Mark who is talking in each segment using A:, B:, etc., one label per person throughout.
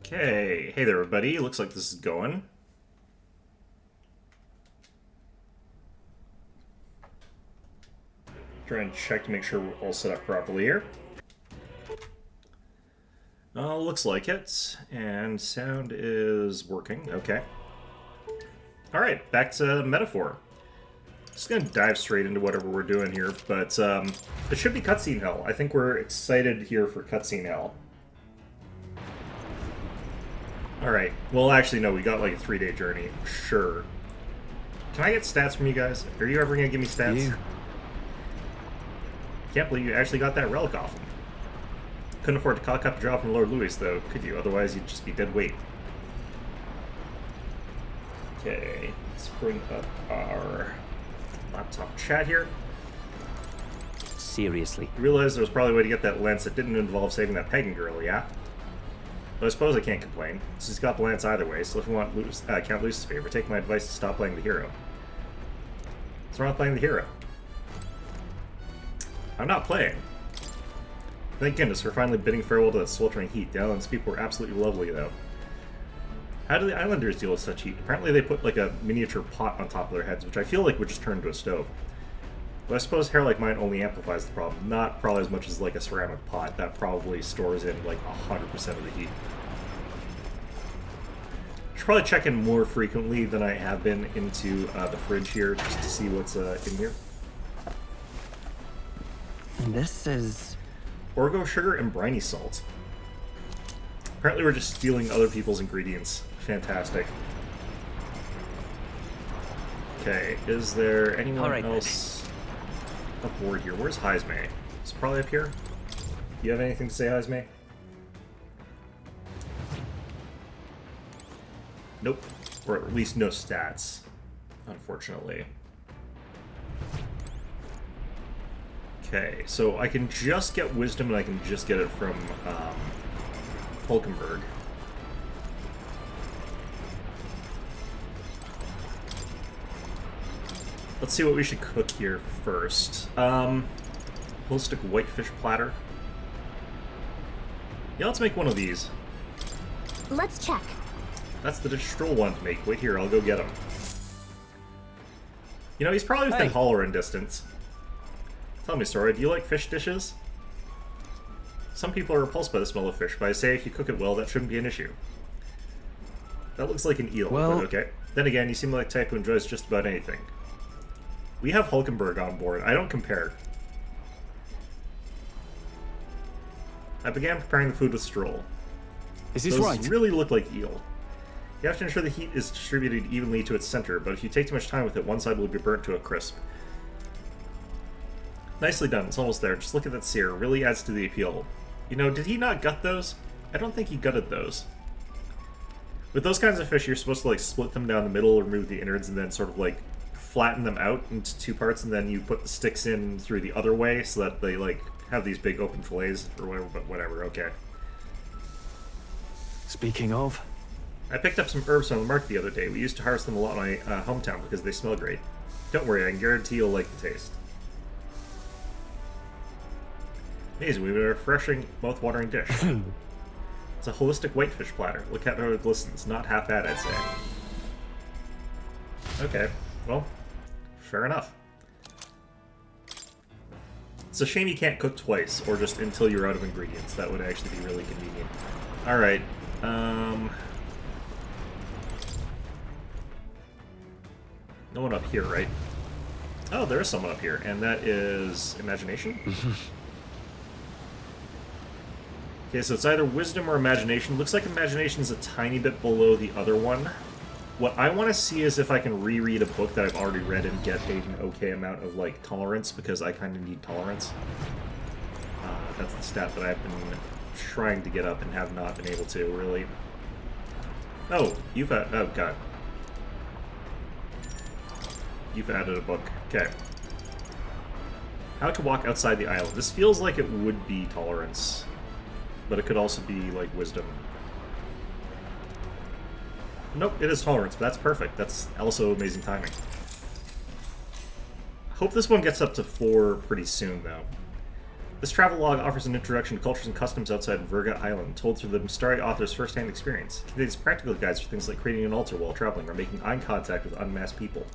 A: Okay, hey there everybody, looks like this is going. Try and check to make sure we're all set up properly here. Looks like it, and sound is working, okay. Alright, back to Metaphor. Just gonna dive straight into whatever we're doing here, but it should be cutscene hell. I think we're excited here for cutscene hell. Alright, well actually no, we got like a 3-day journey, sure. Can I get stats from you guys? Are you ever gonna give me stats? Can't believe you actually got that relic off him. Couldn't afford to cock up a job from Lord Louis though, could you? Otherwise you'd just be dead weight. Okay, let's bring up our laptop chat here.
B: Seriously.
A: You realize there was probably a way to get that lance that didn't involve saving that pagan girl, yeah? But I suppose I can't complain. She's got the lance either way, so if you want Count Luce's favor, take my advice to stop playing the hero. What's wrong with playing the hero? I'm not playing. Thank goodness we're finally bidding farewell to that sweltering heat. The island's people were absolutely lovely, though. How do the islanders deal with such heat? Apparently they put like a miniature pot on top of their heads, which I feel like would just turn into a stove. But I suppose hair like mine only amplifies the problem. Not probably as much as like a ceramic pot. That probably stores in like 100% of the heat. Should probably check in more frequently than I have been into the fridge here, just to see what's in here.
B: This is...
A: Orgo sugar and briny salt. Apparently we're just stealing other people's ingredients. Fantastic. Okay, is there anyone else aboard here? Where's Heisme? It's probably up here. You have anything to say, Heisme? Nope. Or at least no stats, unfortunately. Okay, so I can just get wisdom and I can just get it from Hulkenberg. Let's see what we should cook here first. Holistic whitefish platter. Yeah, let's make one of these.
C: Let's check.
A: That's the dish Stroll wanted to make. Wait here, I'll go get him. You know, he's probably within holler in distance. Tell me, Sora, do you like fish dishes? Some people are repulsed by the smell of fish, but I say if you cook it well, that shouldn't be an issue. That looks like an eel, but okay. Then again, you seem like the type who enjoys just about anything. We have Hulkenberg on board. I don't compare. I began preparing the food with Stroll.
B: Is this
A: Those
B: right?
A: really look like eel. You have to ensure the heat is distributed evenly to its center, but if you take too much time with it, one side will be burnt to a crisp. Nicely done, it's almost there. Just look at that sear, it really adds to the appeal. You know, did he not gut those? I don't think he gutted those. With those kinds of fish, you're supposed to like split them down the middle, remove the innards, and then sort of like flatten them out into two parts, and then you put the sticks in through the other way so that they like have these big open fillets or whatever, but whatever, okay.
B: Speaking of...
A: I picked up some herbs from the market the other day. We used to harvest them a lot in my hometown because they smell great. Don't worry, I can guarantee you'll like the taste. Amazing, we have a refreshing, mouth-watering dish. It's a holistic whitefish platter. Look at how it glistens. Not half bad, I'd say. Okay, well, fair enough. It's a shame you can't cook twice, or just until you're out of ingredients. That would actually be really convenient. Alright, no one up here, right? Oh, there is someone up here, and that is Imagination? Okay, so it's either Wisdom or Imagination. Looks like Imagination's a tiny bit below the other one. What I want to see is if I can reread a book that I've already read and get an okay amount of, like, tolerance, because I kind of need tolerance. That's the stat that I've been trying to get up and have not been able to, really. Oh, you've had... Oh, God. You've added a book. Okay. How to walk outside the island. This feels like it would be tolerance. But it could also be, like, wisdom. Nope, it is tolerance, but that's perfect. That's also amazing timing. I hope this one gets up to 4 pretty soon, though. This travel log offers an introduction to cultures and customs outside Virga Island, told through the Mystari author's first-hand experience. It contains practical guides for things like creating an altar while traveling or making eye contact with unmasked people.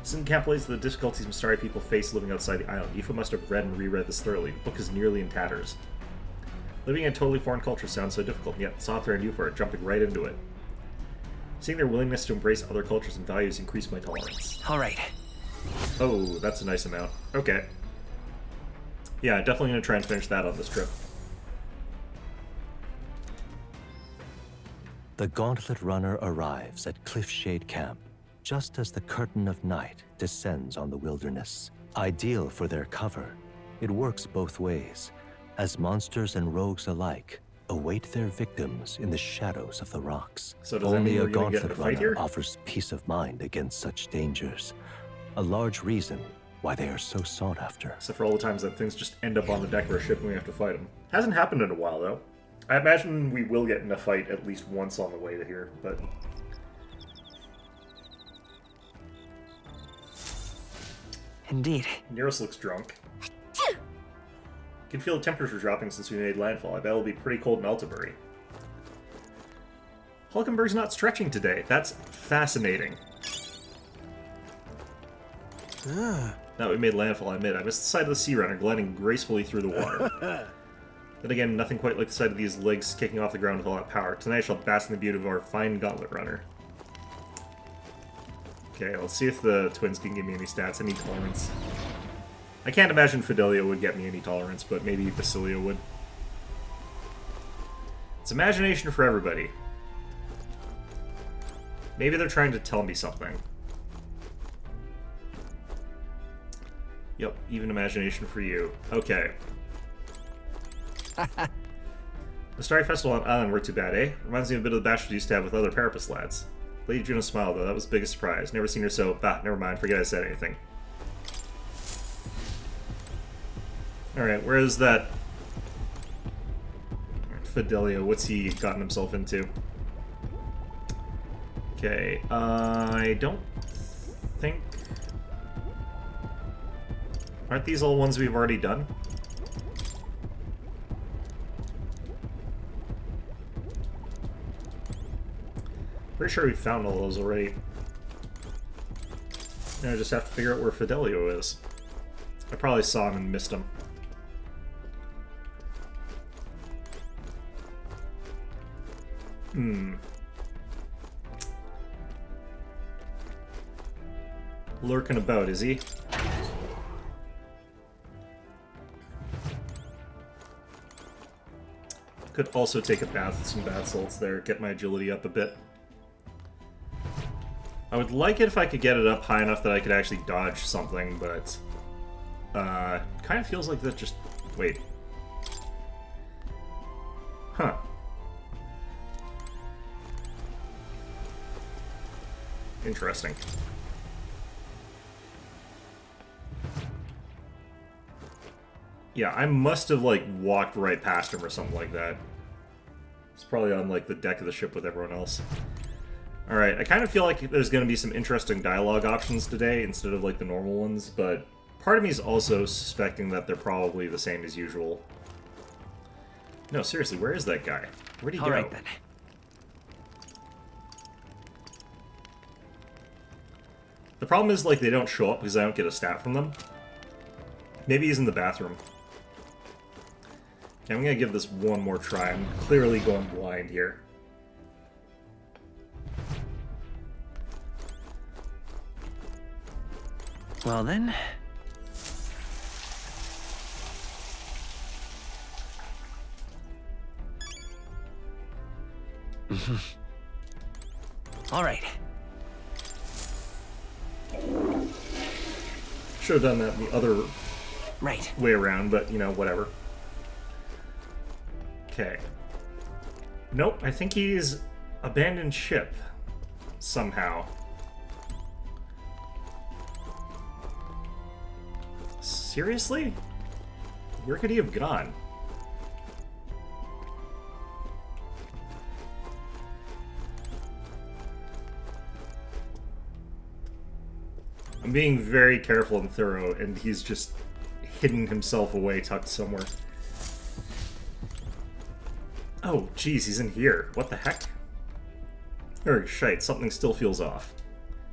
A: This encapsulates the difficulties Mystari people face living outside the island. Aoife must have read and reread this thoroughly. The book is nearly in tatters. Living in a totally foreign culture sounds so difficult, and yet this author and Aoife are jumping right into it. Seeing their willingness to embrace other cultures and values increased my tolerance.
B: All right.
A: Oh, that's a nice amount. Okay. Yeah, definitely going to try and finish that on this trip.
D: The Gauntlet Runner arrives at Cliffshade Camp just as the curtain of night descends on the wilderness. Ideal for their cover, it works both ways, as monsters and rogues alike await their victims in the shadows of the rocks.
A: So does that
D: Only
A: mean
D: a
A: we're gonna get in
D: Gauntlet
A: a fight
D: Runner
A: here?
D: offers peace of mind against such dangers. A large reason why they are so sought after.
A: Except for all the times that things just end up on the deck of our ship and we have to fight them. Hasn't happened in a while, though. I imagine we will get in a fight at least once on the way to here, but...
B: Indeed.
A: Neros looks drunk. You can feel the temperature dropping since we made landfall. I bet it'll be pretty cold in Altabury. Hulkenberg's not stretching today. That's fascinating. Now we made landfall, I admit. I missed the sight of the sea runner gliding gracefully through the water. Then again, nothing quite like the sight of these legs kicking off the ground with all that power. Tonight I shall bask in the beauty of our fine gauntlet runner. Okay, let's see if the twins can give me any stats, any tolerance. I can't imagine Fidelio would get me any tolerance, but maybe Basilio would. It's imagination for everybody. Maybe they're trying to tell me something. Yep, even imagination for you. Okay. The Starry Festival on Island weren't too bad, eh? Reminds me a bit of the bash we used to have with other Parapus lads. Lady Juno smiled, though. That was the biggest surprise. Never seen her so... Bah, never mind. Forget I said anything. Alright, where is that... Fidelio? What's he gotten himself into? Okay, I don't think... Aren't these all ones we've already done? Pretty sure we found all those already. Now I just have to figure out where Fidelio is. I probably saw him and missed him. Lurking about, is he? Could also take a bath with some bath salts there, get my agility up a bit. I would like it if I could get it up high enough that I could actually dodge something, but... kind of feels like that just... Wait. Huh. Interesting. Yeah, I must have, like, walked right past him or something like that. It's probably on, like, the deck of the ship with everyone else. Alright, I kind of feel like there's going to be some interesting dialogue options today instead of, like, the normal ones, but part of me is also suspecting that they're probably the same as usual. No, seriously, where is that guy? Where'd he go?
B: Alright then.
A: The problem is, like, they don't show up because I don't get a stat from them. Maybe he's in the bathroom. Okay, I'm gonna give this one more try. I'm clearly going blind here.
B: Well then. All right.
A: Should have done that the other
B: Right.
A: way around, but, you know, whatever. Okay. Nope, I think he's abandoned ship. Somehow. Seriously? Where could he have gone? I'm being very careful and thorough, and he's just hidden himself away, tucked somewhere. Oh, geez, he's in here. What the heck? Er, shite, something still feels off.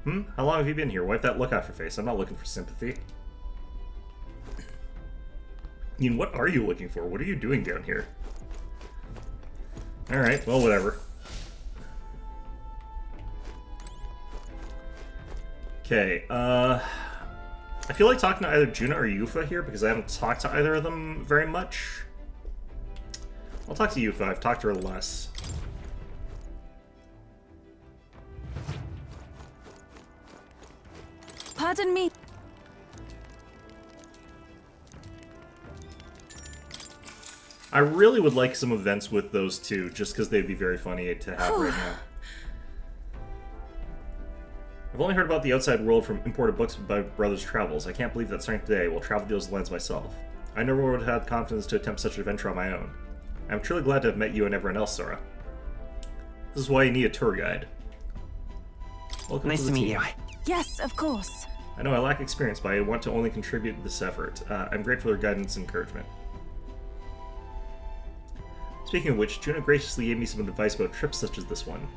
A: How long have you been here? Wipe that look off your face. I'm not looking for sympathy. I mean, what are you looking for? What are you doing down here? Alright, well, whatever. Okay, I feel like talking to either Juna or Yufa here, because I haven't talked to either of them very much. I'll talk to Yufa. I've talked to her less.
E: Pardon me.
A: I really would like some events with those two, just because they'd be very funny to have right now. I've only heard about the outside world from imported books by Brother's Travels. I can't believe that starting today I will travel those lands myself. I never would have had confidence to attempt such an adventure on my own. I'm truly glad to have met you and everyone else, Sora. This is why you need a tour guide. Welcome
B: Nice
A: to
B: to
A: the
B: meet
A: team.
B: you.
E: Yes, of course.
A: I know I lack experience, but I want to only contribute to this effort. I'm grateful for your guidance and encouragement. Speaking of which, Juna graciously gave me some advice about trips such as this one.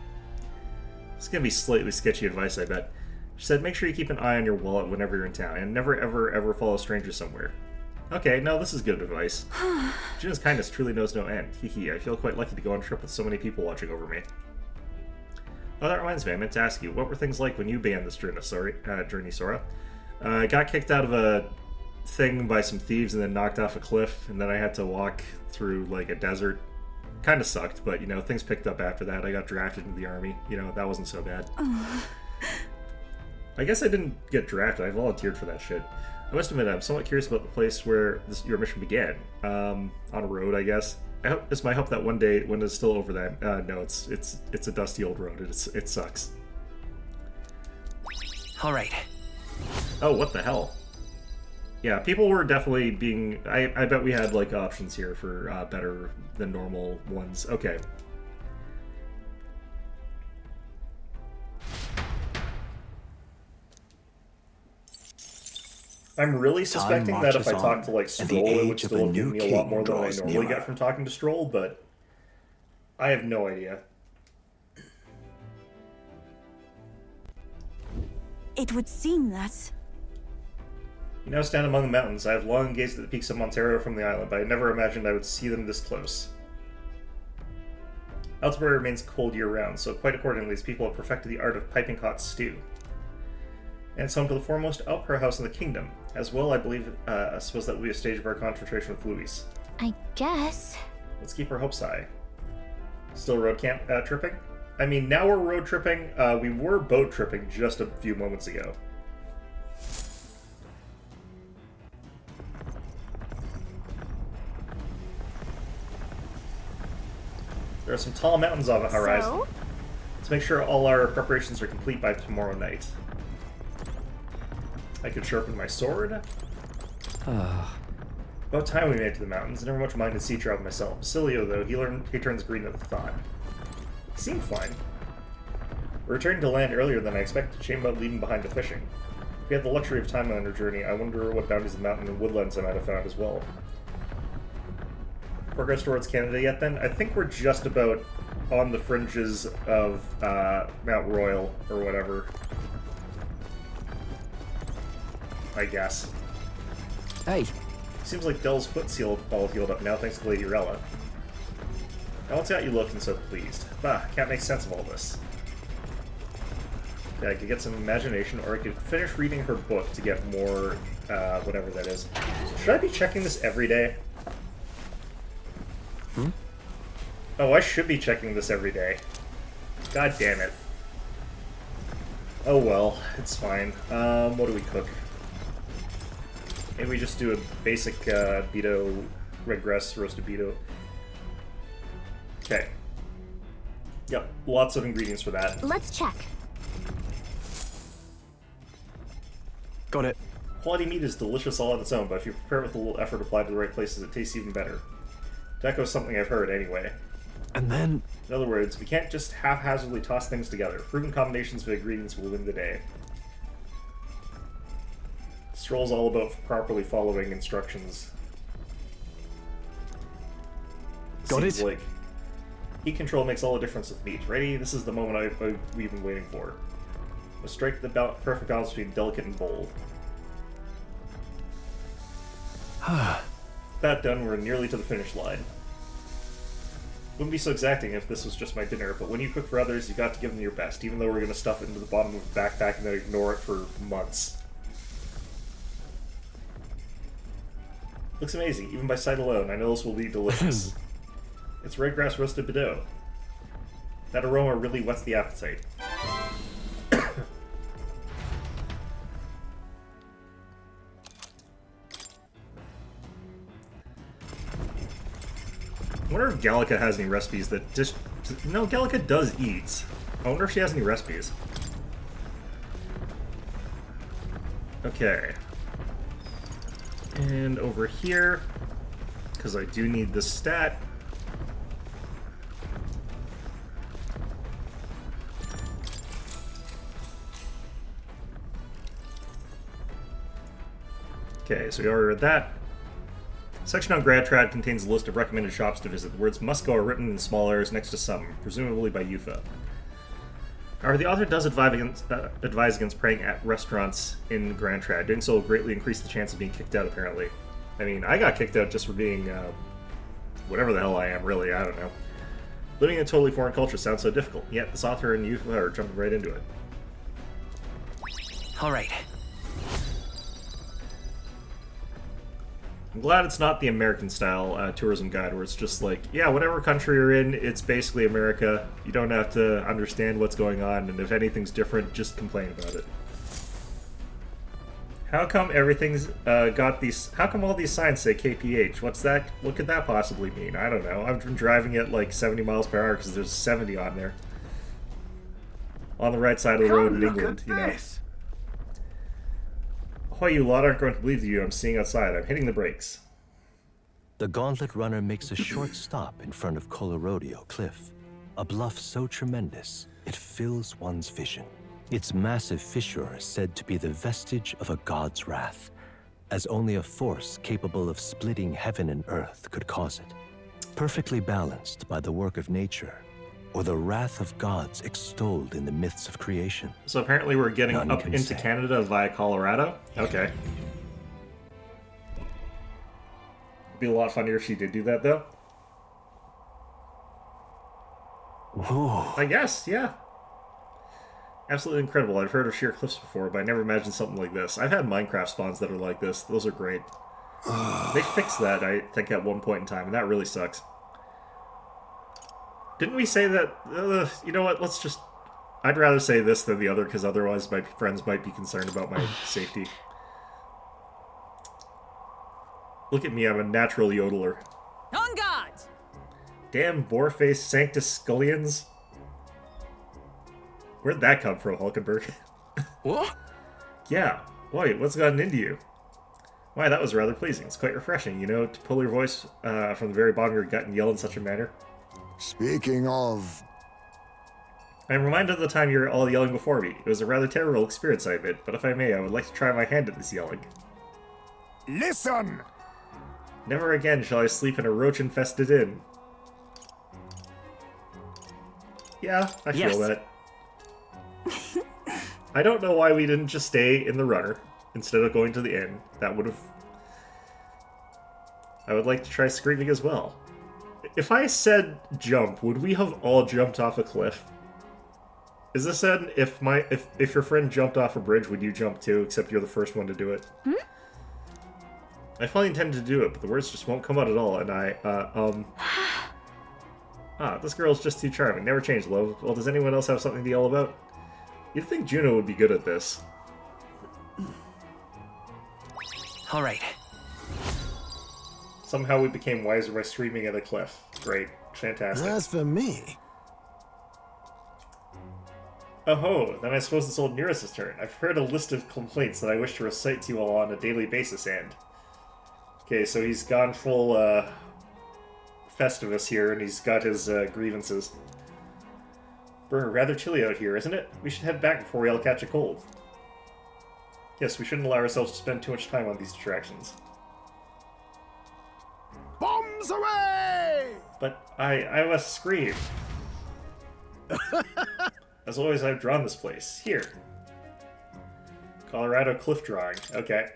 A: It's gonna be slightly sketchy advice, I bet. She said, make sure you keep an eye on your wallet whenever you're in town, and never ever follow strangers somewhere. Okay, no, this is good advice. Juna's kindness truly knows no end. Hee, I feel quite lucky to go on a trip with so many people watching over me. Oh, that reminds me, I meant to ask you, what were things like when you began this journey, Sora? I got kicked out of a thing by some thieves and then knocked off a cliff, and then I had to walk through, like, a desert. Kinda sucked, but, you know, things picked up after that. I got drafted into the army. You know, that wasn't so bad. I guess I didn't get drafted. I volunteered for that shit. I must admit, I'm somewhat curious about the place where your mission began. On a road, I guess. It's my hope that one day, when it's still over that... no, it's a dusty old road. It sucks.
B: All right.
A: Oh, what the hell? Yeah, people were definitely being... I bet we had, like, options here for better than normal ones. Okay. I'm really suspecting that if I talked to, like, Stroll, it would still give me a lot more than I normally get from talking to Stroll, but I have no idea.
E: It would seem that...
A: You now stand among the mountains. I have long gazed at the peaks of Ontario from the island, but I never imagined I would see them this close. Altabury remains cold year-round, so quite accordingly, these people have perfected the art of piping hot stew. And it's home to the foremost opera house in the kingdom. As well, I suppose that will be a stage of our confrontation with Louis.
C: I guess.
A: Let's keep our hopes high. Still road camp tripping? I mean, now we're road tripping. We were boat tripping just a few moments ago. There are some tall mountains on the horizon.
C: So?
A: Let's make sure all our preparations are complete by tomorrow night. I could sharpen my sword. About time we made it to the mountains. I never much minded sea travel myself. Basilio, though, he turns green at the thought. He seemed fine. We returned to land earlier than I expected, shame about leaving behind the fishing. If we had the luxury of time on our journey, I wonder what bounties of mountain and woodlands I might have found as well. Progress towards Canada yet, then? I think we're just about on the fringes of Mount Royal, or whatever. I guess.
B: Hey.
A: Seems like Dell's foot seal all healed up now, thanks to Lady Rella. Now what's got you looking so pleased? Bah, can't make sense of all this. Yeah, I could get some imagination, or I could finish reading her book to get more, whatever that is. Should I be checking this every day? Oh, I should be checking this every day. God damn it. Oh well, it's fine. What do we cook? Maybe we just do a basic Beto Redgrass roasted Beto. Okay. Yep, lots of ingredients for that.
C: Let's check.
B: Got it.
A: Quality meat is delicious all on its own, but if you prepare it with a little effort applied to the right places, it tastes even better. To echo something I've heard anyway.
B: And then...
A: In other words, we can't just haphazardly toss things together. Proven combinations of ingredients will win the day. This roll's all about properly following instructions.
B: Got
A: Seems
B: it.
A: like heat control makes all the difference with meat. Ready? This is the moment we've been waiting for. Let's strike the perfect balance between delicate and bold. That done, we're nearly to the finish line. Wouldn't be so exacting if this was just my dinner, but when you cook for others, you got to give them your best, even though we're going to stuff it into the bottom of the backpack and then ignore it for months. Looks amazing, even by sight alone. I know this will be delicious. It's red grass roasted Bordeaux. That aroma really whets the appetite. I wonder if Gallica has any recipes that just... No, Gallica does eat. I wonder if she has any recipes. Okay. And over here, because I do need this stat. Okay, so we already read that. Section on Grad contains a list of recommended shops to visit. The words must go are written in small letters next to some, presumably by Yufa. However, the author does advise against praying at restaurants in Grand Trad. Doing so will greatly increase the chance of being kicked out, apparently. I mean, I got kicked out just for being, whatever the hell I am, really, I don't know. Living in a totally foreign culture sounds so difficult, yet this author and Yufa are jumping right into it.
B: Alright.
A: I'm glad it's not the American-style tourism guide where it's just like, yeah, whatever country you're in, it's basically America. You don't have to understand what's going on, and if anything's different, just complain about it. How come everything's got these... How come all these signs say KPH? What's that? What could that possibly mean? I don't know. I've been driving at like 70 miles per hour because there's 70 on there. On the right side of the road in England, you know. Ahoy, you lot aren't going to believe you I'm seeing outside. I'm hitting the brakes.
D: The gauntlet runner makes a short stop in front of Colorodeo Cliff, a bluff so tremendous it fills one's vision. Its massive fissure is said to be the vestige of a god's wrath, as only a force capable of splitting heaven and earth could cause it. Perfectly balanced by the work of nature, or the wrath of gods extolled in the myths of creation.
A: So apparently we're getting
D: None
A: up
D: can
A: into
D: say.
A: Canada via Colorado? Okay. It'd be a lot funnier if she did do that, though.
B: Whoa.
A: I guess, yeah. Absolutely incredible. I've heard of sheer cliffs before, but I never imagined something like this. I've had Minecraft spawns that are like this. Those are great. They fixed that, I think, at one point in time, and that really sucks. Didn't we say that... you know what, let's just... I'd rather say this than the other, because otherwise my friends might be concerned about my safety. Look at me, I'm a natural yodeler.
E: On guard!
A: Damn boar-faced Sanctus Scullions. Where'd that come from, Hulkenberg?
B: What?
A: Yeah. Wait, what's gotten into you? Why, that was rather pleasing. It's quite refreshing, you know, to pull your voice from the very bottom of your gut and yell in such a manner.
F: Speaking of...
A: I am reminded of the time you were all yelling before me. It was a rather terrible experience, I admit, but if I may, I would like to try my hand at this yelling.
F: Listen!
A: Never again shall I sleep in a roach-infested inn. Yeah, I feel
B: Yes.
A: that. I don't know why we didn't just stay in the runner instead of going to the inn. That would have... I would like to try screaming as well. If I said jump, would we have all jumped off a cliff? Is this an if your friend jumped off a bridge, would you jump too, except you're the first one to do it? I fully intended to do it, but the words just won't come out at all, and this girl's just too charming. Never change, love. Well, does anyone else have something to yell about? You'd think Juno would be good at this.
B: Alright.
A: Somehow we became wiser by screaming at a cliff. Great. Fantastic.
F: As for me...
A: Oh ho, then I suppose it's old Nereus' turn. I've heard a list of complaints that I wish to recite to you all on a daily basis, and... Okay, so he's gone full, Festivus here, and he's got his, grievances. Brr, rather chilly out here, isn't it? We should head back before we all catch a cold. Yes, we shouldn't allow ourselves to spend too much time on these distractions.
F: Bombs away!
A: But I must scream. As always, I've drawn this place. Here. Colorado cliff drawing. Okay.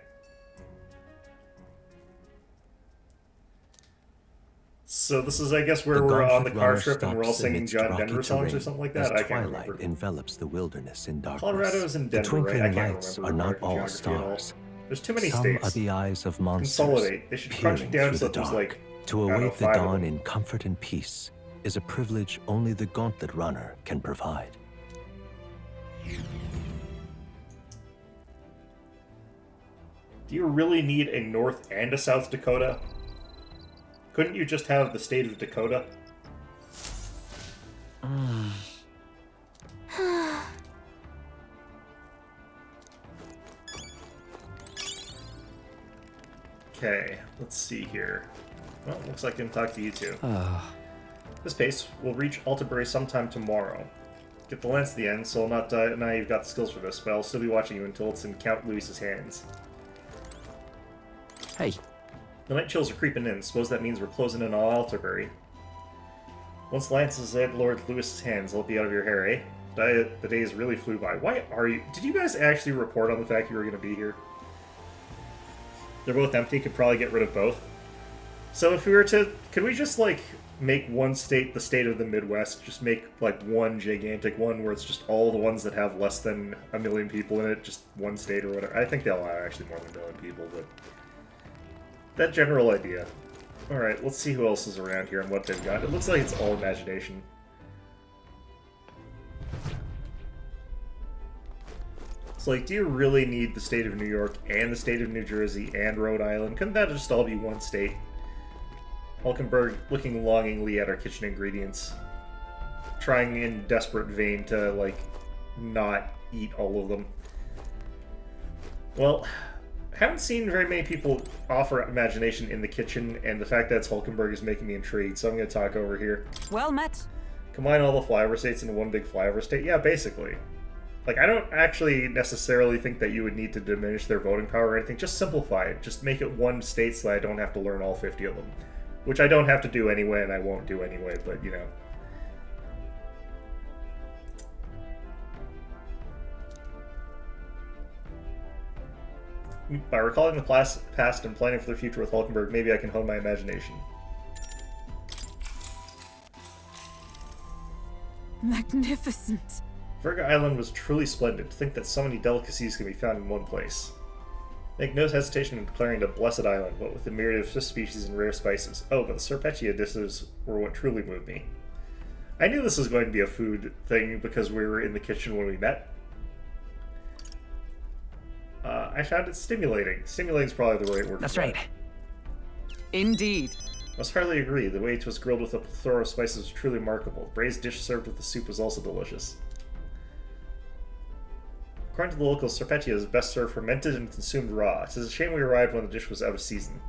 A: So this is, I guess, where we're on the car trip and we're all singing John Denver songs or something like that? I can't remember.
D: Envelops the wilderness in darkness.
A: Colorado is in
D: The
A: Denver, right? I
D: twinkling
A: can't
D: lights
A: remember
D: are not
A: American
D: all
A: geography at all.
D: stars.
A: There's too many
D: Some
A: states.
D: are the eyes of monsters.
A: Consolidate. They should crunch it
D: peering
A: down
D: through
A: so
D: the
A: there's
D: dark.
A: like,
D: To
A: I don't know,
D: await the
A: 5 of
D: dawn
A: them.
D: in comfort and peace is a privilege only the gauntlet runner can provide.
A: Do you really need a North and a South Dakota? Couldn't you just have the state of Dakota? Okay, let's see here. Well, looks like I can talk to you two. This pace will reach Altabury sometime tomorrow. Get the lance to the end, so I'll not die. Now you've got the skills for this, but I'll still be watching you until it's in Count Louis's hands.
B: Hey.
A: The night chills are creeping in. Suppose that means we're closing in on Altabury. Once the lance is at Lord Louis's hands, it'll be out of your hair, eh? The days really flew by. Why are you... Did you guys actually report on the fact you were going to be here? They're both empty. Could probably get rid of both. So if we were to... Could we just, like, make one state the state of the Midwest? Just make, like, one gigantic one where it's just all the ones that have less than 1 million people in it. Just one state or whatever. I think they'll have actually more than 1 million people, but... That general idea. Alright, let's see who else is around here and what they've got. It looks like it's all imagination. It's like, do you really need the state of New York and the state of New Jersey and Rhode Island? Couldn't that just all be one state? Hulkenberg looking longingly at our kitchen ingredients. Trying in desperate vain to, like, not eat all of them. Well... Haven't seen very many people offer imagination in the kitchen, and the fact that it's Hulkenberg is making me intrigued, so I'm going to talk over here.
E: Well met.
A: Combine all the flyover states into one big flyover state? Yeah, basically. Like, I don't actually necessarily think that you would need to diminish their voting power or anything. Just simplify it. Just make it one state so that I don't have to learn all 50 of them. Which I don't have to do anyway, and I won't do anyway, but, you know. By recalling the past and planning for the future with Hulkenberg, maybe I can hone my imagination.
E: Magnificent.
A: Virga Island was truly splendid. To think that so many delicacies can be found in one place. Make no hesitation in declaring it a blessed island, what with a myriad of fish species and rare spices. Oh, but the Serpetia dishes were what truly moved me. I knew this was going to be a food thing because we were in the kitchen when we met. I found it stimulating. Stimulating is probably the right word.
B: That's
A: for
B: right.
A: that.
E: Indeed.
A: Must hardly agree. The way it was grilled with a plethora of spices was truly remarkable. The braised dish served with the soup was also delicious. According to the locals, Serpetia is best served fermented and consumed raw. It is a shame we arrived when the dish was out of season.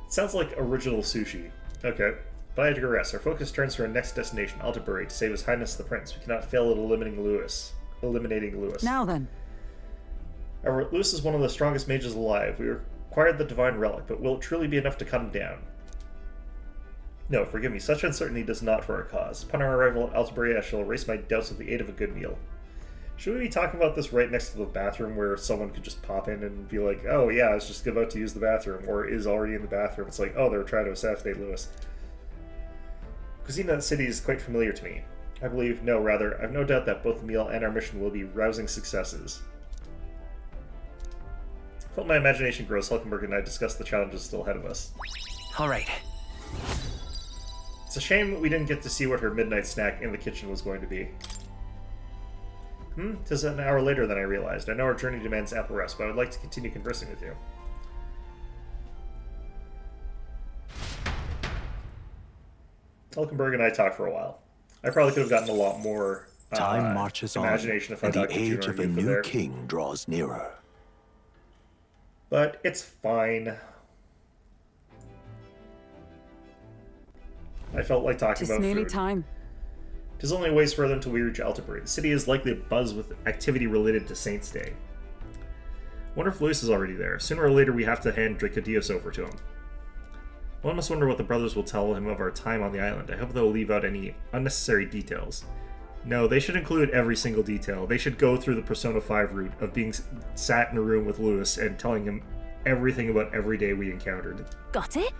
A: It sounds like original sushi. Okay, but I digress. Our focus turns to our next destination, Altabury, to save His Highness the Prince. We cannot fail at eliminating Louis.
E: Now then.
A: However, Louis is one of the strongest mages alive. We required the divine relic, but will it truly be enough to cut him down? No, forgive me, such uncertainty does not for our cause. Upon our arrival at Altabury, I shall erase my doubts with the aid of a good meal. Should we be talking about this right next to the bathroom where someone could just pop in and be like, oh yeah, I was just about to use the bathroom, or is already in the bathroom? It's like, oh, they were trying to assassinate Louis. Cuisine in that city is quite familiar to me. I have no doubt that both the meal and our mission will be rousing successes. I felt my imagination grow as Hulkenberg and I discussed the challenges still ahead of us.
B: All right.
A: It's a shame we didn't get to see what her midnight snack in the kitchen was going to be. 'Tis an hour later than I realized. I know our journey demands ample rest, but I would like to continue conversing with you. Hulkenberg and I talked for a while. I probably could have gotten a lot more
D: Time marches on,
A: imagination if I
D: and the
A: talked to you
D: age of a
A: for
D: new
A: there.
D: king draws nearer.
A: But it's fine. I felt like talking
E: Tis
A: about
E: nearly
A: food.
E: time.
A: 'Tis only a ways further until we reach Altabury. The city is likely abuzz with activity related to Saints' Day. Wonder if Lewis is already there. Sooner or later we have to hand Dracodios over to him. One must wonder what the brothers will tell him of our time on the island. I hope they'll leave out any unnecessary details. No, they should include every single detail. They should go through the Persona 5 route of being sat in a room with Lewis and telling him everything about every day we encountered.
C: Got it?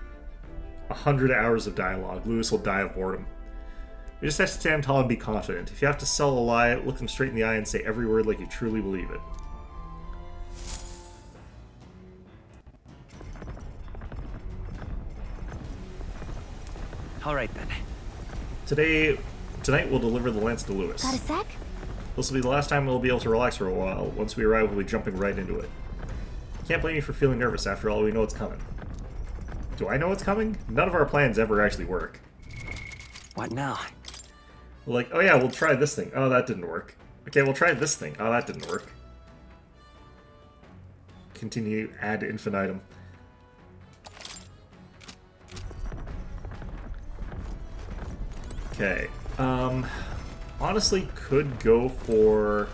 A: 100 hours of dialogue. Lewis will die of boredom. We just have to stand tall and be confident. If you have to sell a lie, look them straight in the eye and say every word like you truly believe it.
B: All right, then.
A: Tonight we'll deliver the lance to Lewis.
C: Got a sec?
A: This will be the last time we'll be able to relax for a while. Once we arrive, we'll be jumping right into it. Can't blame you for feeling nervous. After all, we know it's coming. Do I know what's coming? None of our plans ever actually work.
B: What now?
A: We're like, oh yeah, we'll try this thing. Oh, that didn't work. Okay, we'll try this thing. Oh, that didn't work. Continue ad infinitum. Okay. Honestly, could go for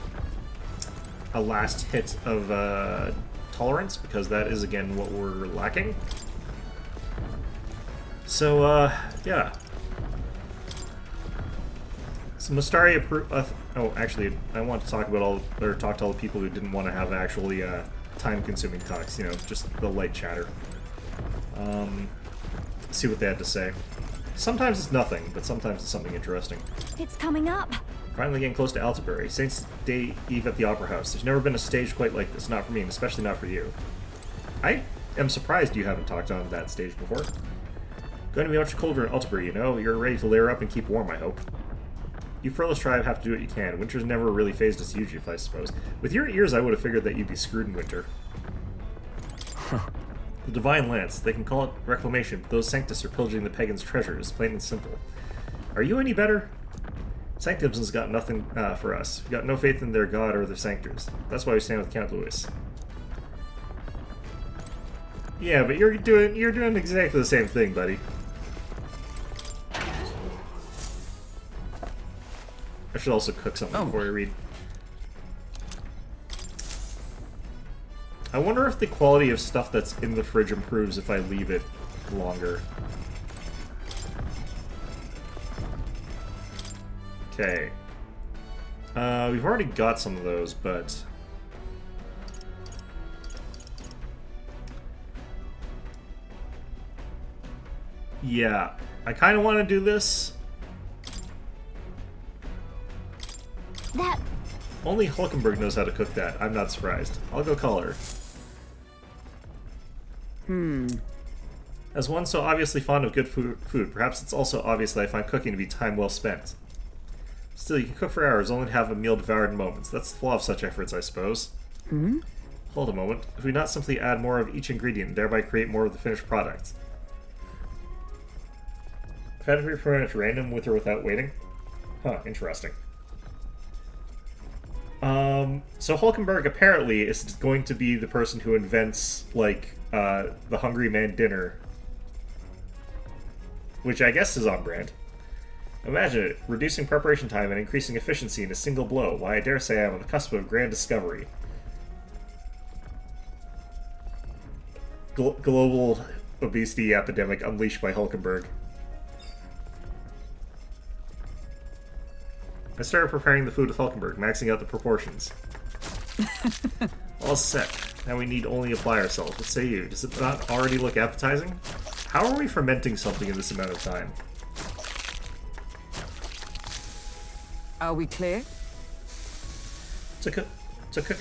A: a last hit of tolerance, because that is, again, what we're lacking. So, yeah. So Mustari oh, actually, I want to talk about talk to all the people who didn't want to have actually time-consuming talks, you know, just the light chatter. See what they had to say. Sometimes it's nothing, but sometimes it's something interesting.
C: It's coming up.
A: Finally getting close to Altabury. Saints' Day Eve at the Opera House. There's never been a stage quite like this, not for me, and especially not for you. I am surprised you haven't talked on that stage before. Going to be much colder in Altabury, you know. You're ready to layer up and keep warm, I hope. You Furless tribe have to do what you can. Winter's never really phased us hugely, I suppose. With your ears, I would have figured that you'd be screwed in winter. The Divine Lance. They can call it reclamation, but those Sanctus are pillaging the pagans' treasures, plain and simple. Are you any better? Sanctum's got nothing for us. We've got no faith in their god or their Sanctors. That's why we stand with Count Louis. Yeah, but you're doing exactly the same thing, buddy. I should also cook something before I read. I wonder if the quality of stuff that's in the fridge improves if I leave it longer. Okay. We've already got some of those, but... yeah, I kind of want to do this.
C: That...
A: only Hulkenberg knows how to cook that. I'm not surprised. I'll go call her. As one so obviously fond of good food, perhaps it's also obvious that I find cooking to be time well spent. Still, you can cook for hours, only to have a meal devoured in moments. That's the flaw of such efforts, I suppose. Hold a moment. If we not simply add more of each ingredient and thereby create more of the finished product? If I had to be pretty much random with or without waiting? Huh, interesting. So Hulkenberg apparently is going to be the person who invents, like, the Hungry Man dinner. Which I guess is on brand. Imagine it, reducing preparation time and increasing efficiency in a single blow. Why, I dare say I'm on the cusp of grand discovery. Global obesity epidemic unleashed by Hulkenberg. I started preparing the food with Hulkenberg, maxing out the proportions. All set. Now we need only apply ourselves. What say you? Does it not already look appetizing? How are we fermenting something in this amount of time?
E: Are we clear?
A: To cook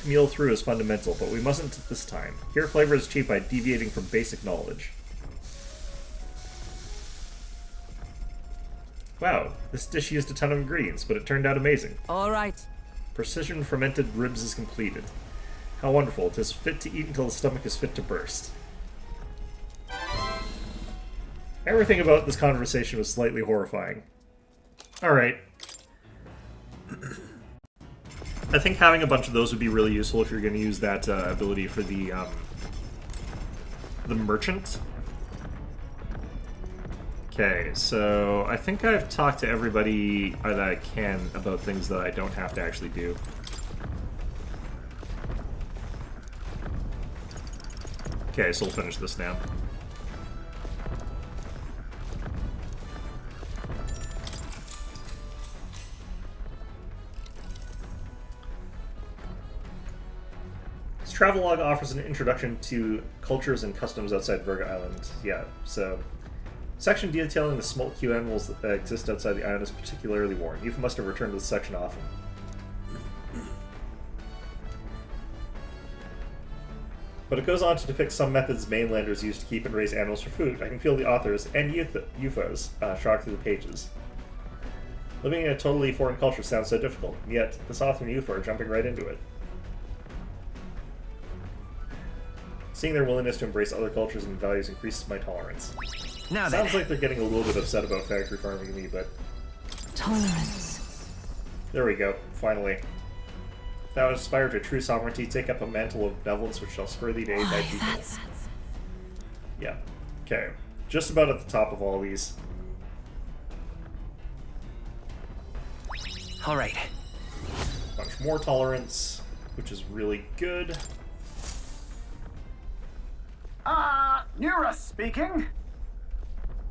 A: a meal through is fundamental, but we mustn't at this time. Here flavor is cheap by deviating from basic knowledge. Wow, this dish used a ton of ingredients, but it turned out amazing.
E: All right.
A: Precision fermented ribs is completed. How wonderful. It is fit to eat until the stomach is fit to burst. Everything about this conversation was slightly horrifying. Alright. I think having a bunch of those would be really useful if you're going to use that ability for the merchant. Okay, so I think I've talked to everybody that I can about things that I don't have to actually do. Okay, so we'll finish this now. This travelogue offers an introduction to cultures and customs outside Virga Island. Yeah, so... Section detailing the small Q animals that exist outside the island is particularly warned. You must have returned to this section often. But it goes on to depict some methods mainlanders use to keep and raise animals for food. I can feel the authors and UFOs shock through the pages. Living in a totally foreign culture sounds so difficult, and yet this author and UFO are jumping right into it. Seeing their willingness to embrace other cultures and values increases my tolerance.
B: Now
A: Sounds
B: then.
A: like they're getting a little bit upset about factory farming me, but...
C: Tolerance.
A: There we go, finally. If thou aspire to true sovereignty, take up a mantle of benevolence which shall spur thee to aid thy people. Yeah. Okay. Just about at the top of all these.
B: All right.
A: Bunch more tolerance, which is really good.
F: Nura speaking.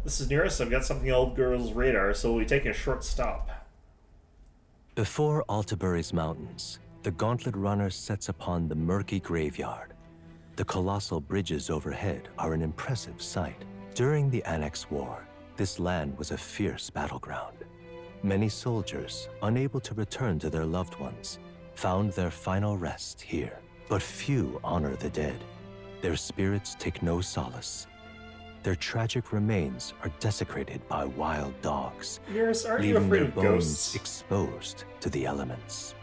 A: This is nearest. I've got something on old girl's radar, so we'll be taking a short stop.
D: Before Altabury's mountains, the Gauntlet Runner sets upon the murky graveyard. The colossal bridges overhead are an impressive sight. During the Annex War, this land was a fierce battleground. Many soldiers, unable to return to their loved ones, found their final rest here. But few honor the dead. Their spirits take no solace. Their tragic remains are desecrated by wild dogs,
A: Nearest, aren't you
D: leaving
A: afraid
D: their
A: of
D: bones
A: ghosts?
D: exposed to the elements.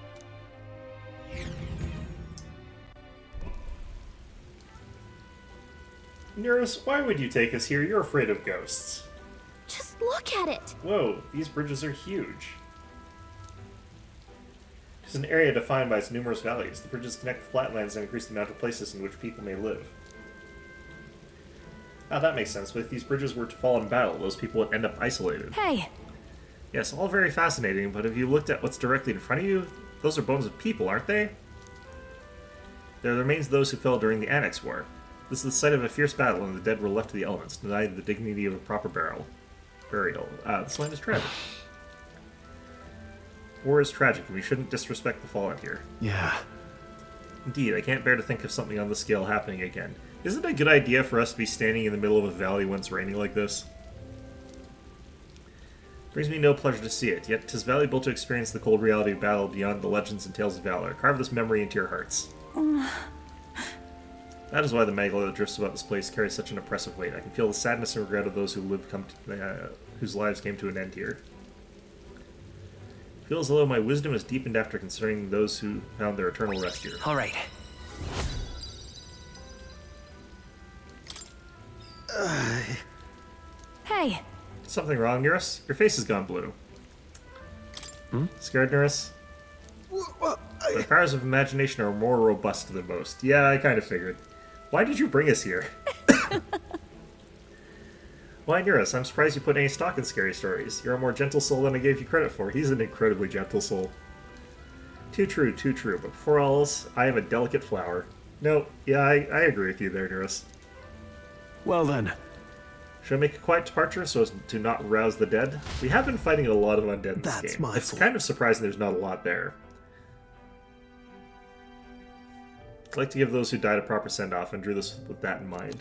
A: Nearest, why would you take us here? You're afraid of ghosts.
C: Just look at it.
A: Whoa, these bridges are huge. It's an area defined by its numerous valleys. The bridges connect the flatlands and increase the amount of places in which people may live. Ah, that makes sense. But if these bridges were to fall in battle, those people would end up isolated.
C: Hey,
A: Yes, all very fascinating, but if you looked at what's directly in front of you, those are bones of people, aren't they? They're the remains of those who fell during the Annex War. This is the site of a fierce battle, and the dead were left to the elements, denied the dignity of a proper burial. This land is tragic. War is tragic, and we shouldn't disrespect the fallen here.
F: Yeah.
A: Indeed, I can't bear to think of something on this scale happening again. Isn't it a good idea for us to be standing in the middle of a valley when it's raining like this? Brings me no pleasure to see it, yet 'tis valuable to experience the cold reality of battle beyond the legends and tales of valor. Carve this memory into your hearts. That is why the magla that drifts about this place carries such an oppressive weight. I can feel the sadness and regret of those whose lives came to an end here. It feels as though my wisdom is deepened after considering those who found their eternal rest here.
B: All right.
C: hey.
A: Something wrong, Nearest? Your face has gone blue. Scared, Nearest? The powers of imagination are more robust than most. Yeah, I kind of figured. Why did you bring us here? Why, Nearest, I'm surprised you put any stock in scary stories. You're a more gentle soul than I gave you credit for. He's an incredibly gentle soul. Too true, too true. But before all else, I am a delicate flower. No, yeah, I agree with you there, Nearest.
F: Well then.
A: Should I make a quiet departure so as to not rouse the dead? We have been fighting a lot of undead in this
F: That's
A: game.
F: my
A: It's
F: fault.
A: kind of surprising there's not a lot there. I'd like to give those who died a proper send-off and drew this with that in mind.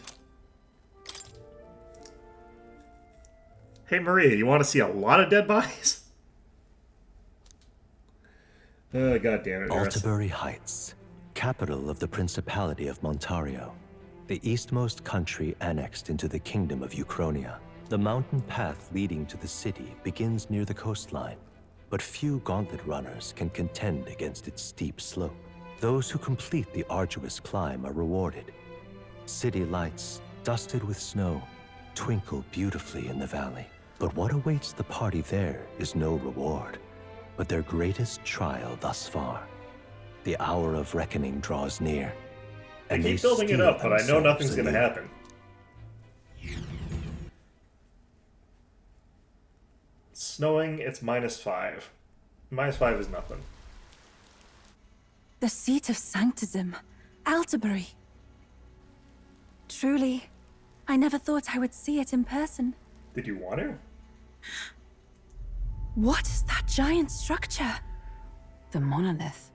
A: Hey Maria, you want to see a lot of dead bodies? Oh, god damn it. Nearest.
D: Altabury Heights, capital of the Principality of Montario, the eastmost country annexed into the Kingdom of Uchronia. The mountain path leading to the city begins near the coastline, but few gauntlet runners can contend against its steep slope. Those who complete the arduous climb are rewarded. City lights, dusted with snow, twinkle beautifully in the valley. But what awaits the party there is no reward, but their greatest trial thus far. The hour of reckoning draws near.
A: I
D: and
A: keep
D: they
A: building it
D: steel
A: up, but I know
D: themselves
A: nothing's going to
D: anew.
A: happen. Snowing, it's -5. -5 is nothing.
C: The seat of sanctism. Altabury.
G: Truly, I never thought I would see it in person.
A: Did you want to?
G: What is that giant structure?
E: The monolith.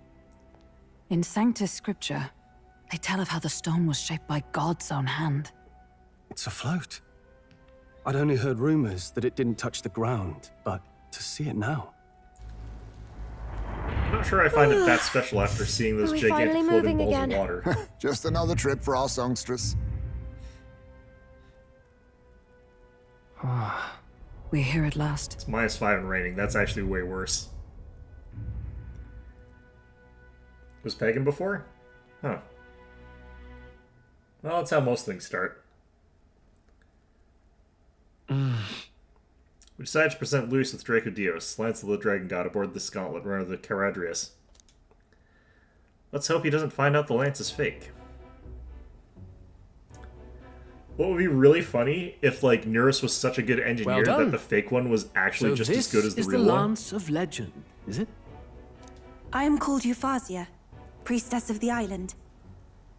E: In Sanctus scripture, they tell of how the stone was shaped by God's own hand.
F: It's afloat. I'd only heard rumors that it didn't touch the ground, but to see it now.
A: I'm not sure I find it that special after seeing those
C: Are we
A: gigantic
C: finally
A: floating
C: moving
A: balls
C: again?
A: of water.
H: Just another trip for our songstress.
E: We're here at last.
A: It's -5 and raining. That's actually way worse. Was pagan before? Huh. Well, that's how most things start. We decided to present Luis with Draco Dios, Lance of the Dragon God, aboard the Gauntlet runner of the Caradrius. Let's hope he doesn't find out the lance is fake. What would be really funny if, like, Neurus was such a good engineer
I: Well
A: that the fake one was actually just as good as the
I: this
A: real
I: is the
A: one?
I: Lance of Legend, is it?
G: I am called Euphrasia, priestess of the island.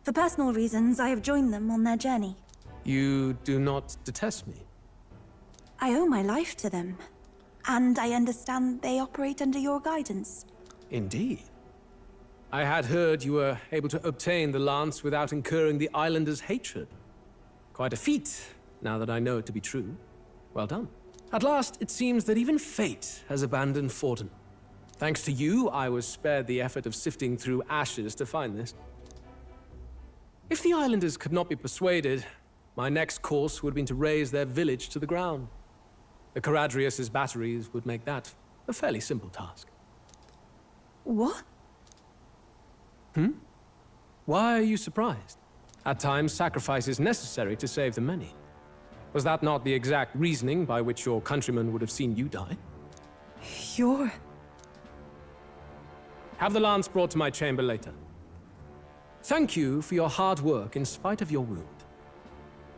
G: For personal reasons, I have joined them on their journey.
I: You do not detest me.
G: I owe my life to them, and I understand they operate under your guidance.
I: Indeed. I had heard you were able to obtain the lance without incurring the islanders' hatred. Quite a feat, now that I know it to be true. Well done. At last, it seems that even fate has abandoned Fortin. Thanks to you, I was spared the effort of sifting through ashes to find this. If the islanders could not be persuaded, my next course would have been to raise their village to the ground. The Caradrius' batteries would make that a fairly simple task.
G: What?
I: Why are you surprised? At times, sacrifice is necessary to save the many. Was that not the exact reasoning by which your countrymen would have seen you die?
G: You're...
I: Have the lance brought to my chamber later. Thank you for your hard work in spite of your wound.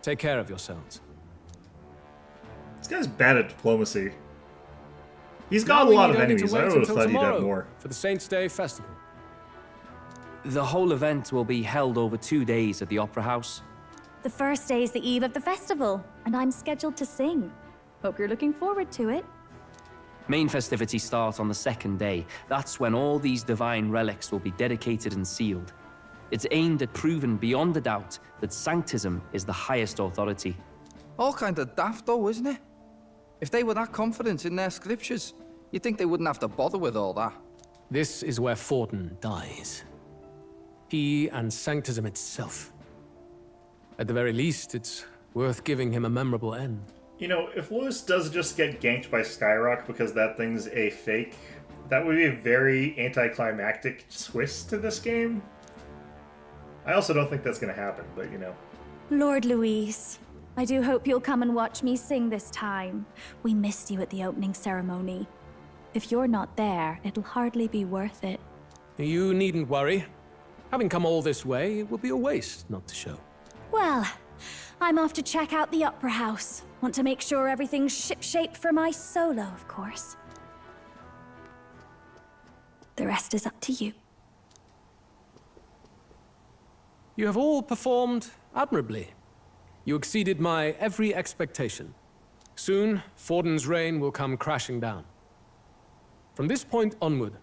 I: Take care of yourselves.
A: This guy's bad at diplomacy. He's
I: Now
A: got a
I: we
A: lot
I: need
A: of
I: only to
A: enemies. I
I: wait
A: would have
I: until
A: thought he'd
I: tomorrow
A: have more.
I: for the Saints' Day festival.
B: The whole event will be held over 2 days at the Opera House.
C: The first day is the eve of the festival, and I'm scheduled to sing. Hope you're looking forward to it.
B: Main festivities start on the second day. That's when all these divine relics will be dedicated and sealed. It's aimed at proving beyond a doubt that Sanctism is the highest authority.
J: All kind of daft though, isn't it? If they were that confident in their scriptures, you'd think they wouldn't have to bother with all that.
I: This is where Fortin dies. He and Sanctism itself. At the very least, it's worth giving him a memorable end.
A: You know, if Lewis does just get ganked by Skyrock because that thing's a fake, that would be a very anticlimactic twist to this game. I also don't think that's going to happen, but you know.
C: Lord Louise, I do hope you'll come and watch me sing this time. We missed you at the opening ceremony. If you're not there, it'll hardly be worth it.
I: You needn't worry. Having come all this way, it would be a waste not to show.
C: Well, I'm off to check out the Opera House. Want to make sure everything's shipshape for my solo, of course. The rest is up to you.
I: You have all performed admirably. You exceeded my every expectation. Soon, Fortin's reign will come crashing down. From this point onward,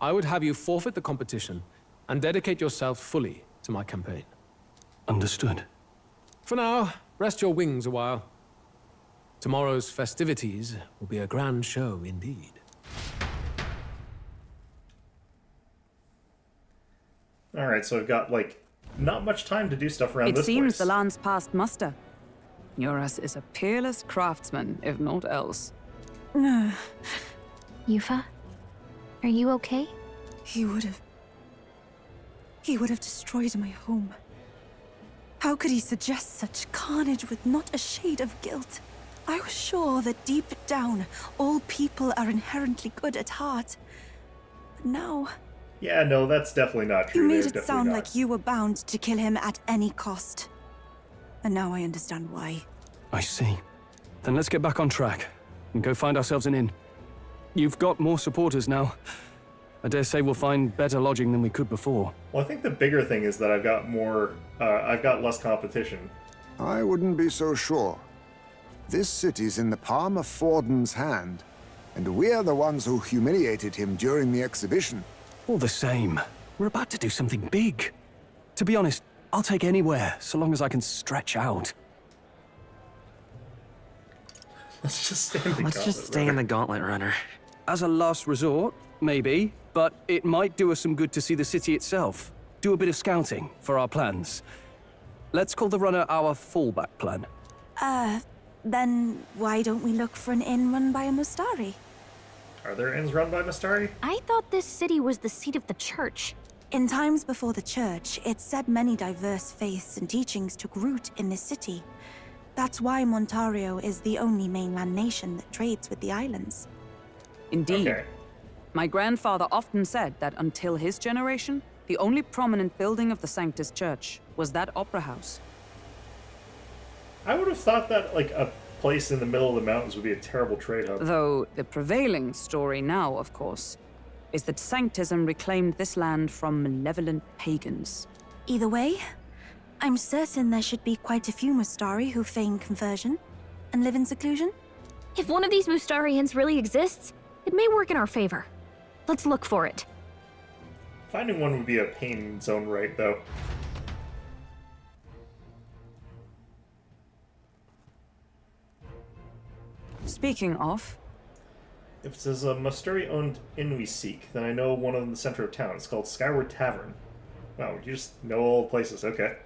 I: I would have you forfeit the competition and dedicate yourself fully to my campaign.
F: Understood.
I: For now, rest your wings a while. Tomorrow's festivities will be a grand show indeed.
A: Alright, so I've got, like, not much time to do stuff around
E: It
A: this
E: seems
A: place.
E: the lance passed muster. Eurus is a peerless craftsman, if not else.
C: Yufa, are you okay?
G: He would have destroyed my home. How could he suggest such carnage with not a shade of guilt? I was sure that deep down, all people are inherently good at heart. But now,
A: Yeah, no, that's definitely not true.
G: you
A: They're
G: made it
A: definitely
G: sound
A: not.
G: like you were bound to kill him at any cost. And now I understand why.
F: I see. Then let's get back on track and go find ourselves an inn. You've got more supporters now. I dare say we'll find better lodging than we could before.
A: Well, I think the bigger thing is that I've got more, I've got less competition.
H: I wouldn't be so sure. This city's in the palm of Forden's hand, and we're the ones who humiliated him during the exhibition.
F: All the same, we're about to do something big. To be honest, I'll take anywhere, so long as I can stretch out.
A: Let's just stay in the
K: Let's just stay in the Gauntlet Runner.
F: As a last resort, maybe, but it might do us some good to see the city itself. Do a bit of scouting for our plans. Let's call the runner our fallback plan.
G: Then why don't we look for an inn run by a Mustari?
A: Are there inns run by Mustari?
C: I thought this city was the seat of the church.
G: In times before the church, it's said many diverse faiths and teachings took root in this city. That's why Montario is the only mainland nation that trades with the islands.
E: Indeed.
A: Okay.
E: My grandfather often said that until his generation, the only prominent building of the Sanctus Church was that opera house.
A: I would have thought that, like, a place in the middle of the mountains would be a terrible trade hub.
E: Though the prevailing story now, of course, is that Sanctism reclaimed this land from malevolent pagans.
G: Either way, I'm certain there should be quite a few Mustari who feign conversion and live in seclusion.
C: If one of these Mustarians really exists, it may work in our favor. Let's look for it.
A: Finding one would be a pain in its own right, though.
E: Speaking of,
A: If it says a Mustari-owned inn we seek, then I know one in the center of town. It's called Skyward Tavern. Wow, you just know all places. Okay.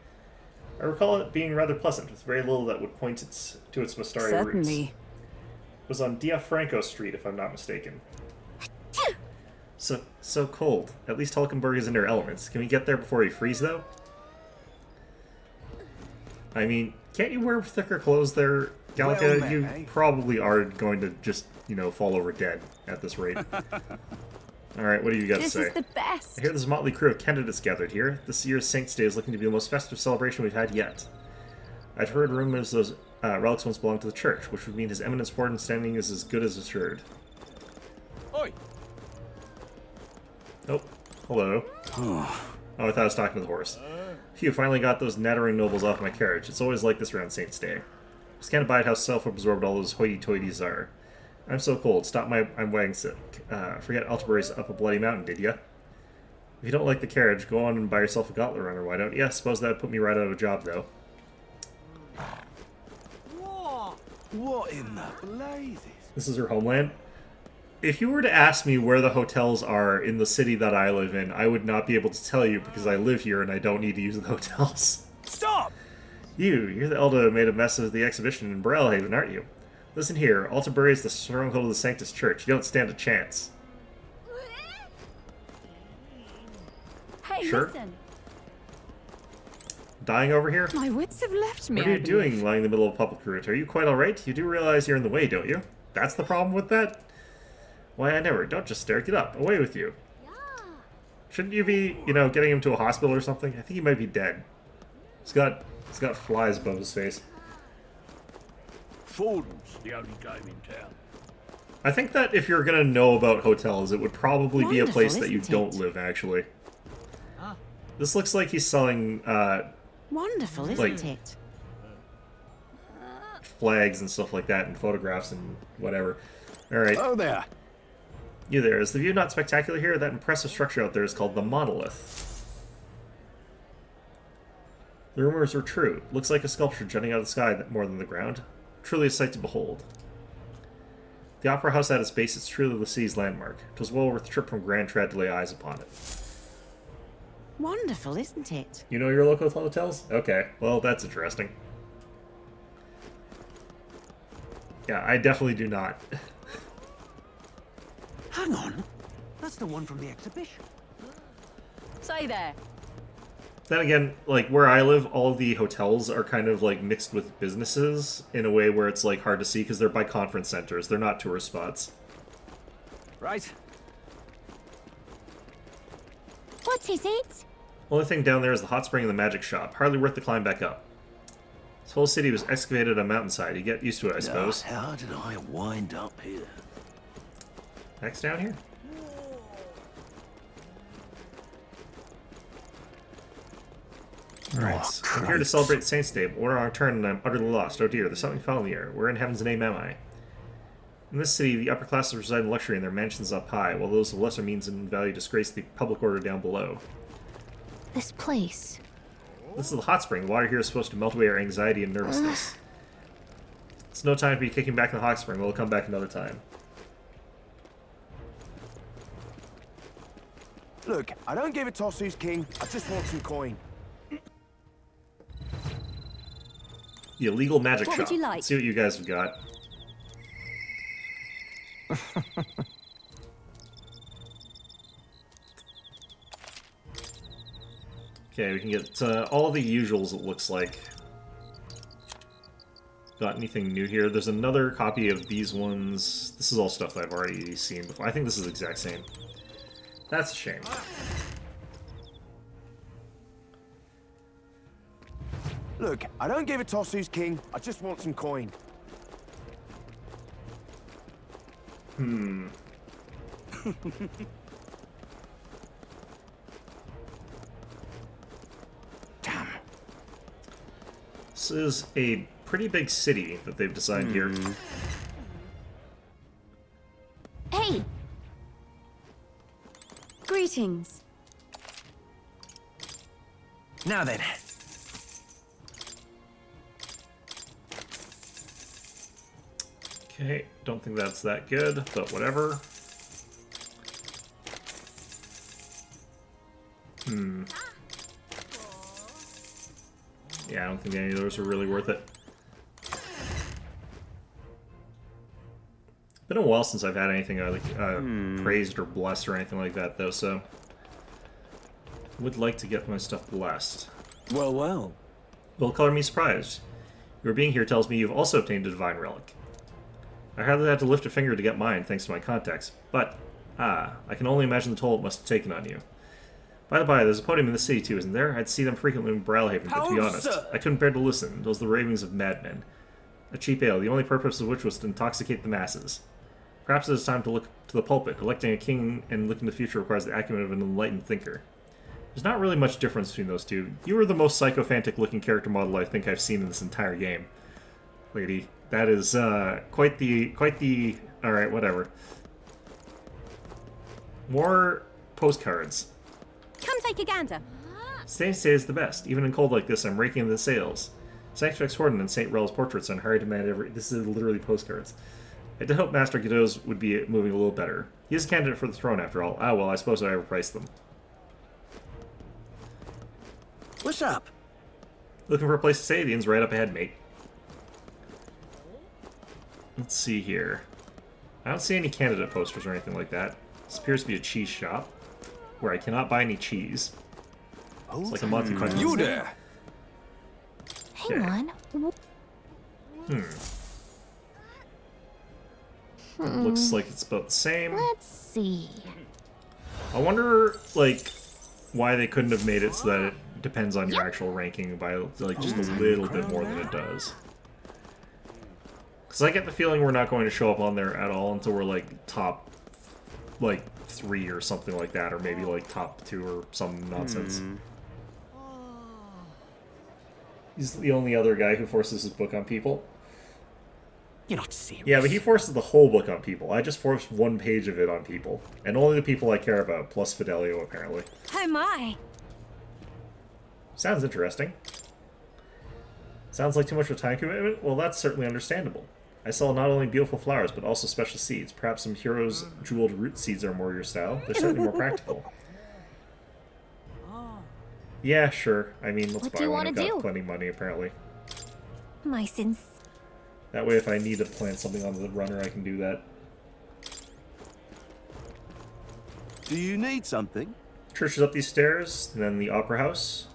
A: I recall it being rather pleasant, with very little that would point to its Mustari roots.
E: certainly.
A: It was on Diafranco Street, if I'm not mistaken. So cold. At least Hulkenberg is in her elements. Can we get there before we freeze, though? I mean, can't you wear thicker clothes there, Gallica?
L: Well met,
A: You
L: eh?
A: probably are going to just, fall over dead at this rate. Alright, what do you got to
C: This
A: say?
C: is the best.
A: I hear there's a motley crew of candidates gathered here. This year's Saints' Day is looking to be the most festive celebration we've had yet. I'd heard rumors those relics once belonged to the church, which would mean His Eminence Forden's standing is as good as assured.
L: Oi!
A: Oh, hello. Oh, I thought I was talking to the horse. Phew, finally got those nattering nobles off my carriage. It's always like this around Saints' Day. Just can't abide how self-absorbed all those hoity-toities are. I'm so cold. Stop I'm wagging sick. Forget Altabury's up a bloody mountain, did ya? If you don't like the carriage, go on and buy yourself a gauntlet runner, why don't you? Yeah, suppose that'd put me right out of a job, though.
L: What in the blazes?
A: This is her homeland? If you were to ask me where the hotels are in the city that I live in, I would not be able to tell you because I live here and I don't need to use the hotels.
L: Stop!
A: You're the elder who made a mess of the exhibition in Brellhaven, aren't you? Listen here, Altabury is the stronghold of the Sanctus Church. You don't stand a chance.
C: Hey,
A: Sure.
C: listen.
A: Dying over here?
E: My wits have left me.
A: What are you
E: I believe.
A: doing lying in the middle of a public route? Are you quite alright? You do realize you're in the way, don't you? That's the problem with that? Why, I never. Don't just stare. Get up. Away with you. Shouldn't you be, getting him to a hospital or something? I think he might be dead. He's got flies above his face.
L: Forden's the only game in town.
A: I think that if you're gonna know about hotels, it would probably be a
E: Wonderful,
A: place that you
E: isn't
A: don't
E: it?
A: live, actually. This looks like he's selling,
E: Wonderful,
A: Like-
E: isn't it?
A: flags and stuff like that, and photographs and whatever. Alright.
L: Oh there.
A: You there. Is the view not spectacular here? That impressive structure out there is called the Monolith. The rumors are true. Looks like a sculpture jutting out of the sky more than the ground. Truly a sight to behold. The Opera House at its base is truly the city's landmark. It was well worth the trip from Grand Trad to lay eyes upon it.
E: Wonderful, isn't it?
A: You know your local hotels? Okay, well, that's interesting. Yeah, I definitely do not.
L: Hang on. That's the one from the exhibition.
E: Say there.
A: Then again, like, where I live, all of the hotels are kind of, like, mixed with businesses in a way where it's, like, hard to see because they're by conference centers. They're not tourist spots.
L: Right.
C: What is it?
A: Only thing down there is the hot spring and the magic shop. Hardly worth the climb back up. This whole city was excavated on a mountainside. You get used to it, I suppose.
L: How did I wind up here?
A: Next down here? Alright, I'm here to celebrate Saints' Day, but we're on our turn and I'm utterly lost. Oh dear, there's something foul in the air. Where in heaven's name am I? In this city, the upper classes reside in luxury in their mansions up high, while those of lesser means and value disgrace the public order down below.
K: This place.
A: This is the hot spring. The water here is supposed to melt away our anxiety and nervousness. It's no time to be kicking back in the hot spring. We'll come back another time.
M: Look, I don't give a toss who's king. I just want some coin.
A: The illegal magic
K: What
A: shop.
K: would you like?
A: Let's see what you guys have got. Okay, we can get all the usuals, it looks like. Got anything new here? There's another copy of these ones. This is all stuff that I've already seen before. I think this is the exact same. That's a shame.
M: Look, I don't give a toss who's king. I just want some coin.
A: Damn. This is a pretty big city that they've designed here.
K: Hey! Greetings.
L: Now then.
A: Okay, don't think that's that good, but whatever. Yeah, I don't think any of those are really worth it. Been a while since I've had anything praised or blessed or anything like that, though, so would like to get my stuff blessed.
L: Well, well.
A: Well, color me surprised. Your being here tells me you've also obtained a divine relic. I hardly had to lift a finger to get mine, thanks to my contacts, but, I can only imagine the toll it must have taken on you. By the by, there's a podium in the city too, isn't there? I'd see them frequently in Brawlhaven, but to be honest, I couldn't bear to listen. Those are the ravings of madmen. A cheap ale, the only purpose of which was to intoxicate the masses. Perhaps it is time to look to the pulpit. Electing a king and looking to the future requires the acumen of an enlightened thinker. There's not really much difference between those two. You are the most sycophantic-looking character model I think I've seen in this entire game, lady. That is quite the. All right, whatever. More postcards.
K: Come take a gander.
A: Saints' Day is the best. Even in cold like this, I'm raking in the sails. Sanctifex Horden and St. Rel's portraits on high demand every... This is literally postcards. I did hope Master Godot's would be moving a little better. He is a candidate for the throne, after all. Ah, well, I suppose I overpriced them.
L: What's up?
A: Looking for a place to stay? The inn's right up ahead, mate. Let's see here. I don't see any candidate posters or anything like that. This appears to be a cheese shop, where I cannot buy any cheese. It's like a Monte Cristo.
F: You there!
K: Hang on.
A: Looks like it's about the same.
K: Let's see.
A: I wonder, like, why they couldn't have made it so that it depends on your actual ranking by, like, just a little bit more than it does. Because I get the feeling we're not going to show up on there at all until we're, like, top, like, 3 or something like that, or maybe, like, top 2 or some nonsense. He's the only other guy who forces his book on people.
L: You're not serious.
A: Yeah, but he forces the whole book on people. I just forced 1 page of it on people. And only the people I care about, plus Fidelio, apparently.
K: Oh my.
A: Sounds interesting. Sounds like too much of a time commitment? Well, that's certainly understandable. I sell not only beautiful flowers, but also special seeds. Perhaps some Hero's jeweled root seeds are more your style. They're certainly more practical. Yeah, sure. I mean, let's buy one. I've got plenty of money, apparently.
K: My sins.
A: That way, if I need to plant something on the runner, I can do that.
M: Do you need something?
A: Church is up these stairs, and then the Opera House.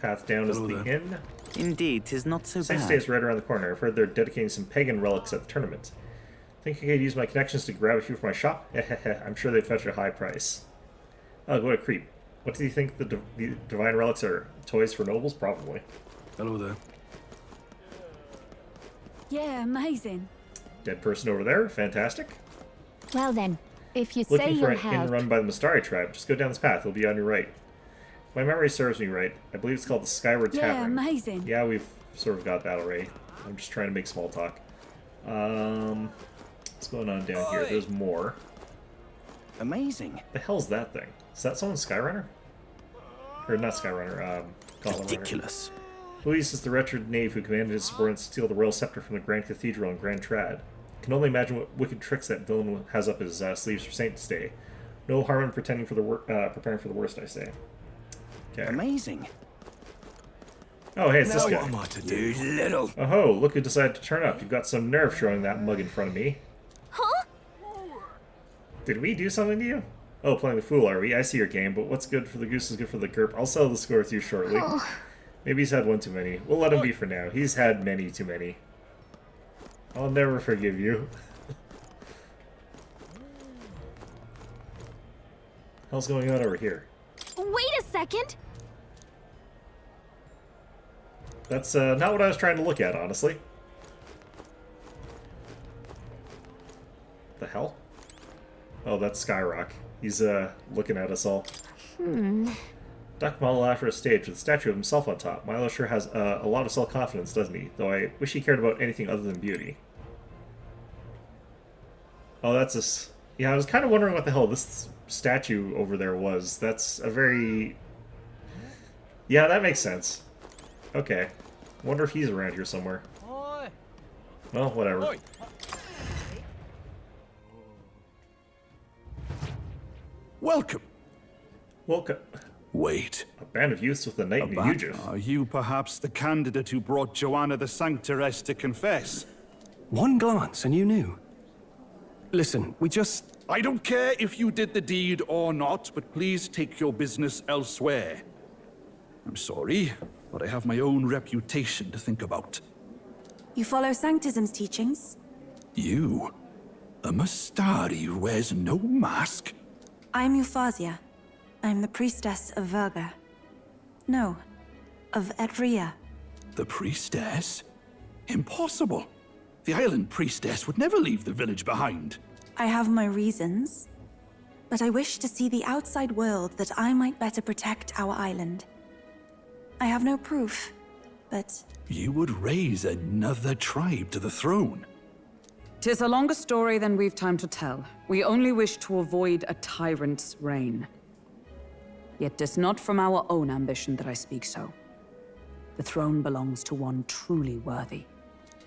A: Path down is the inn.
N: Indeed, 'tis not so
A: Saints'
N: bad.
A: Day is right around the corner. I've heard they're dedicating some pagan relics at the tournament. Think I could use my connections to grab a few for my shop? I'm sure they'd fetch a high price. Oh, what a creep. What do you think the divine relics are? Toys for nobles? Probably.
F: Hello there.
K: Yeah, amazing.
A: Dead person over there. Fantastic.
K: Well then, if you say
A: Looking for
K: you'll
A: an inn
K: help.
A: run by the Mistari tribe, just go down this path. It'll be on your right. my memory serves me right, I believe it's called the Skyward
K: Yeah,
A: Tavern.
K: amazing.
A: Yeah, we've sort of got that already. I'm just trying to make small talk. What's going on down here? There's more.
L: Amazing.
A: The hell's that thing? Is that someone's Skyrunner? Or not Skyrunner, Gauntlet
L: Ridiculous.
A: Runner. Luis is the wretched knave who commanded his subordinates to steal the royal scepter from the Grand Cathedral in Grand Trad. Can only imagine what wicked tricks that villain has up his sleeves for Saint's Day. No harm in pretending for the preparing for the worst, I say. Okay.
L: Amazing.
A: Oh, hey, it's this
L: Now
A: guy.
L: what am I to do, you little?
A: Oh ho, look who decided to turn up. You've got some nerve showing that mug in front of me.
K: Huh?
A: Did we do something to you? Oh, playing the fool, are we? I see your game, but what's good for the goose is good for the gerp. I'll settle the score with you shortly. Maybe he's had one too many. We'll let him be for now. He's had many too many. I'll never forgive you. Hell's going on over here?
K: Wait a second.
A: That's not what I was trying to look at, honestly. The hell? Oh, that's Skyrock. He's looking at us all. Duck model after a stage with a statue of himself on top. Milo sure has a lot of self-confidence, doesn't he? Though I wish he cared about anything other than beauty. Oh, that's a... Yeah, I was kind of wondering what the hell this statue over there was. That's a very... Yeah, that makes sense. Okay. Wonder if he's around here somewhere. Well, whatever.
O: Welcome.
A: Welcome.
O: Wait.
A: A band of youths with a knight named Yujif.
O: Are you perhaps the candidate who brought Joanna the Sanctoress to confess?
F: One glance and you knew. Listen, we just...
O: I don't care if you did the deed or not, but please take your business elsewhere. I'm sorry, but I have my own reputation to think about.
G: You follow Sanctism's teachings?
O: You? A Mastari who wears no mask?
G: I'm Euphausia. I'm the priestess of Verga. No, of Edria.
O: The priestess? Impossible. The island priestess would never leave the village behind.
G: I have my reasons, but I wish to see the outside world that I might better protect our island. I have no proof, but...
O: You would raise another tribe to the throne.
E: 'Tis a longer story than we've time to tell. We only wish to avoid a tyrant's reign. Yet 'tis not from our own ambition that I speak so. The throne belongs to one truly worthy.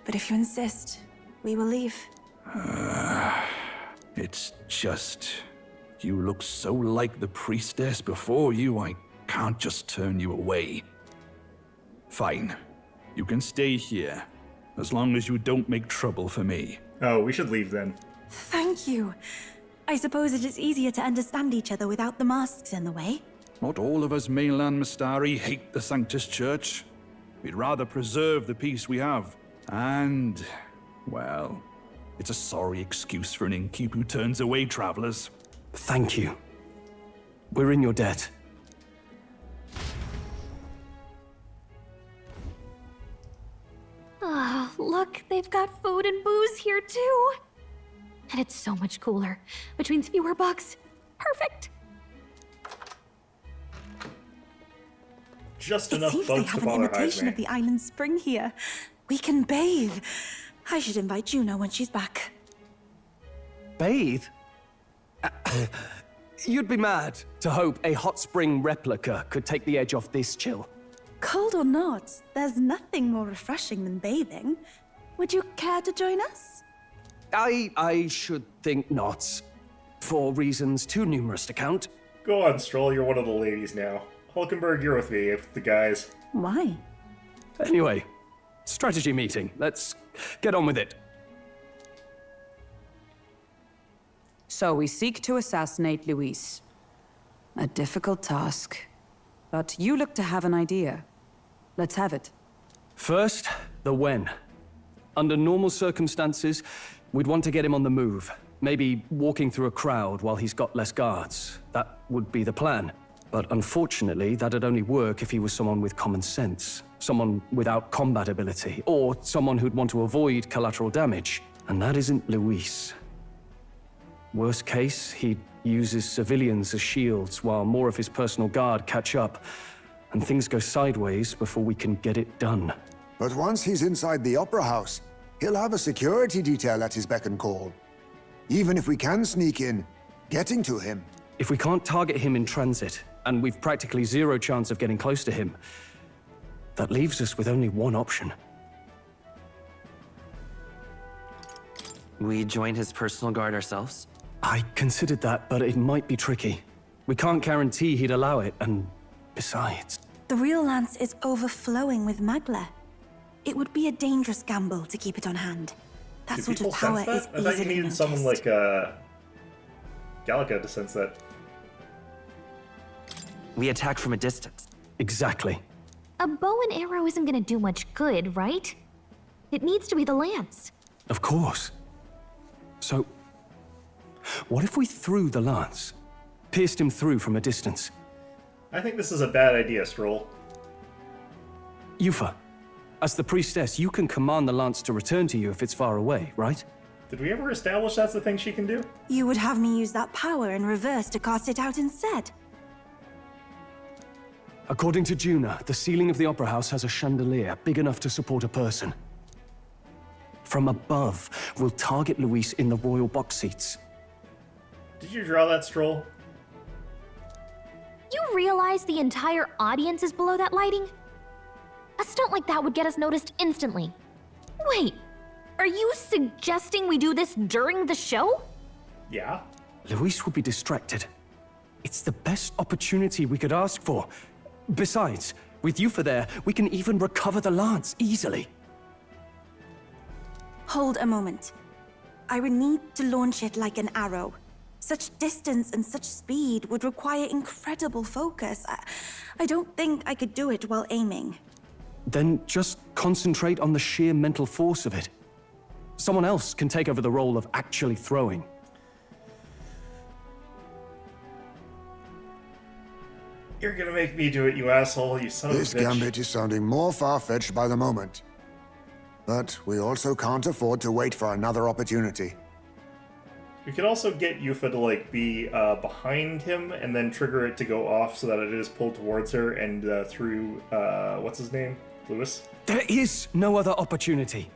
G: But if you insist, we will leave.
O: It's just... You look so like the priestess before you, I can't just turn you away. Fine. You can stay here, as long as you don't make trouble for me.
A: Oh, we should leave then.
G: Thank you. I suppose it is easier to understand each other without the masks in the way.
O: Not all of us mainland Mastari hate the Sanctus Church. We'd rather preserve the peace we have. And, well, it's a sorry excuse for an innkeep who turns away travelers.
F: Thank you. We're in your debt.
K: Ah, look, they've got food and booze here too. And it's so much cooler, which means fewer bugs. Perfect.
A: Just
G: It
A: enough
G: seems they
A: bugs to
G: have an
A: bother
G: imitation
A: Hyde
G: of the island spring here. We can bathe. I should invite Juno when she's back.
F: Bathe? You'd be mad to hope a hot spring replica could take the edge off this chill.
G: Cold or not, there's nothing more refreshing than bathing. Would you care to join us?
F: I should think not. For reasons too numerous to count.
A: Go on, Stroll, you're one of the ladies now. Hulkenberg, you're with me, with the guys.
G: Why?
F: Anyway, strategy meeting. Let's get on with it.
E: So we seek to assassinate Luis. A difficult task. But you look to have an idea. Let's have it.
F: First, the when. Under normal circumstances, we'd want to get him on the move. Maybe walking through a crowd while he's got less guards. That would be the plan. But unfortunately, that'd only work if he was someone with common sense. Someone without combat ability. Or someone who'd want to avoid collateral damage. And that isn't Luis. Worst case, he uses civilians as shields while more of his personal guard catch up, and things go sideways before we can get it done.
H: But once he's inside the Opera House, he'll have a security detail at his beck and call. Even if we can sneak in, getting to him.
F: If we can't target him in transit, and we've practically zero chance of getting close to him, that leaves us with only one option.
B: We join his personal guard ourselves?
F: I considered that, but it might be tricky. We can't guarantee he'd allow it, and besides...
G: The real lance is overflowing with magla. It would be a dangerous gamble to keep it on hand. That sort of power is
A: I thought you
G: easily
A: needed
G: noticed.
A: someone like Gallica to sense that.
B: We attack from a distance.
F: Exactly.
K: A bow and arrow isn't gonna do much good, right? It needs to be the lance.
F: Of course. So, what if we threw the lance? Pierced him through from a distance?
A: I think this is a bad idea, Stroll.
F: Yufa, as the priestess, you can command the lance to return to you if it's far away, right?
A: Did we ever establish that's the thing she can do?
G: You would have me use that power in reverse to cast it out instead.
F: According to Juna, the ceiling of the Opera House has a chandelier big enough to support a person. From above, we'll target Luis in the royal box seats.
A: Did you draw that, Stroll?
K: You realize the entire audience is below that lighting? A stunt like that would get us noticed instantly. Wait, are you suggesting we do this during the show?
A: Yeah.
F: Luis will be distracted. It's the best opportunity we could ask for. Besides, with Yufa there, we can even recover the lance easily.
G: Hold a moment. I would need to launch it like an arrow. Such distance and such speed would require incredible focus. I don't think I could do it while aiming.
F: Then just concentrate on the sheer mental force of it. Someone else can take over the role of actually throwing.
A: You're gonna make me do it, you asshole, you son of a bitch.
H: This gambit is sounding more far-fetched by the moment. But we also can't afford to wait for another opportunity.
A: We could also get Yufa to, like, be behind him and then trigger it to go off so that it is pulled towards her and through, what's his name? Luis?
F: There is no other opportunity.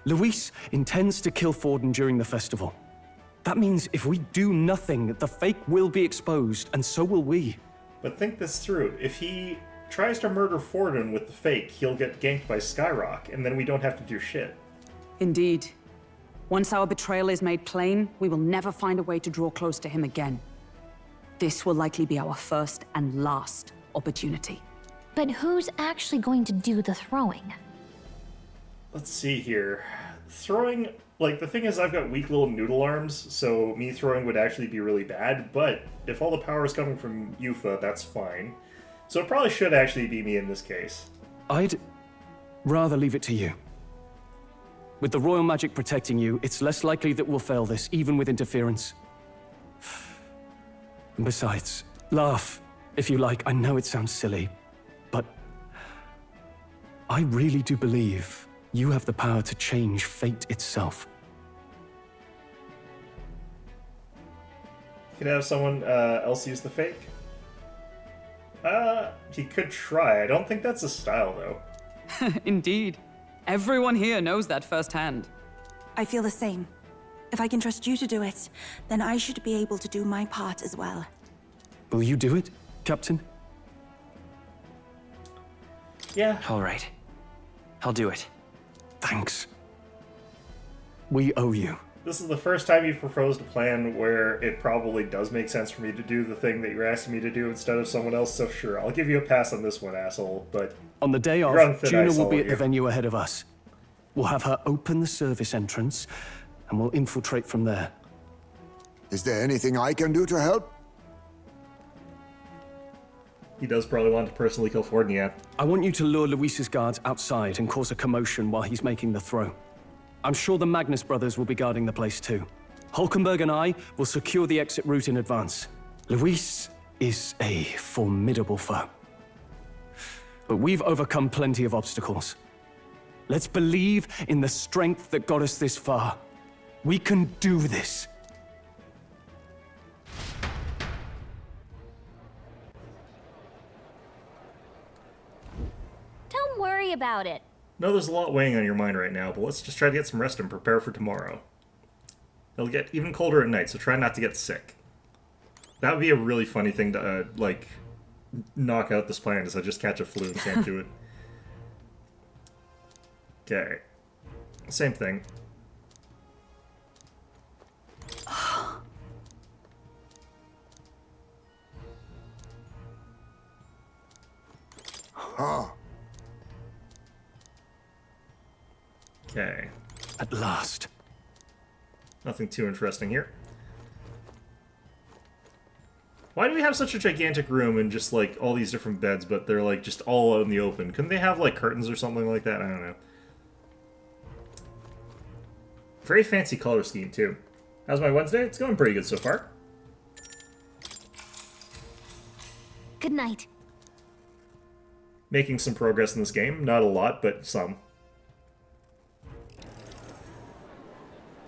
F: Luis intends to kill Forden during the festival. That means if we do nothing, the fake will be exposed, and so will we.
A: But think this through. If he tries to murder Forden with the fake, he'll get ganked by Skyrock, and then we don't have to do shit.
E: Indeed. Once our betrayal is made plain, we will never find a way to draw close to him again. This will likely be our first and last opportunity.
K: But who's actually going to do the throwing?
A: Let's see here. Throwing, like, the thing is I've got weak little noodle arms, so me throwing would actually be really bad, but if all the power is coming from Yufa, that's fine. So it probably should actually be me in this case.
F: I'd rather leave it to you. With the royal magic protecting you, it's less likely that we'll fail this, even with interference. And besides, laugh, if you like. I know it sounds silly, but I really do believe you have the power to change fate itself.
A: You could have someone else use the fake. He could try. I don't think that's his style, though.
E: Indeed. Everyone here knows that firsthand.
G: I feel the same. If I can trust you to do it, then I should be able to do my part as well.
F: Will you do it, Captain?
A: Yeah.
B: All right. I'll do it.
F: Thanks. We owe you.
A: This is the first time you've proposed a plan where it probably does make sense for me to do the thing that you're asking me to do instead of someone else, so sure, I'll give you a pass on this one, asshole, but...
F: On the day
A: you're on
F: of,
A: thin
F: Juna
A: ice,
F: will
A: all
F: be
A: of
F: at the
A: you.
F: venue ahead of us. We'll have her open the service entrance, and we'll infiltrate from there.
H: Is there anything I can do to help?
A: He does probably want to personally kill Forden, yeah.
F: I want you to lure Luis's guards outside and cause a commotion while he's making the throw. I'm sure the Magnus brothers will be guarding the place too. Hulkenberg and I will secure the exit route in advance. Luis is a formidable foe. But we've overcome plenty of obstacles. Let's believe in the strength that got us this far. We can do this.
K: Don't worry about it.
A: No, there's a lot weighing on your mind right now, but let's just try to get some rest and prepare for tomorrow. It'll get even colder at night, so try not to get sick. That would be a really funny thing to, like, knock out this plan, is I just catch a flu and can't do it. Okay. Same thing. Okay.
F: At last.
A: Nothing too interesting here. Why do we have such a gigantic room and just, like, all these different beds, but they're, like, just all out in the open? Couldn't they have, like, curtains or something like that? I don't know. Very fancy color scheme, too. How's my Wednesday? It's going pretty good so far.
K: Good night.
A: Making some progress in this game. Not a lot, but some.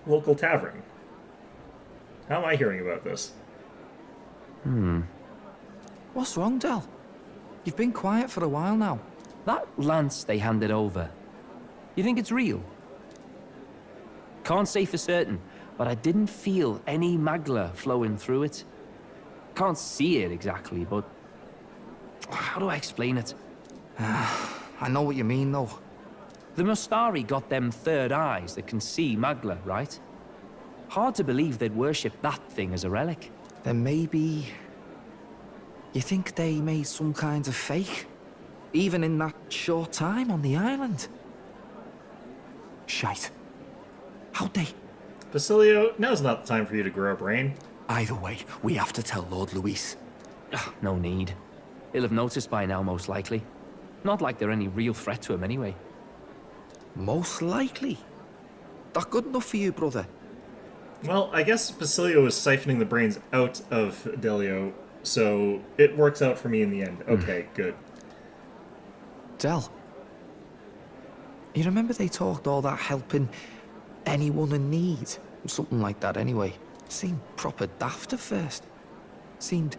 A: Local tavern. How am I hearing about this?
J: What's wrong, Del? You've been quiet for a while now.
B: That lance they handed over, you think it's real? Can't say for certain, but I didn't feel any magla flowing through it. Can't see it exactly, but how do I explain it?
J: I know what you mean, though.
B: The Mustari got them third eyes that can see magla, right? Hard to believe they'd worship that thing as a relic.
J: Then maybe... You think they made some kind of fake? Even in that short time on the island? Shite. How'd they?
A: Basilio, now's not the time for you to grow a brain.
J: Either way, we have to tell Lord Luis.
B: No need. He'll have noticed by now, most likely. Not like they're any real threat to him anyway.
J: Most likely? That good enough for you, brother?
A: Well, I guess Basilio is siphoning the brains out of Delio, so it works out for me in the end. Okay, good.
J: Del, you remember they talked all that helping anyone in need? Something like that anyway. Seemed proper daft at first. Seemed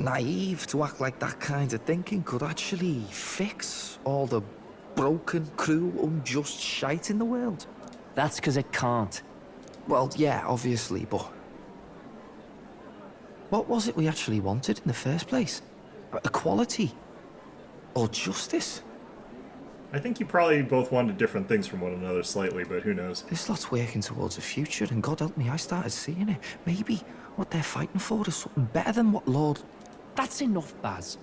J: naive to act like that kind of thinking could actually fix all the broken, cruel, unjust shite in the world.
B: That's because it can't.
J: Well, yeah, obviously, but... What was it we actually wanted in the first place? Equality? Or justice?
A: I think you probably both wanted different things from one another slightly, but who knows?
J: This lot's working towards a future, and God help me, I started seeing it. Maybe what they're fighting for is something better than what Lord...
B: That's enough, Baz.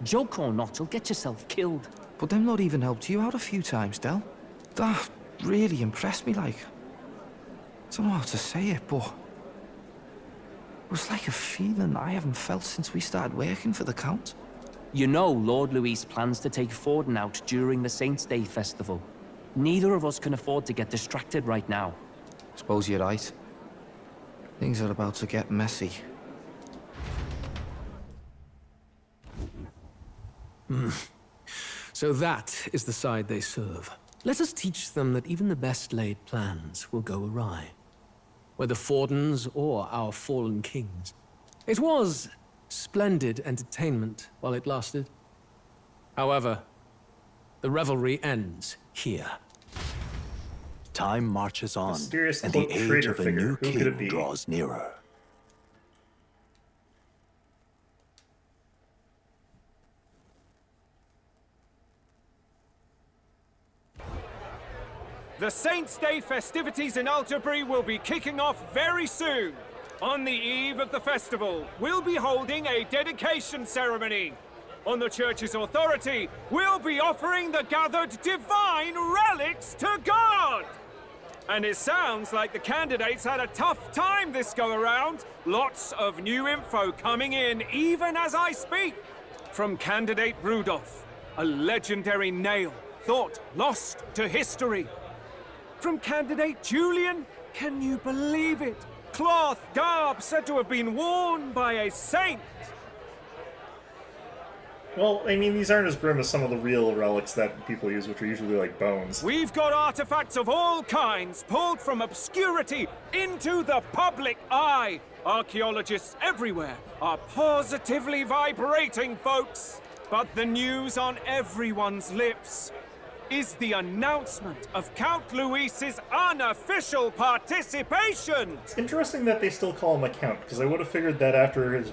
B: Joke or not, you'll get yourself killed.
J: But them not even helped you out a few times, Del. That really impressed me, like... I don't know how to say it, but... It was like a feeling I haven't felt since we started working for the Count.
B: You know Lord Luis plans to take Forden out during the Saints' Day festival. Neither of us can afford to get distracted right now.
J: Suppose you're right. Things are about to get messy.
I: So that is the side they serve. Let us teach them that even the best laid plans will go awry. Whether Fordens or our fallen kings. It was splendid entertainment while it lasted. However, the revelry ends here.
D: Time marches on,
A: Mysterious
D: and the
A: cloaked
D: age
A: traitor
D: of a
A: figure.
D: new
A: Who could
D: king
A: it be?
D: draws nearer.
P: The Saints' Day festivities in Alderbury will be kicking off very soon. On the eve of the festival, we'll be holding a dedication ceremony. On the church's authority, we'll be offering the gathered divine relics to God. And it sounds like the candidates had a tough time this go-around. Lots of new info coming in even as I speak. From candidate Rudolph, a legendary nail thought lost to history. From candidate Julian, can you believe it? Cloth garb said to have been worn by a saint.
A: Well, I mean, these aren't as grim as some of the real relics that people use, which are usually like bones.
P: We've got artifacts of all kinds pulled from obscurity into the public eye. Archaeologists everywhere are positively vibrating, folks. But the news on everyone's lips is the announcement of Count Luis's unofficial participation!
A: It's interesting that they still call him a count, because I would have figured that after his,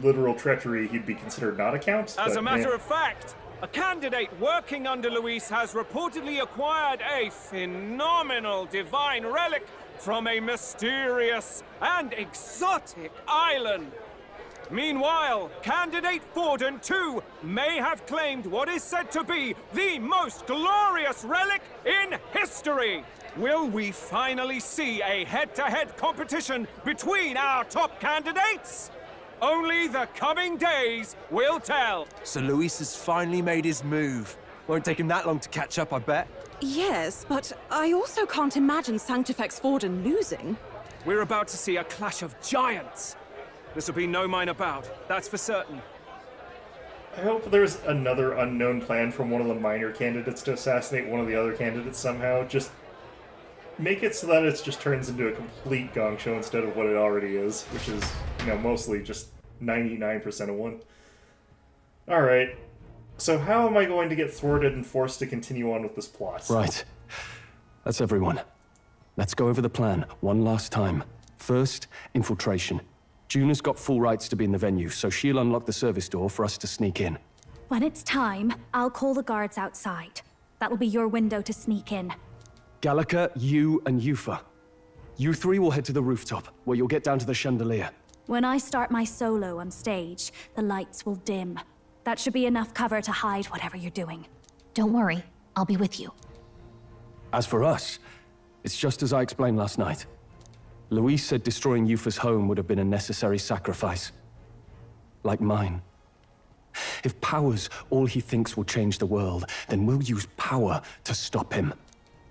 A: literal treachery, he'd be considered not a count.
P: As a matter of fact, a candidate working under Luis has reportedly acquired a phenomenal divine relic from a mysterious and exotic island. Meanwhile, candidate Forden, too, may have claimed what is said to be the most glorious relic in history. Will we finally see a head-to-head competition between our top candidates? Only the coming days will tell.
M: So Luis has finally made his move. Won't take him that long to catch up, I bet.
G: Yes, but I also can't imagine Sanctifex Forden losing.
P: We're about to see a clash of giants. This will be no minor bout, that's for certain.
A: I hope there's another unknown plan from one of the minor candidates to assassinate one of the other candidates somehow. Just make it so that it just turns into a complete gong show instead of what it already is, which is, mostly just 99% of one. Alright, so how am I going to get thwarted and forced to continue on with this plot?
F: Right. That's everyone. Let's go over the plan one last time. First, infiltration. Juna's got full rights to be in the venue, so she'll unlock the service door for us to sneak in.
C: When it's time, I'll call the guards outside. That'll be your window to sneak in.
F: Gallica, you, and Yufa. You three will head to the rooftop, where you'll get down to the chandelier.
C: When I start my solo on stage, the lights will dim. That should be enough cover to hide whatever you're doing.
K: Don't worry, I'll be with you.
F: As for us, it's just as I explained last night. Luis said destroying Yufa's home would have been a necessary sacrifice. Like mine. If power's all he thinks will change the world, then we'll use power to stop him.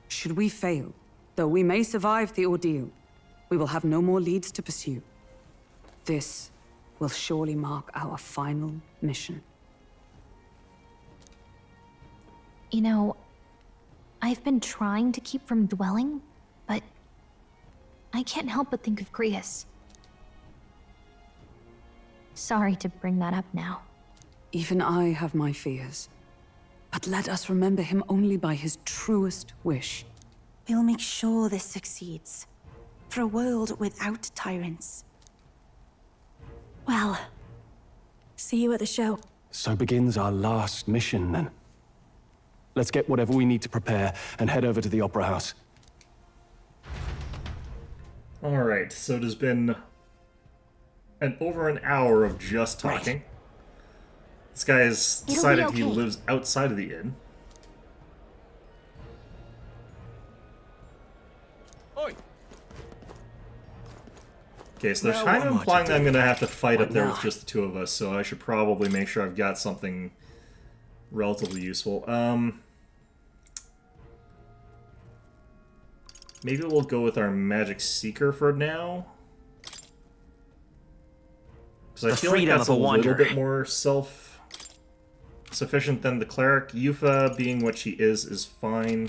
E: Should we fail, though we may survive the ordeal, we will have no more leads to pursue. This will surely mark our final mission.
K: I've been trying to keep from dwelling, but I can't help but think of Grius. Sorry to bring that up now.
E: Even I have my fears. But let us remember him only by his truest wish.
G: We'll make sure this succeeds. For a world without tyrants.
C: Well, see you at the show.
F: So begins our last mission, then. Let's get whatever we need to prepare and head over to the Opera House.
A: Alright, so it has been over an hour of just talking. Right. This guy has decided he lives outside of the inn. Okay, so they're kind of implying that I'm going to have to fight up there with just the two of us, so I should probably make sure I've got something relatively useful. Maybe we'll go with our Magic Seeker for now. Because I feel like that's a little bit more self-sufficient than the Cleric. Yufa, being what she is fine.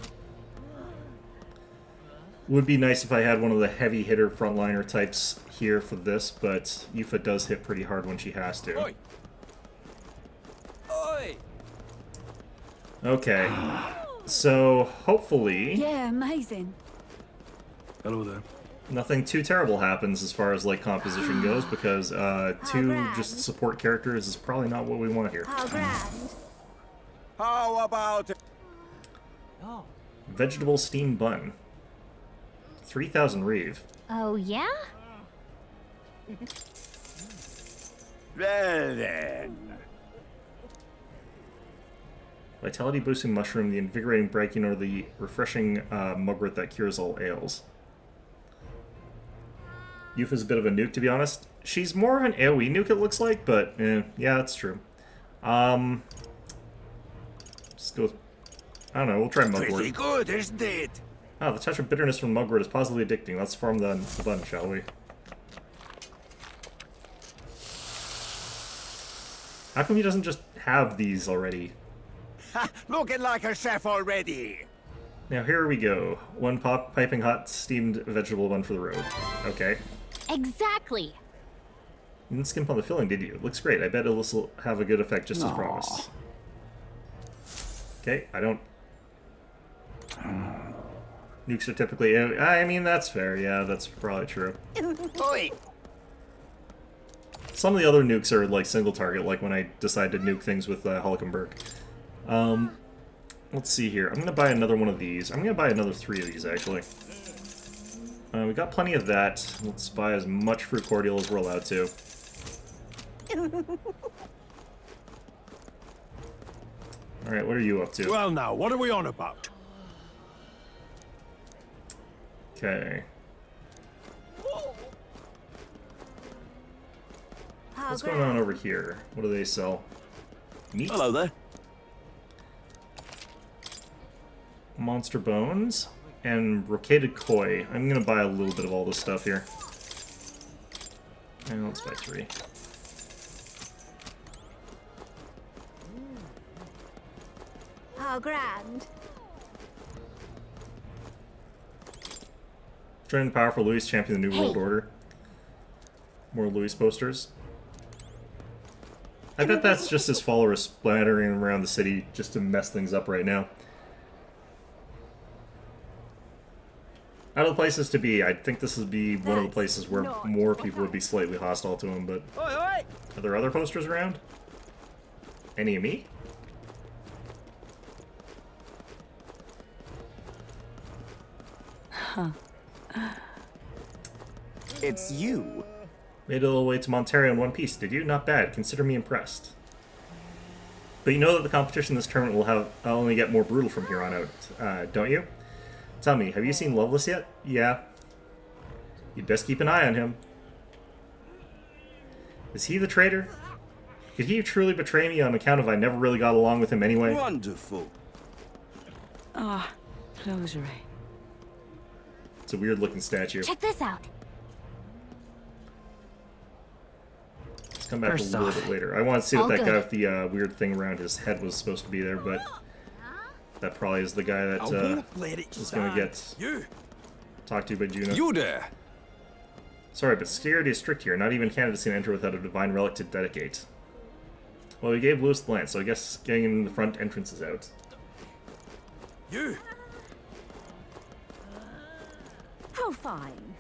A: Would be nice if I had one of the heavy hitter frontliner types here for this, but Yufa does hit pretty hard when she has to.
P: Oi. Oi.
A: Okay. So, hopefully...
G: Yeah, amazing.
O: Hello there.
A: Nothing too terrible happens as far as like composition goes, because two just support characters is probably not what we want here.
M: How about it?
A: Vegetable steam bun. 3,000 reeve.
K: Oh, yeah?
M: Well then.
A: Vitality boosting mushroom, the invigorating braking, or the refreshing mugwort that cures all ails. Yufa's a bit of a nuke, to be honest. She's more of an AoE nuke, it looks like, but yeah, that's true. Just go. I don't know. We'll try mugwort.
M: Pretty good, isn't it?
A: Ah, the touch of bitterness from mugwort is positively addicting. Let's farm the bun, shall we? How come he doesn't just have these already?
L: Ha! Looking like a chef already!
A: Now here we go. One piping hot steamed vegetable bun for the road. Okay.
K: Exactly.
A: You didn't skimp on the filling, did you? It looks great. I bet this will have a good effect just as promised. Okay, I don't... Nukes are typically... I mean, that's fair. Yeah, that's probably true.
L: Oi!
A: Some of the other nukes are like single target, like when I decide to nuke things with Hulkenberg. Let's see here. I'm going to buy another one of these. I'm going to buy another 3 of these, actually. We got plenty of that. Let's buy as much fruit cordial as we're allowed to. Alright, what are you up to?
L: Well now, what are we on about?
A: Okay. What's going on over here? What do they sell? Meat?
M: Hello there.
A: Monster bones and brocaded koi. I'm gonna buy a little bit of all this stuff here. And let's buy 3.
C: How grand.
A: Join the powerful Louis, champion the New World Order. More Louis posters. I bet that's just his followers splattering around the city just to mess things up right now. Out of the places to be, I think this would be one of the places where more people would be slightly hostile to him, but... Are there other posters around? Any of me?
G: Huh.
L: It's you.
A: Made it all the way to Monterrey in one piece, did you? Not bad. Consider me impressed. But you know that the competition this tournament will have only get more brutal from here on out, don't you? Tell me, have you seen Loveless yet? Yeah. You'd best keep an eye on him. Is he the traitor? Could he truly betray me on account of I never really got along with him anyway?
L: Wonderful.
G: Ah, closure.
A: It's a weird looking statue.
K: Check this out.
A: Let's come back a little bit later. I want to see what that guy with the weird thing around his head was supposed to be there, but that probably is the guy that is going to get talked to by Juno.
L: You there!
A: Sorry, but security is strict here. Not even candidates can enter without a divine relic to dedicate. Well, we gave Lewis the lance, so I guess getting in the front entrance is out.
L: You!
C: How fine.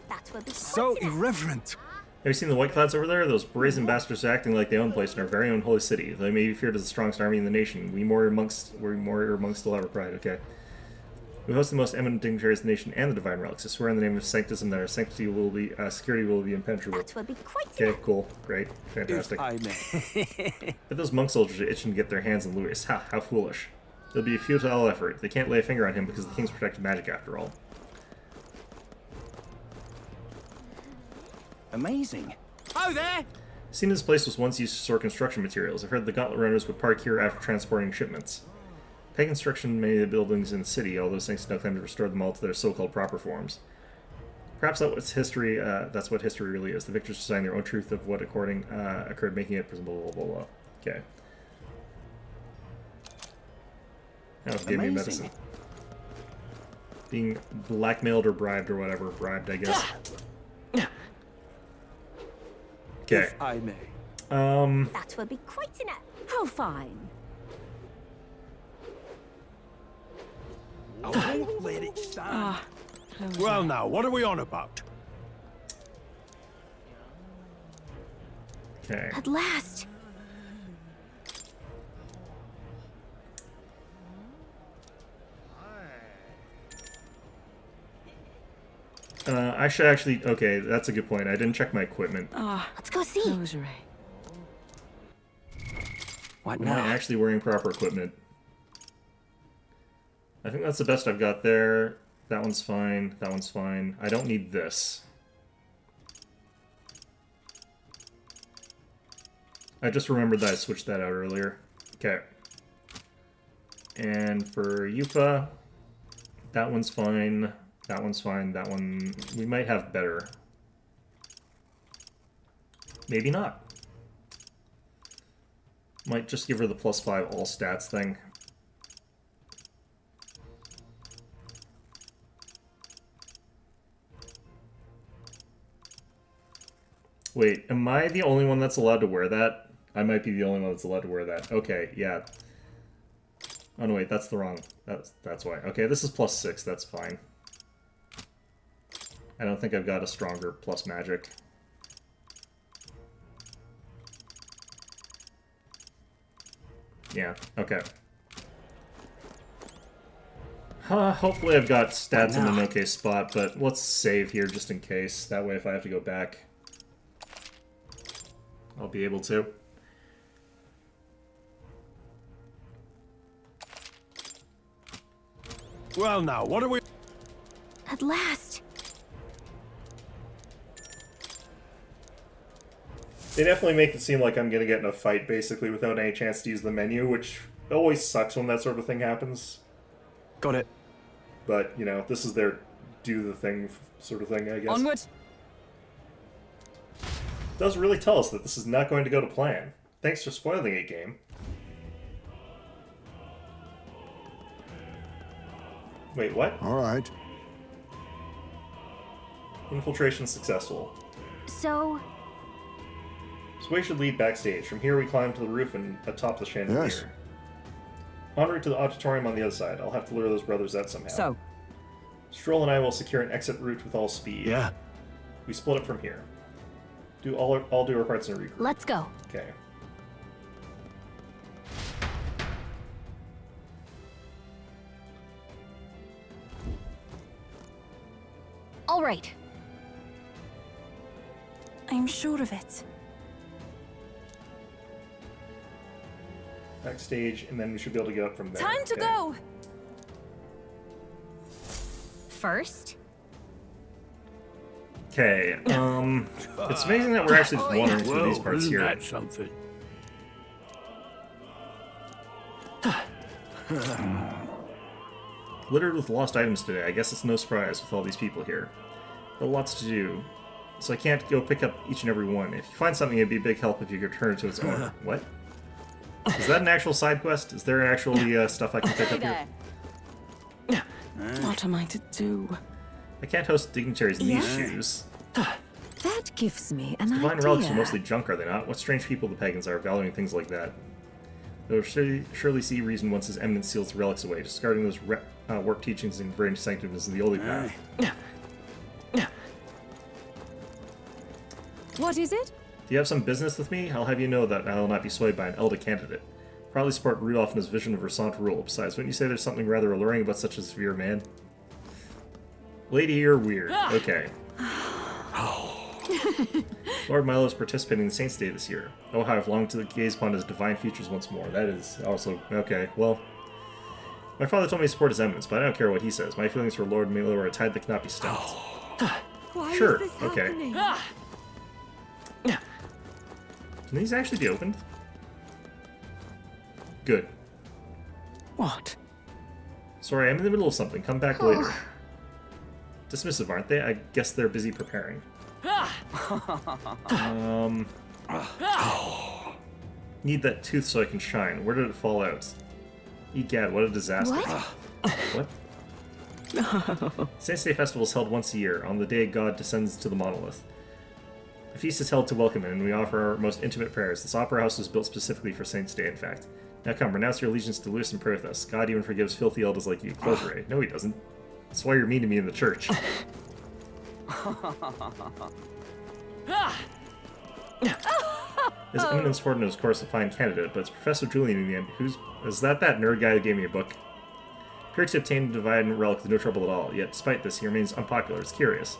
C: That will be
L: So irreverent.
A: Have you seen the White Clouds over there? Those brazen bastards are acting like they own place in our very own holy city. They may be feared as the strongest army in the nation. We warrior monks still have our pride, okay? We host the most eminent dignitaries of the nation and the divine relics. I swear in the name of sanctism that our sanctity will be, security will be impenetrable.
C: That will be quite
A: okay, cool, great, fantastic.
L: If I may.
A: But those monk soldiers are itching to get their hands on Louis. Ha, how foolish. It'll be a futile effort. They can't lay a finger on him because the king's protected magic after all.
L: Amazing. Oh, there!
A: Seen this place was once used to store construction materials. I've heard the gauntlet runners would park here after transporting shipments. Pay construction many of the buildings in the city, although Saints no claim to restore them all to their so-called proper forms. Perhaps that's history. That's what history really is. The victors design their own truth of what occurred, making it presentable. Blah blah blah. Okay. Now give me medicine. Being blackmailed or bribed or whatever. Bribed, I guess. Okay.
L: If I may.
C: That will be quite enough. How fine.
L: I won't let it stand. Well now, what are we on about?
A: Okay.
K: At last.
A: I should actually... Okay, that's a good point. I didn't check my equipment.
K: Let's go see.
A: What now? Am I actually wearing proper equipment? I think that's the best I've got there. That one's fine. That one's fine. I don't need this. I just remembered that I switched that out earlier. Okay. And for Yufa, that one's fine. That one's fine. That one... We might have better. Maybe not. Might just give her the +5 all stats thing. Wait, am I the only one that's allowed to wear that? I might be the only one that's allowed to wear that. Okay, yeah. Oh no, wait, that's the wrong... That's why. Okay, this is +6, that's fine. I don't think I've got a stronger plus magic. Yeah, okay. Hopefully I've got stats in an okay spot, but let's save here just in case. That way if I have to go back, I'll be able to.
L: Well now, what are we...
K: At last.
A: They definitely make it seem like I'm gonna get in a fight, basically, without any chance to use the menu, which always sucks when that sort of thing happens.
F: Got it.
A: But, you know, this is their do the thing sort of thing, I guess.
E: Onward!
A: It does really tell us that this is not going to go to plan. Thanks for spoiling it, game. Wait, what?
H: Alright.
A: Infiltration successful.
K: So
A: This way should lead backstage. From here we climb to the roof and atop the chandelier.
H: Yes.
A: En route to the auditorium on the other side. I'll have to lure those brothers out somehow.
E: So,
A: Stroll and I will secure an exit route with all speed.
F: Yeah.
A: We split up from here. All do our parts in a regroup.
K: let's go.
A: Okay.
K: All right.
G: I'm sure of it.
A: Backstage, and then we should be able to get up from there.
G: Time to go!
K: First,
A: Okay, it's amazing that we're actually just wandering through these parts
L: isn't
A: here.
L: that something?
A: Littered with lost items today. I guess it's no surprise with all these people here. But lots to do, so I can't go pick up each and every one. If you find something, it'd be a big help if you could return it to its owner. What? Is that an actual side quest? Is there actually stuff I can pick up here?
G: What am I to do?
A: I can't host dignitaries in these
G: Yes?
A: shoes.
G: That gives me an
A: Divine
G: idea.
A: relics are mostly junk, are they not? What strange people the pagans are, valuing things like that. They'll surely see reason once his eminence seals the relics away, discarding those warped teachings and inverting sanctity in the holy path.
G: What is it?
A: Do you have some business with me? I'll have you know that I will not be swayed by an Elder candidate. Probably support Rudolph in his vision of Versant rule. Besides, wouldn't you say there's something rather alluring about such a severe man? Lady, you're weird. Okay. Lord Milo is participating in the Saints' Day this year. Oh, how I've longed to gaze upon his divine features once more. That is also... okay, well... My father told me to support his eminence, but I don't care what he says. My feelings for Lord Milo are a tide that cannot be stopped.
G: Why
A: Sure,
G: is this
A: okay.
G: happening?
A: Can these actually be opened? Good.
G: What?
A: Sorry, I'm in the middle of something. Come back later. Dismissive, aren't they? I guess they're busy preparing. Need that tooth so I can shine. Where did it fall out? Egad, what a disaster.
K: What?
A: What? Saints' Day Festival is held once a year, on the day God descends to the monolith. The feast is held to welcome him, and we offer our most intimate prayers. This opera house was built specifically for Saints' Day, in fact. Now come, renounce your allegiance to Lewis and pray with us. God even forgives filthy elders like you. Close your eye. No, he doesn't. That's why you're mean to me in the church. His Eminence Fordham is, of course, a fine candidate, but it's Professor Julian in the end. Is that nerd guy who gave me a book? Appeared to obtain the divine relic with no trouble at all, yet despite this, he remains unpopular. It's curious.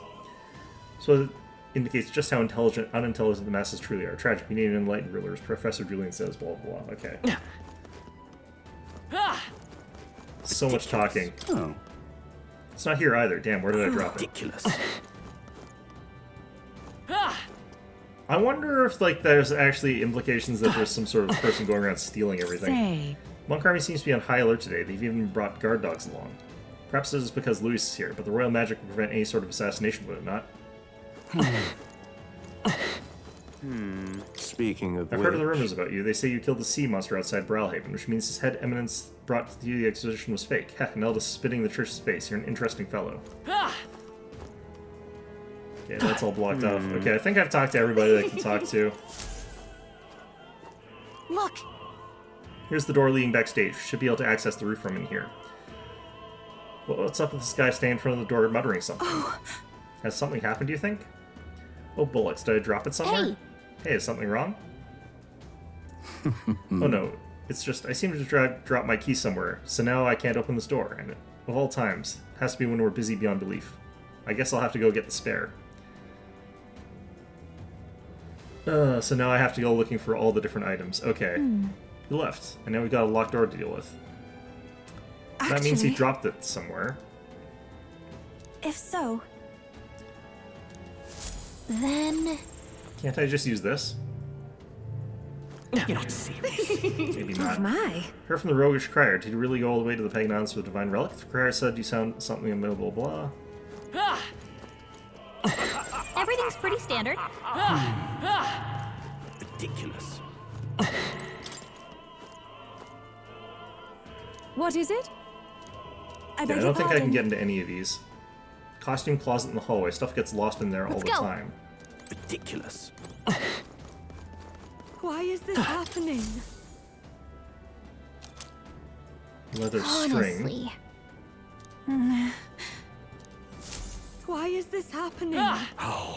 A: So it indicates just how unintelligent the masses truly are. Tragic. We need an enlightened rulers. Professor Julian says, blah, blah, blah. Okay. So much talking.
L: Oh.
A: It's not here either. Damn, where did I drop it?
L: Ridiculous.
A: I wonder if, there's actually implications that there's some sort of person going around stealing everything.
G: Say.
A: Monk Army seems to be on high alert today. They've even brought guard dogs along. Perhaps this is because Louis is here, but the royal magic will prevent any sort of assassination, would it not?
M: Speaking of
A: I've heard of the rumors about you. They say you killed the sea monster outside Browhaven, which means his head eminence brought to you the exposition was fake. Heh, Nelda's spitting the church's face. You're an interesting fellow. Okay, that's all blocked off. Okay, I think I've talked to everybody that I can talk to.
K: Look!
A: Here's the door leading backstage. Should be able to access the roof from in here. Well, what's up with this guy standing in front of the door muttering something? Has something happened, do you think? Oh, bullets. Did I drop it somewhere? Hey, is something wrong? Oh no, it's just I seem to drop my key somewhere, so now I can't open this door, and of all times, it has to be when we're busy beyond belief. I guess I'll have to go get the spare. So now I have to go looking for all the different items. Okay. He left, and now we've got a locked door to deal with. That means he dropped it somewhere.
G: If so...
K: Then...
A: Can't I just use this?
J: You're not serious.
A: Maybe not.
G: Oh my.
A: Heard from the roguish crier. Did you really go all the way to the pagan islands for the divine relic? The crier said you sound something in blah blah blah.
K: Everything's pretty standard.
J: Ridiculous.
G: What is it?
A: I don't think I can get into any of these. Costume closet in the hallway. Stuff gets lost in there all the time.
J: Ridiculous.
G: Why is this happening?
A: Leather string.
G: Why is this happening?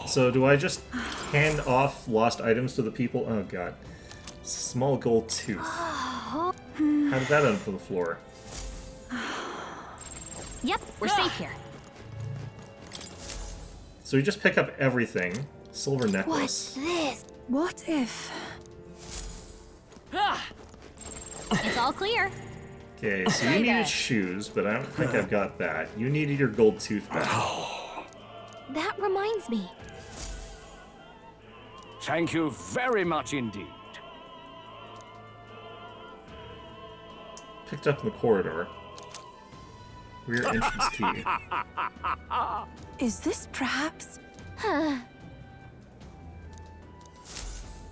A: So do I just hand off lost items to the people? Oh god. Small gold tooth. How did that end up on the floor?
K: Yep, we're safe here.
A: So you just pick up everything. Silver necklace.
K: What's this?
G: What if...
K: It's all clear.
A: Okay, so you needed shoes, but I don't think I've got that. You needed your gold tooth back.
K: That reminds me.
L: Thank you very much indeed.
A: Picked up in the corridor. Rear entrance key.
G: Is this perhaps...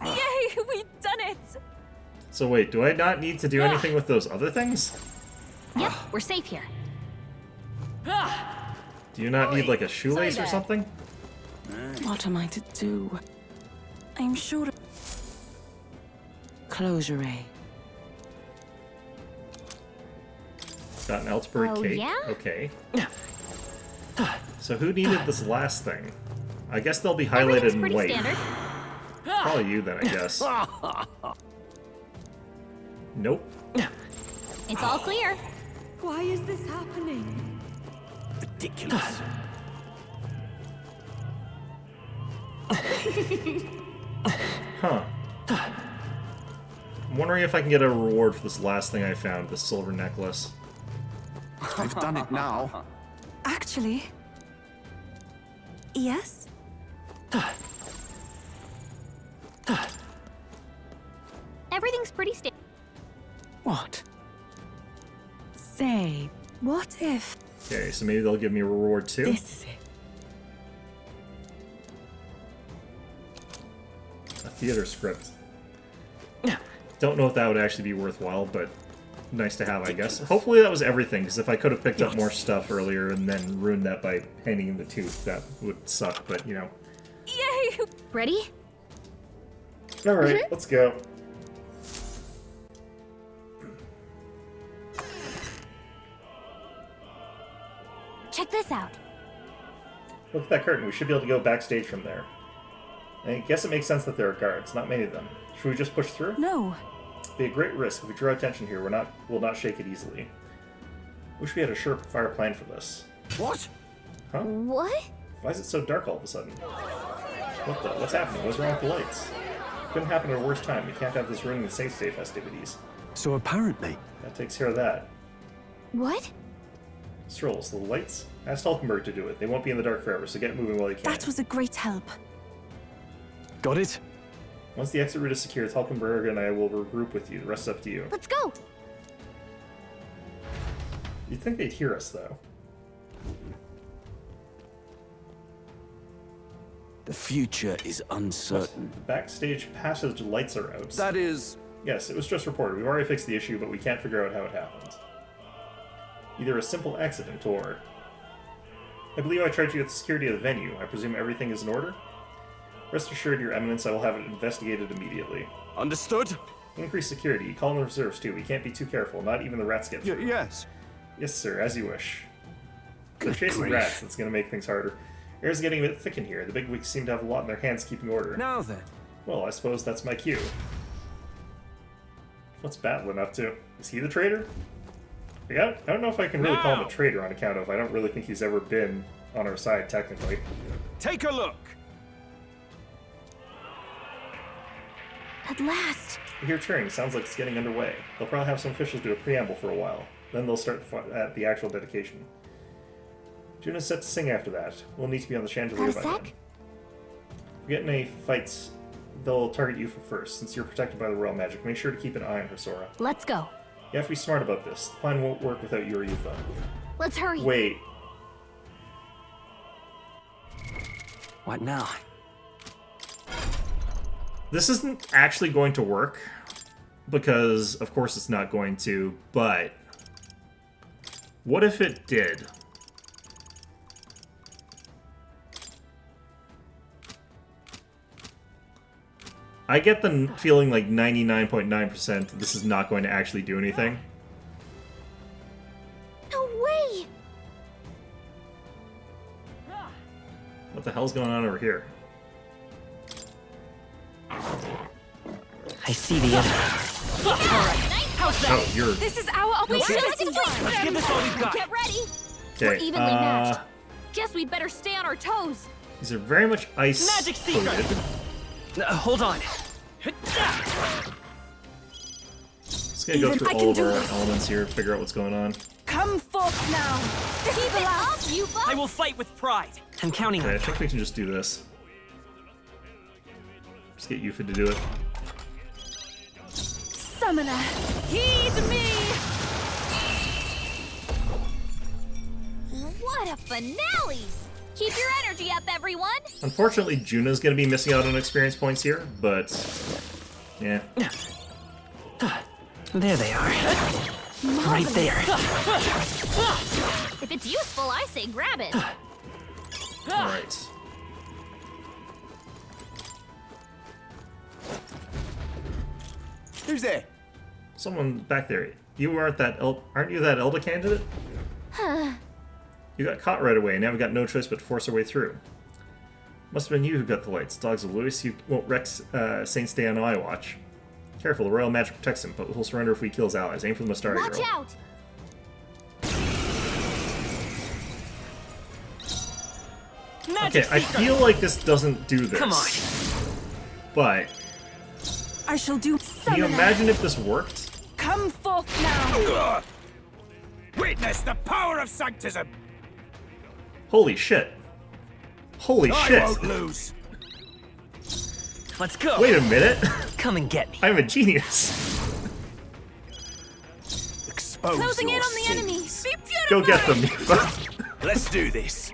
C: Yay, we've done it!
A: So wait, do I not need to do anything with those other things?
K: Yep, we're safe here.
A: Do you not need like a shoelace or something?
G: What am I to do? I'm sure... Closure.
A: Got an Eltsbury cake.
K: Yeah?
A: Okay. So who needed this last thing? I guess they'll be highlighted in white.
K: Standard.
A: Probably you then, I guess. Nope.
K: It's all clear.
G: Why is this happening?
J: Ridiculous.
A: Huh. I'm wondering if I can get a reward for this last thing I found, the silver necklace.
M: I've done it now.
G: Actually... Yes?
K: Everything's pretty standard.
G: What? Say, what if...
A: Okay, so maybe they'll give me a reward too?
G: This is it.
A: A theater script. Don't know if that would actually be worthwhile, but nice to have, I guess. Hopefully that was everything, because if I could have picked up more stuff earlier and then ruined that by handing him the tooth, that would suck, but you know.
K: Yay! Ready?
A: Alright, let's go.
K: Check this out.
A: Look at that curtain. We should be able to go backstage from there. I guess it makes sense that there are guards, not many of them. Should we just push through?
G: No.
A: It'd be a great risk. If we draw attention here, we'll not shake it easily. Wish we had a surefire plan for this.
L: What?
A: Huh?
K: What?
A: Why is it so dark all of a sudden? What the? What's happening? What's wrong with the lights? Couldn't happen at a worse time. We can't have this ruining the Saints' Day festivities.
F: So apparently...
A: That takes care of that.
K: What?
A: Strolls, the lights? Ask Hulkenberg to do it. They won't be in the dark forever, so get moving while you can.
G: That was a great help.
F: Got it?
A: Once the exit route is secured, Hulkenberg and I will regroup with you. The rest is up to you.
K: Let's go!
A: You'd think they'd hear us, though.
L: The future is uncertain.
A: The backstage passage lights are out.
L: That is...
A: Yes, it was just reported. We've already fixed the issue, but we can't figure out how it happened. Either a simple accident or... I believe I tried to get the security of the venue. I presume everything is in order? Rest assured, Your Eminence, I will have it investigated immediately.
L: Understood?
A: Increase security. Call in the reserves, too. We can't be too careful. Not even the rats get through.
L: Yes.
A: Yes, sir. As you wish. We're
L: Good
A: chasing
L: grief.
A: rats. That's going to make things harder. Air's getting a bit thick in here. The bigwigs seem to have a lot in their hands keeping order.
L: Now then.
A: Well, I suppose that's my cue. What's Batlin up to? Is he the traitor? I don't know if I can really call him a traitor on account of I don't really think he's ever been on our side, technically.
P: Take a look.
K: At last.
A: I hear cheering. Sounds like it's getting underway. They'll probably have some officials do a preamble for a while. Then they'll start at the actual dedication. June is set to sing after that. We'll need to be on the chandelier by then. If we get in any fights, they'll target you for first. Since you're protected by the royal magic, make sure to keep an eye on her, Sora.
K: Let's go.
A: You have to be smart about this. The plan won't work without you or Yufa.
K: Let's hurry.
A: Wait.
L: What now?
A: This isn't actually going to work, because of course it's not going to, but what if it did? I get the feeling like 99.9% this is not going to actually do anything.
K: No way!
A: What the hell's going on over here?
N: I see the enemy.
K: How's
A: that? Oh, you're...
G: This is our opportunity.
K: Let's give this all we've got. Get ready.
A: Okay,
K: We're evenly matched. Guess we'd better stay on our toes.
A: These are very much ice
N: Magic secret.
A: coated.
N: Hold on.
A: Just gonna go through all of our elements here, figure out what's going on.
G: Come forth now. This is the last.
N: I will fight with pride. I'm counting
A: Okay,
N: on
A: I think we can just do this. Just get Yufa to do it.
G: Summoner, heed me.
K: What a finale! Keep your energy up, everyone!
A: Unfortunately, Juna's gonna be missing out on experience points here, but... yeah.
N: There they are. Right there.
K: If it's useful, I say grab it.
A: Alright.
L: Who's there?
A: Someone back there. You aren't that aren't you that Elda candidate?
K: Huh.
A: You got caught right away, and now we got no choice but to force our way through. Must have been you who got the lights. Dogs of Lewis, you won't wreck Saint stay on eye watch. Careful, the royal magic protects him, but he'll surrender if we kill his allies. Aim for the Mustari
K: Watch
A: girl.
K: out!
A: Okay, I feel like this doesn't do this.
N: Come on.
A: But
G: I shall do.
A: can you imagine if this worked?
G: Come forth now.
P: Witness the power of sanctism.
A: Holy shit. Holy shit.
P: I won't lose.
N: Let's go.
A: Wait a minute.
N: Come and get me.
A: I'm a genius.
L: Expose
G: Closing
L: your
G: in on the
L: sins.
G: enemy. Be beautiful.
A: Go get them, Yufa.
L: Let's do this.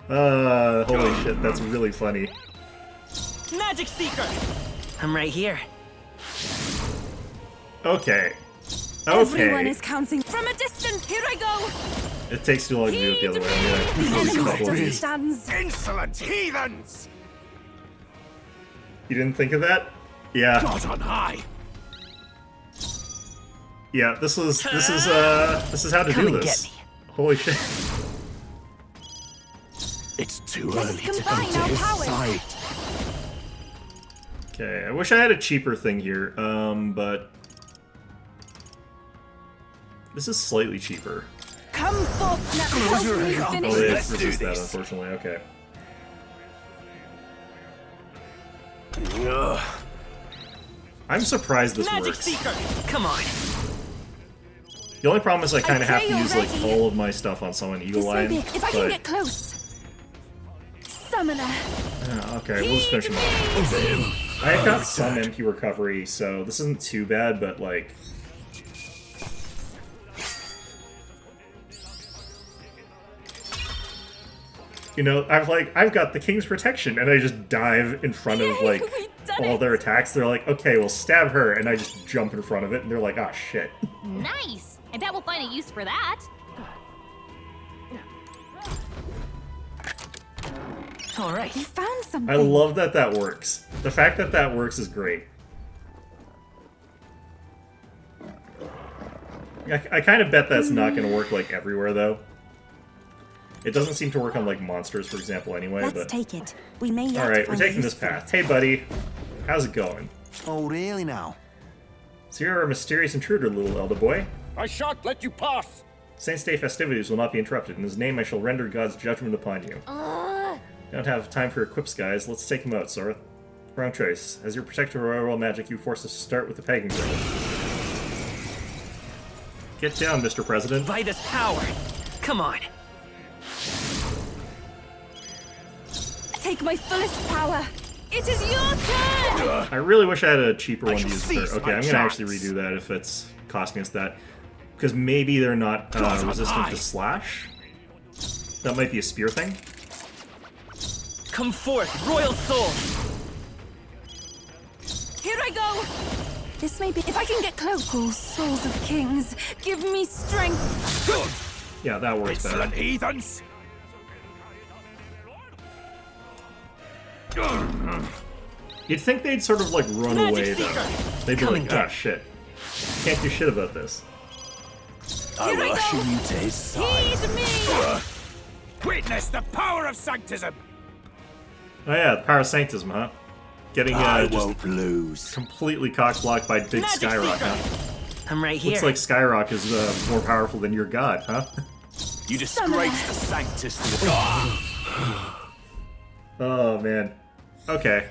A: Holy shit, that's really funny.
N: Magic seeker. I'm right here.
A: Okay.
G: Everyone
A: Okay.
G: is counting from a distance. Here I go.
A: It takes too long to do it the other way.
G: The
A: Yeah.
G: enemy
A: Couple of
G: still
A: these.
G: stands.
P: Insolent heathens!
A: You didn't think of that? Yeah.
P: God on high.
A: Yeah, this is how to
N: Come
A: do
N: and
A: this.
N: get me.
A: Holy shit.
L: It's too
G: Let us
L: early to
G: combine
L: come to
G: our
L: his
G: powers.
L: side.
A: Okay, I wish I had a cheaper thing here, but this is slightly cheaper.
G: Come forth now. Help me
A: Oh,
G: finish
A: they
L: Let's do
A: resist that,
L: this.
A: unfortunately. Okay.
L: Ugh.
A: I'm surprised this
N: Magic
A: works.
N: seeker. Come on.
A: The only problem is I kind of have
G: pray
A: to
G: you're
A: use like
G: ready.
A: all of my stuff on someone
G: This
A: Eagle
G: may
A: Eye,
G: be. If I can
A: but
G: get close. Summoner.
A: okay, we'll just finish him off. I've got some MP recovery, so this isn't too bad, but like. You know, I've got the king's protection, and I just dive in front of, like, all their attacks. They're like, okay, well, stab her, and I just jump in front of it, and they're like, ah, shit.
K: Nice! I bet we'll find a use for that.
G: All right. You found something.
A: I love that that works. The fact that that works is great. I kind of bet that's not going to work, like, everywhere, though. It doesn't seem to work on, like, monsters, for example, anyway.
G: Let's
A: but...
G: take it. We may yet
A: Alright, we're
G: find
A: taking
G: use
A: this
G: for
A: path.
G: it.
A: Hey, buddy. How's it going?
L: Oh, really now?
A: So you're a mysterious intruder, little elder boy.
P: I shan't let you pass!
A: Saints' Day festivities will not be interrupted. In his name I shall render God's judgment upon you. Don't have time for your quips, guys. Let's take him out, Sora. Wrong choice. As your protector of royal magic, you forced us to start with the pagan girl. Get down, Mr. President.
N: By this power. Come on.
G: Take my fullest power. It is your turn!
A: I really wish I had a cheaper one to use. Okay, I'm
L: my
A: going to actually
L: chance.
A: redo that if it's costing us that. Because maybe they're not resistant to slash. That might be a spear thing.
N: Come forth, royal soul.
G: Here I go! This may be... If I can get close. Oh, souls of kings, give me strength.
A: Yeah, that works better.
L: Excellent heathens!
A: You'd think they'd sort of, like, run
N: Magic
A: away,
N: Seeker!
A: though. They'd be
N: Come
A: like,
N: and
A: ah,
N: get.
A: shit. Can't do shit about this.
L: I will usher you to his side.
G: Heed me!
L: Witness the power of sanctism!
A: Oh yeah, the power of sanctism, huh? Getting
L: I
A: just
L: won't lose.
A: completely cock-blocked by Big
N: Magic
A: Skyrock,
N: Seeker!
A: huh?
N: I'm right here.
A: Looks like Skyrock is more powerful than your god, huh?
L: You disgrace the Sanctus.
A: Oh, man. Okay.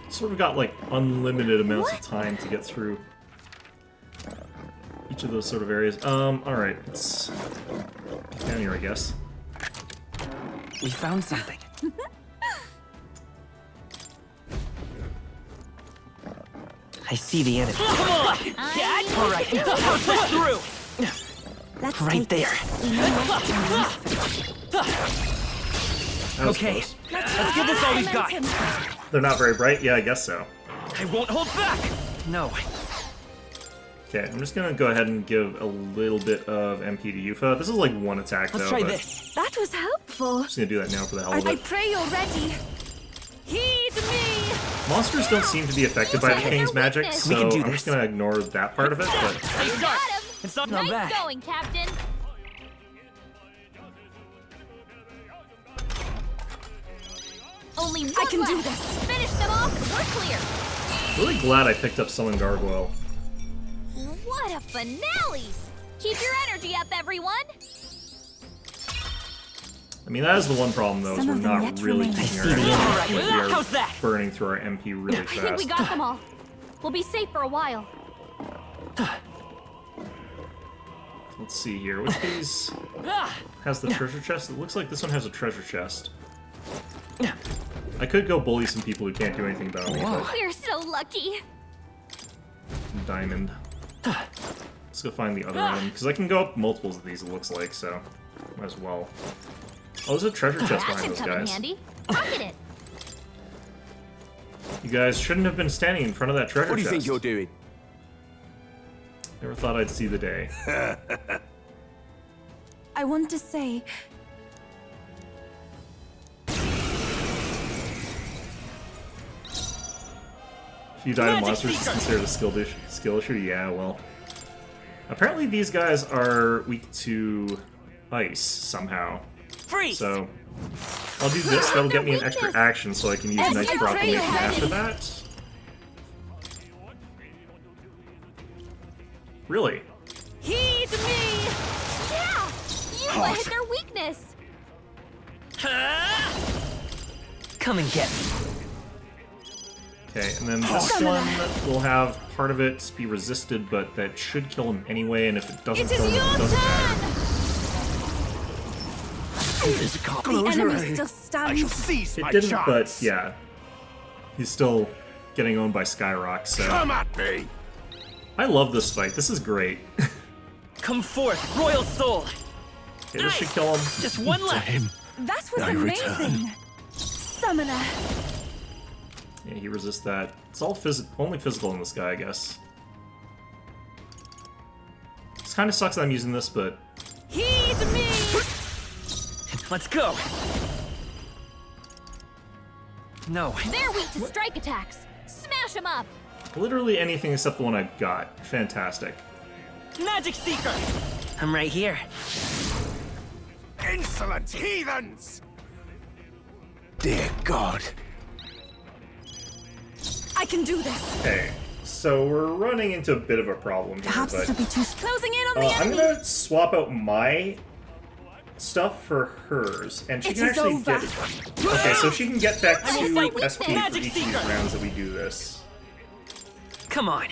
A: Sort of got, like, unlimited amounts of time to get through each of those sort of areas. Alright, let's get down here, I guess.
N: We found something. I see the enemy. Come on! Get! All right, let's push through.
G: Let's
N: Right
G: take
N: there.
G: it. We may yet find use for it.
A: That was
N: Okay,
A: close.
N: let's give this all we've got.
A: They're not very bright? Yeah, I guess so.
N: I won't hold back. No.
A: Okay, I'm just gonna go ahead and give a little bit of MP to Yufa. This is like one attack,
N: Let's
A: though.
N: try
A: but
N: this.
G: That was helpful.
A: I'm just gonna do that now for the hell of
G: I
A: it.
G: pray you're ready. Heed me!
A: Monsters don't seem to be affected by the king's magic,
K: weakness.
A: so
N: We can do
A: I'm
N: this.
A: just gonna ignore that part of it, but
N: Stay
K: Got
N: sharp.
K: him!
N: It's not
K: Nice
N: bad.
K: going, Captain. Only one
G: I can do
K: left.
G: this.
K: Finish them off and we're clear.
A: really glad I picked up Summon Gargoyle.
K: What a finale! Keep your energy up, everyone.
A: I mean, that is the one problem, though, is
G: Some
A: we're
G: of them
A: not
G: yet
A: really
G: remain.
A: keeping
N: I
A: our
N: see the
A: energy.
N: enemy.
A: We are
N: How's that?
A: burning through our MP really
K: I think we
A: fast.
K: got them all. We'll be safe for a while.
A: Let's see here. Which of these has the treasure chest? It looks like this one has a treasure chest. I could go bully some people who can't do anything about me, but
K: We're so lucky.
A: diamond. Let's go find the other one, because I can go up multiples of these, it looks like, so might as well. Oh, there's a treasure chest
K: That
A: behind
K: should
A: those
K: come in
A: guys.
K: handy. Pocket it.
A: You guys shouldn't have been standing in front of that treasure
L: What do you
A: chest.
L: think you're doing?
A: Never thought I'd see the day.
G: I want to say,
A: If you die to
N: Magic
A: monsters, it's
N: Seeker!
A: considered a skill issue? Yeah, well. Apparently these guys are weak to ice, somehow.
N: Freeze!
A: So, I'll do this, that'll get me an extra action so I can use
G: As
A: Knight's
G: I pray
A: Proclamation
G: you're
A: after
G: ready.
A: that. Really?
G: heed me!
K: Yeah! You hit their weakness.
N: Come and get me.
A: Okay, and then this one will have part of it be resisted, but that should kill him anyway, and if it doesn't
G: It is
A: kill him,
G: your
A: it doesn't matter.
G: turn! The enemy still stands.
A: It didn't, but yeah. He's still getting owned by Skyrock, so...
L: Come at me!
A: I love this fight. This is great.
N: Come forth, royal soul!
A: Okay, this should kill him.
N: Just one left!
G: That was amazing! Summoner!
A: Yeah, he resists that. It's all only physical in this guy, I guess. It kind of sucks that I'm using this, but...
G: Heed me!
N: Let's go! No.
K: They're weak to strike attacks. Smash them up!
A: Literally anything except the one I got. Fantastic.
N: Magic Seeker! I'm right here.
L: Insolent heathens! Dear God.
G: I can do this.
A: Okay, so we're running into a bit of a problem here,
G: Perhaps
A: but...
G: it'll be too closing in on the
A: I'm
G: enemy.
A: gonna swap out my stuff for hers, and she can actually get... Okay, so she can get back to SP for each of these rounds that we do this.
N: Come on.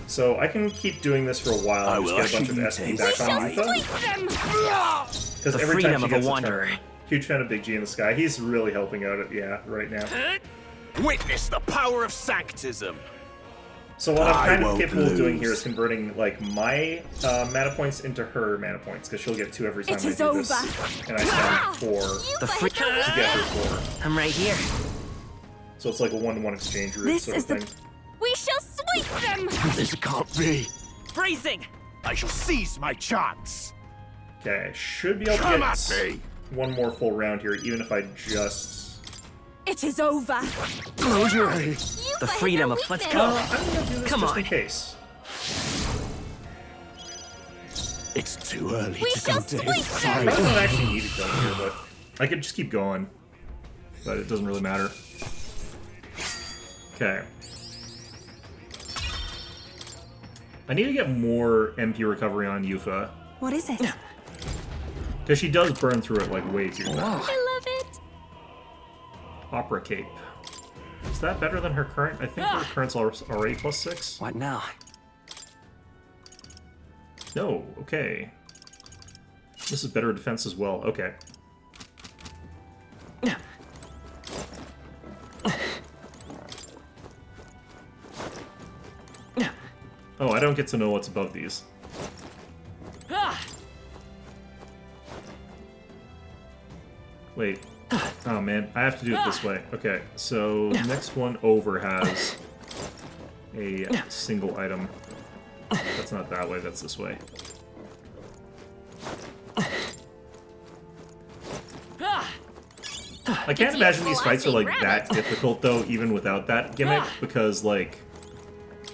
A: So I can keep doing this for a while and just get a bunch of SP back on Yufa. Because every time she gets a turn. Huge fan of Big G in the Sky. He's really helping out right now.
L: Witness the power of sanctism.
A: So what I'm kind of capable of doing here is converting like my mana points into her mana points, because she'll get 2 every time I do this, and I spend 4 to get her 4.
N: I'm right here.
A: So it's like a 1-to-1 exchange route sort of thing.
G: We shall sweep them!
L: This can't be.
N: Bracing!
L: I shall seize my chance.
A: Okay, should be able to get one more full round here, even if I just...
G: It is over.
L: Close your eye.
N: The freedom of... Let's go.
A: I'm gonna do this just in case.
L: It's too early
G: We
L: to
G: shall
L: go to
G: sweep
L: his
G: them!
A: I
L: side.
A: don't actually need it done here, but I could just keep going. But it doesn't really matter. Okay. I need to get more MP recovery on Yufa.
G: What is it?
A: Because she does burn through it like way too fast.
K: I love it.
A: Opera Cape. Is that better than her current? I think her current's already +6.
N: What now?
A: No, okay. This is better defense as well. Okay. Oh, I don't get to know what's above these. Wait. Oh man, I have to do it this way. Okay, so next one over has a single item. That's not that way, that's this way. I can't imagine these fights are like that difficult though, even without that gimmick, because like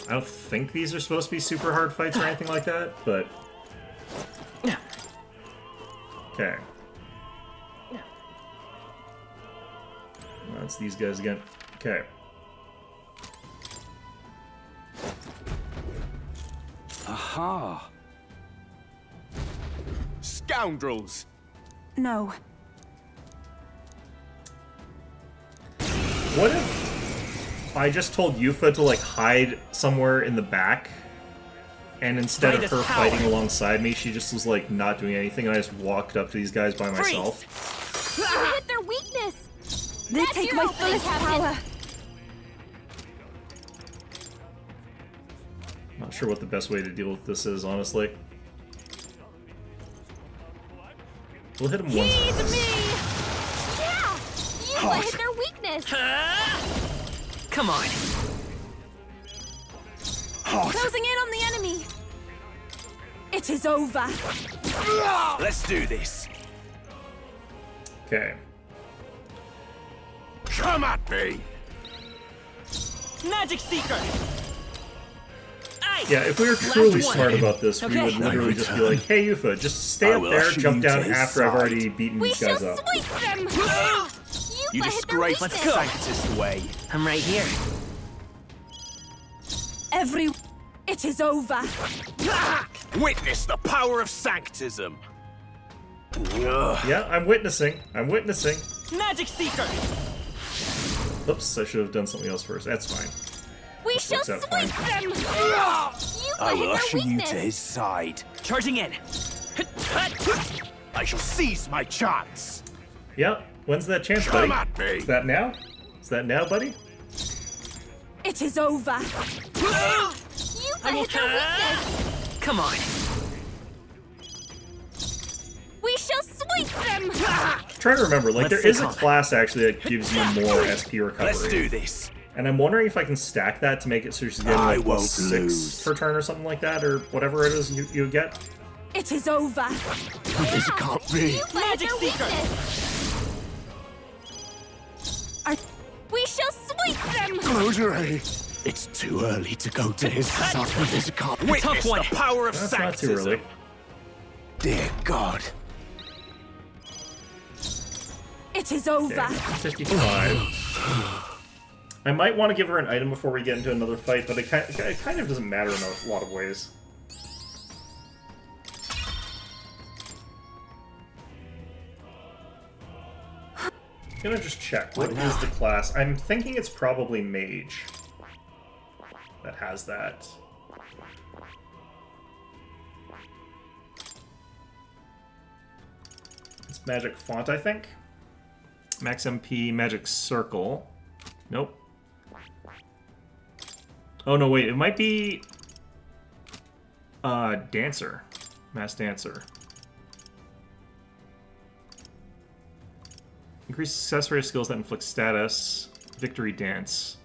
A: I don't think these are supposed to be super hard fights or anything like that, but okay. That's these guys again. Okay.
L: Aha! Scoundrels!
G: No.
A: What if I just told Yufa to like hide somewhere in the back, and instead of her fighting alongside me, she just was like not doing anything, and I just walked up to these guys by myself?
K: You hit their weakness.
G: They
K: That's
G: take
K: your
G: my
K: opening,
G: fullest
K: Captain.
G: power.
A: Not sure what the best way to deal with this is, honestly. We'll hit him once.
K: Heed me! Yeah! You hit their weakness.
N: Come on.
G: Closing in on the enemy. It is over.
L: Let's do this.
A: Okay.
L: Come at me!
N: Magic Seeker!
A: Yeah, if we were truly smart about this, we would literally just be like, hey Yufa, just stay up there, jump down after I've already beaten these guys up.
K: Sweep them.
L: You disgrace the sanctist way.
N: I'm right here.
G: It is over.
L: Witness the power of sanctism.
A: Yeah, I'm witnessing. I'm witnessing.
N: Magic Seeker!
A: Oops, I should have done something else first. That's fine.
K: We
A: This
K: shall
A: works out
K: sweep
A: fine.
K: them.
L: I will usher you to his side.
N: Charging in.
L: I I shall seize my chance.
A: Yep. When's that chance, buddy?
L: Come at me.
A: Is that now? Is that now, buddy?
G: It is over.
K: You guys are weakness.
N: Come on.
K: We shall sweep them.
A: Trying to remember, like,
N: Let's
A: there is
N: take
A: a
N: on.
A: class actually that gives you more SP recovery.
L: Let's do this.
A: And I'm wondering if I can stack that to make it so she's getting
L: I
A: like
L: won't
A: +6
L: lose.
A: per turn or something like that, or whatever it is you get.
G: It is over.
L: This can't be.
K: Magic weakness. We shall sweep them.
L: Closure. It's too early to go to his son. This can't witness
N: one.
L: the power of
A: That's not too
L: sanctism.
A: early.
L: Dear God.
G: It is over.
A: Okay, 55. I might want to give her an item before we get into another fight, but it kind of doesn't matter in a lot of ways. I'm gonna just check. What is the class? I'm thinking it's probably Mage that has that. It's Magic Font, I think. Max MP, Magic Circle. Nope. Oh no, wait, it might be Dancer. Mass Dancer. Increase success rate of skills that inflict status. Victory Dance.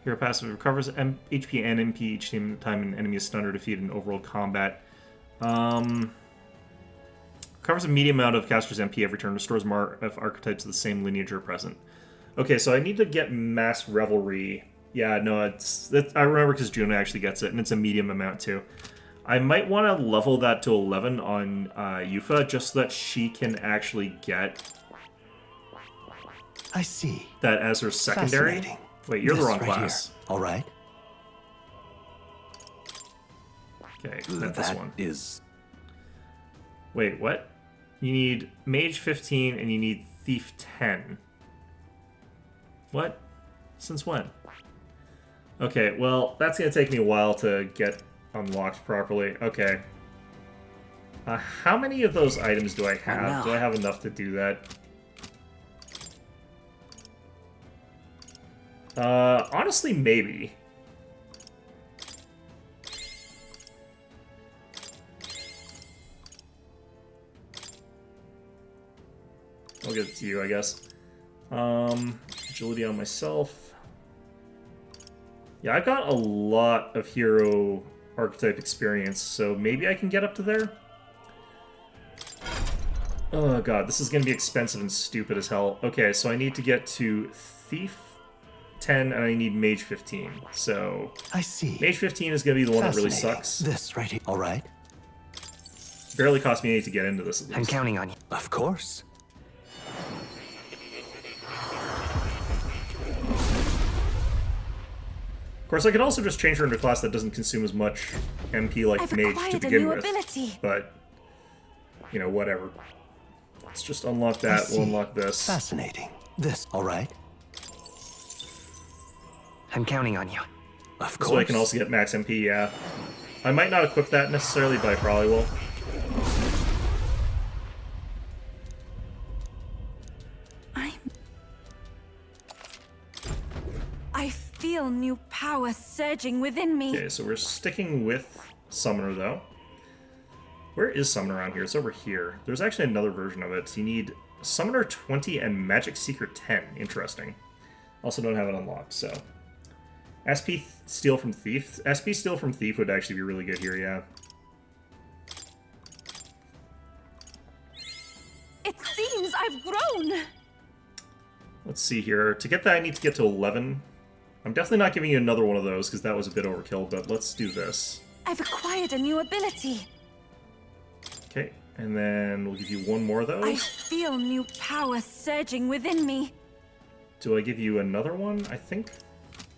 A: Hero passive recovers HP and MP each time an enemy is stunned or defeated in overall combat. Recovers a medium amount of caster's MP every turn. Restores more of archetypes of the same lineage or present. Okay, so I need to get Mass Revelry. Yeah, no, I remember because Juno actually gets it, and it's a medium amount too. I might want to level that to 11 on Yufa, just so that she can actually get
D: I see.
A: that as her secondary.
D: Fascinating.
A: Wait, you're the
D: This
A: wrong
D: right
A: class.
D: here. All right.
A: Okay, that's this one.
L: Is
A: Wait, what? You need Mage 15 and you need Thief 10. What? Since when? Okay, well, that's going to take me a while to get unlocked properly. Okay. How many of those items do I have? Do I have enough to do that? Honestly, maybe. I'll give it to you, I guess. Agility on myself. Yeah, I've got a lot of hero archetype experience, so maybe I can get up to there? Oh god, this is going to be expensive and stupid as hell. Okay, so I need to get to Thief 10 and I need Mage 15. So
D: I see.
A: Mage 15 is going to be the one that really
D: Fascinating.
A: sucks.
D: This right here. All right.
A: Barely cost me any to get into this at least.
N: I'm counting on you.
D: Of course.
A: Of course, I could also just change her into a class that doesn't consume as much MP like
G: I've
A: Mage to
G: acquired a
A: begin
G: new
A: with.
G: ability.
A: But, you know, whatever. Let's just unlock that. We'll unlock this.
D: Fascinating. This. All right.
N: I'm counting on you.
D: Of
A: So
D: course.
A: I can also get max MP, yeah. I might not equip that necessarily, but I probably will.
G: I feel new power surging within me.
A: Okay, so we're sticking with Summoner, though. Where is Summoner around here? It's over here. There's actually another version of it. You need Summoner 20 and Magic Seeker 10. Interesting. Also don't have it unlocked, so... SP Steal from Thief. SP Steal from Thief would actually be really good here, yeah.
G: It seems I've grown.
A: Let's see here. To get that, I need to get to 11. I'm definitely not giving you another one of those, because that was a bit overkill, but let's do this.
G: I've acquired a new ability.
A: Okay, and then we'll give you one more of those.
G: I feel new power surging within me.
A: Do I give you another one? I think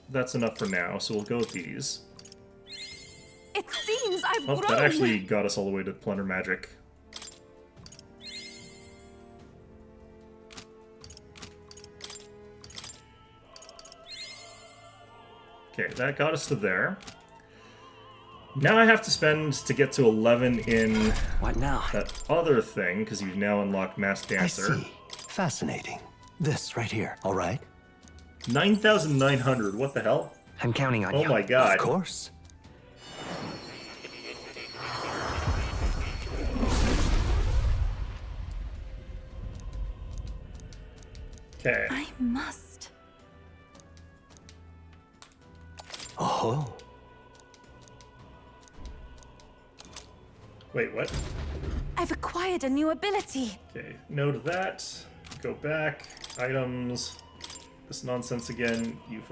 A: that's enough for now, so we'll go with these.
G: It seems I've
A: Oh,
G: grown.
A: that actually got us all the way to Plunder Magic. Okay, that got us to there. Now I have to spend to get to 11 in
N: What now?
A: that other thing, because you've now unlocked Masked Dancer.
D: I see. Fascinating. This right here, all right?
A: 9,900, what the hell?
N: I'm counting on you.
A: Oh my god.
D: Of course.
A: Okay.
G: I must.
D: Oh.
A: Wait, what?
G: I've acquired a new ability.
A: Okay, no to that. Go back. Items. This nonsense again. You've,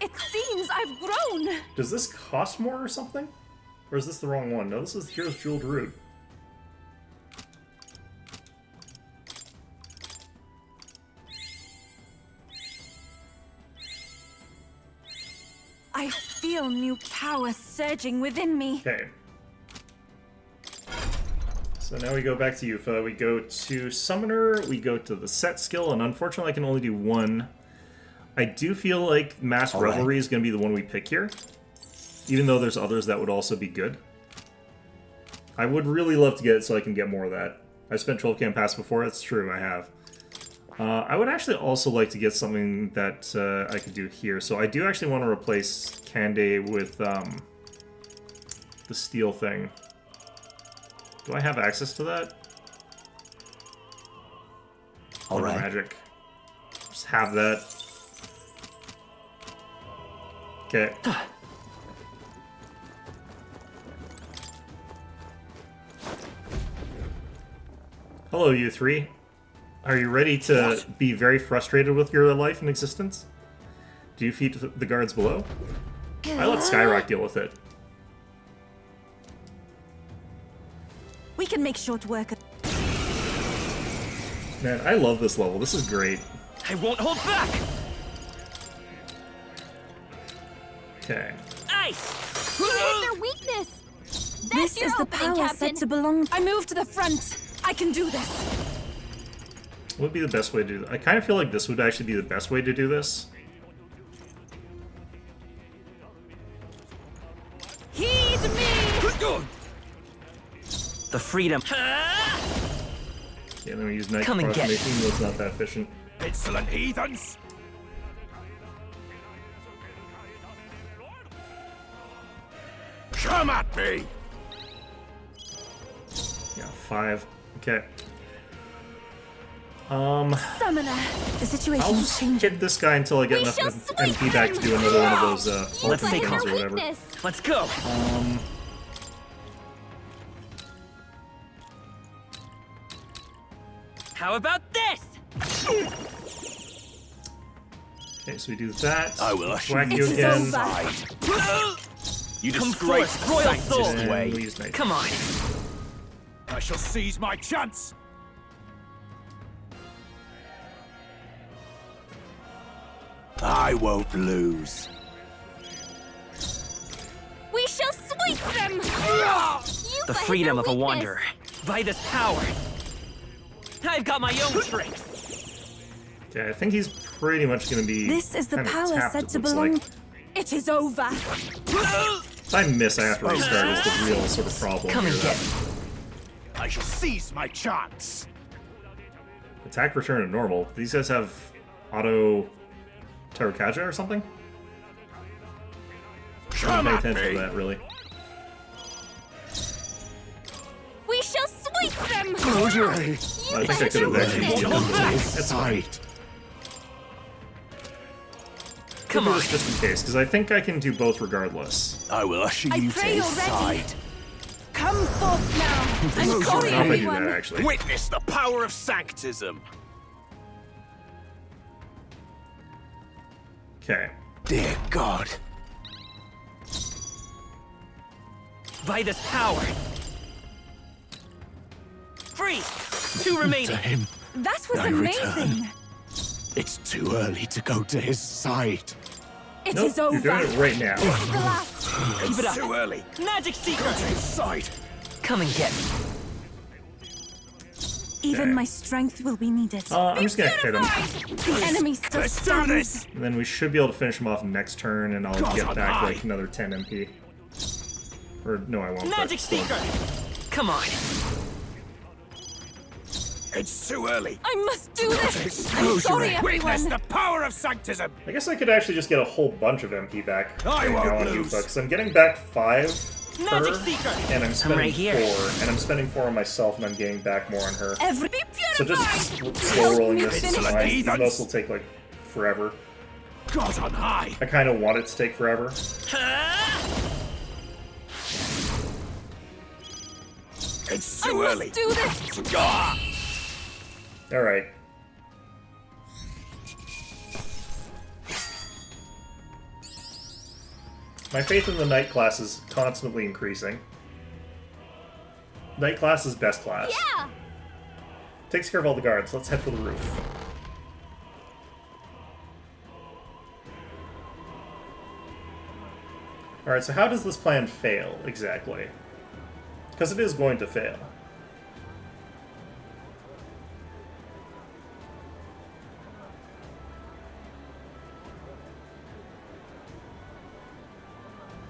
G: It seems I've grown.
A: Does this cost more or something? Or is this the wrong one? No, this is Hero's Jeweled Root.
G: I feel new power surging within me.
A: Okay. So now we go back to Yufa. We go to Summoner, we go to the set skill, and unfortunately I can only do one. I do feel like Mass Revelry is going to be the one we pick here, even though there's others that would also be good. I would really love to get it so I can get more of that. I spent 12 Pass before, that's true, I have. I would actually also like to get something that I could do here. So I do actually want to replace Cande with the steel thing. Do I have access to that?
D: All right.
A: Magic. Just have that. Okay. Hello, you three. Are you ready to be very frustrated with your life and existence? Do you feed the guards below? I let Skyrock deal with it.
G: We can make short work of...
A: Man, I love this level. This is great.
N: I won't hold back!
A: Okay.
K: Ice! You hit their weakness! That's
G: This
K: your
G: is the
K: opening,
G: power
K: Captain.
G: said to belong... I move to the front. I can do this.
A: What would be the best way to do that? I kind of feel like this would actually be the best way to do this.
G: Heed me!
N: The freedom.
A: Yeah, then we use Night
N: Come and get it.
A: Proclamation, even though it's not that efficient.
L: Insolent heathens! Come at me!
A: Yeah, 5. Okay.
G: Summoner, the situation
A: I'll
G: is
A: just
G: changing.
A: hit this guy until I get enough MP back to do another one of those
N: Let's
A: ultimate
N: take
A: things or
N: her.
A: whatever.
N: Let's go. How about this?
A: Okay, so we do that.
L: I will usher
A: Whack
L: you
A: you
L: to
A: again.
L: the side. You
N: Come
L: disgrace
N: forth, royal soul.
L: Sanctus' way.
A: We use Night.
N: Come on.
L: I shall seize my chance. I won't lose.
K: We shall sweep them!
N: The freedom of a wanderer. By this power. I've got my own tricks.
A: Okay, I think he's pretty much going to be
G: This is the
A: kinda
G: power
A: tapped,
G: said
A: it
G: to
A: looks
G: belong...
A: like.
G: It is over.
A: If I miss, I have to restart is the real sort of problem
N: Come
A: here.
N: and get
A: Though.
L: I shall seize my chance.
A: Attack, return, and normal. These guys have auto Terukaja or something?
L: Come
A: Pay
L: at
A: attention
L: me.
A: to that, really.
K: We shall sweep them!
L: Audrey.
A: I think I could have actually
K: weakness.
A: dealt with
L: To his
A: it. That's fine.
L: side.
N: Come
A: We'll do
N: on.
A: this just in case, because I think I can do both regardless.
L: I will usher
G: I
L: you to
G: pray
L: his
G: you're ready.
L: side.
G: Come forth now. I'm
A: I
G: calling
A: don't know if I do
G: everyone.
A: that, actually.
L: Witness the power of sanctism.
A: Okay.
L: Dear God.
N: By this power. Free. 2 remaining.
L: To him,
G: That was
L: I
G: amazing.
L: return. It's too early to go to his side.
G: It
A: Nope,
G: is over.
A: you're doing it right now.
G: This is the last.
N: Keep it up.
L: Too early.
N: Magic seeker.
L: Go to his side.
N: Come and get me.
G: Even my strength will be needed.
A: I'm just gonna hit him.
G: The enemy still stands.
A: And then we should be able to finish him off next turn, and I'll get back like another 10 MP. Or no, I won't.
N: Magic Seeker! Come on.
L: It's too early.
G: I must do this. I'm
L: Close your
G: sorry,
L: eyes.
G: everyone.
L: Witness the power of sanctism.
A: I guess I could actually just get a whole bunch of MP back.
L: I won't lose.
A: Because I'm getting back 5
N: Magic
A: her,
N: Seeker!
A: and I'm spending
N: right here.
A: 4, and I'm spending 4 on myself, and I'm getting back more on her.
G: Every
A: So just slow rolling this is fine. These most will take like forever.
L: God on high.
A: I kind of want it to take forever.
L: It's too early.
G: do this.
A: All right. My faith in the knight class is constantly increasing. Knight class is best class.
K: Yeah!
A: Takes care of all the guards. Let's head for the roof. Alright, so how does this plan fail, exactly? Because it is going to fail.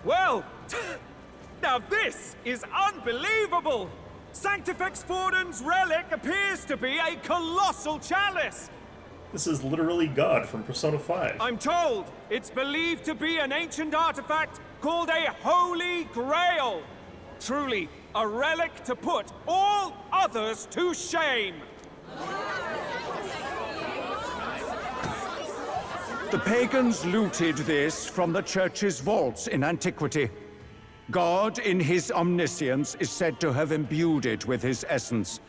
P: Well, now this is unbelievable! Sanctifex Forden's relic appears to be a colossal chalice!
A: This is literally God from Persona 5.
P: I'm told it's believed to be an ancient artifact called a Holy Grail! Truly, a relic to put all others to shame!
Q: The pagans looted this from the church's vaults in antiquity. God, in his omniscience, is said to have imbued it with his essence,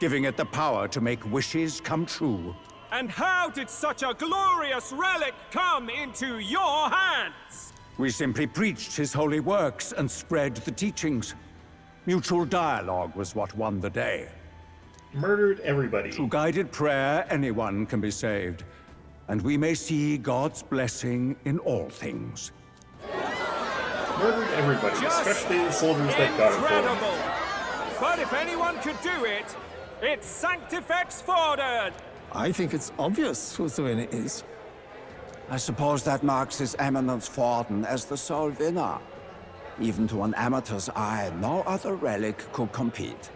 Q: giving it the power to make wishes come true.
P: And how did such a glorious relic come into your hands?
Q: We simply preached his holy works and spread the teachings. Mutual dialogue was what won the day.
A: Murdered everybody.
Q: Through guided prayer, anyone can be saved. And we may see God's blessing in all things.
A: Murdered everybody, especially the soldiers that got it for him.
P: Incredible! But if anyone could do it, it's Sanctifex Forden!
R: I think it's obvious who the winner is.
S: I suppose that marks His Eminence Forden as the sole winner. Even to an amateur's eye, no other relic could compete.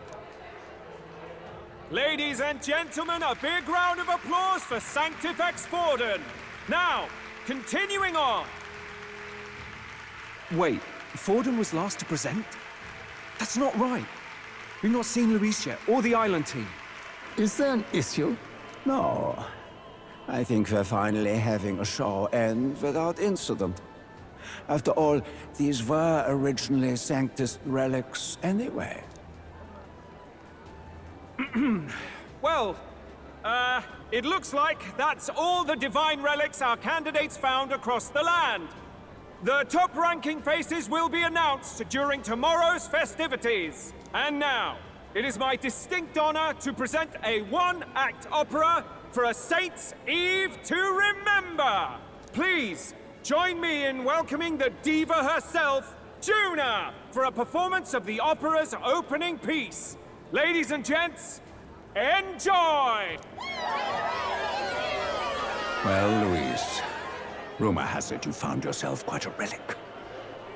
P: Ladies and gentlemen, a big round of applause for Sanctifex Forden! Now, continuing on.
M: Wait, Forden was last to present? That's not right. We've not seen Luis yet, or the island team.
R: Is there an issue?
S: No. I think we're finally having a show end without incident. After all, these were originally Sanctus relics anyway.
P: Well, it looks like that's all the divine relics our candidates found across the land. The top-ranking faces will be announced during tomorrow's festivities. And now, it is my distinct honor to present a one-act opera for a Saint's Eve to remember. Please, join me in welcoming the diva herself, Juna, for a performance of the opera's opening piece. Ladies and gents, enjoy!
Q: Well, Luis, rumor has it you found yourself quite a relic.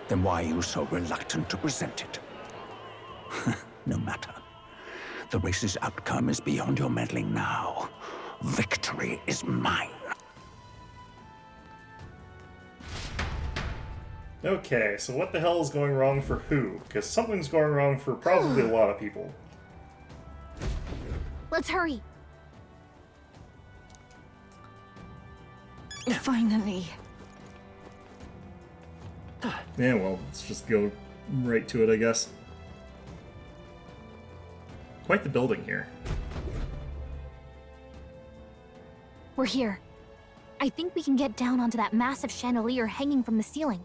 Q: Then why are you so reluctant to present it? No matter. The race's outcome is beyond your meddling now. Victory is mine.
A: Okay, so what the hell is going wrong for who? Because something's going wrong for probably a lot of people.
K: Let's hurry.
G: Finally.
A: Yeah, well, let's just go right to it, I guess. Quite the building here.
K: We're here. I think we can get down onto that massive chandelier hanging from the ceiling.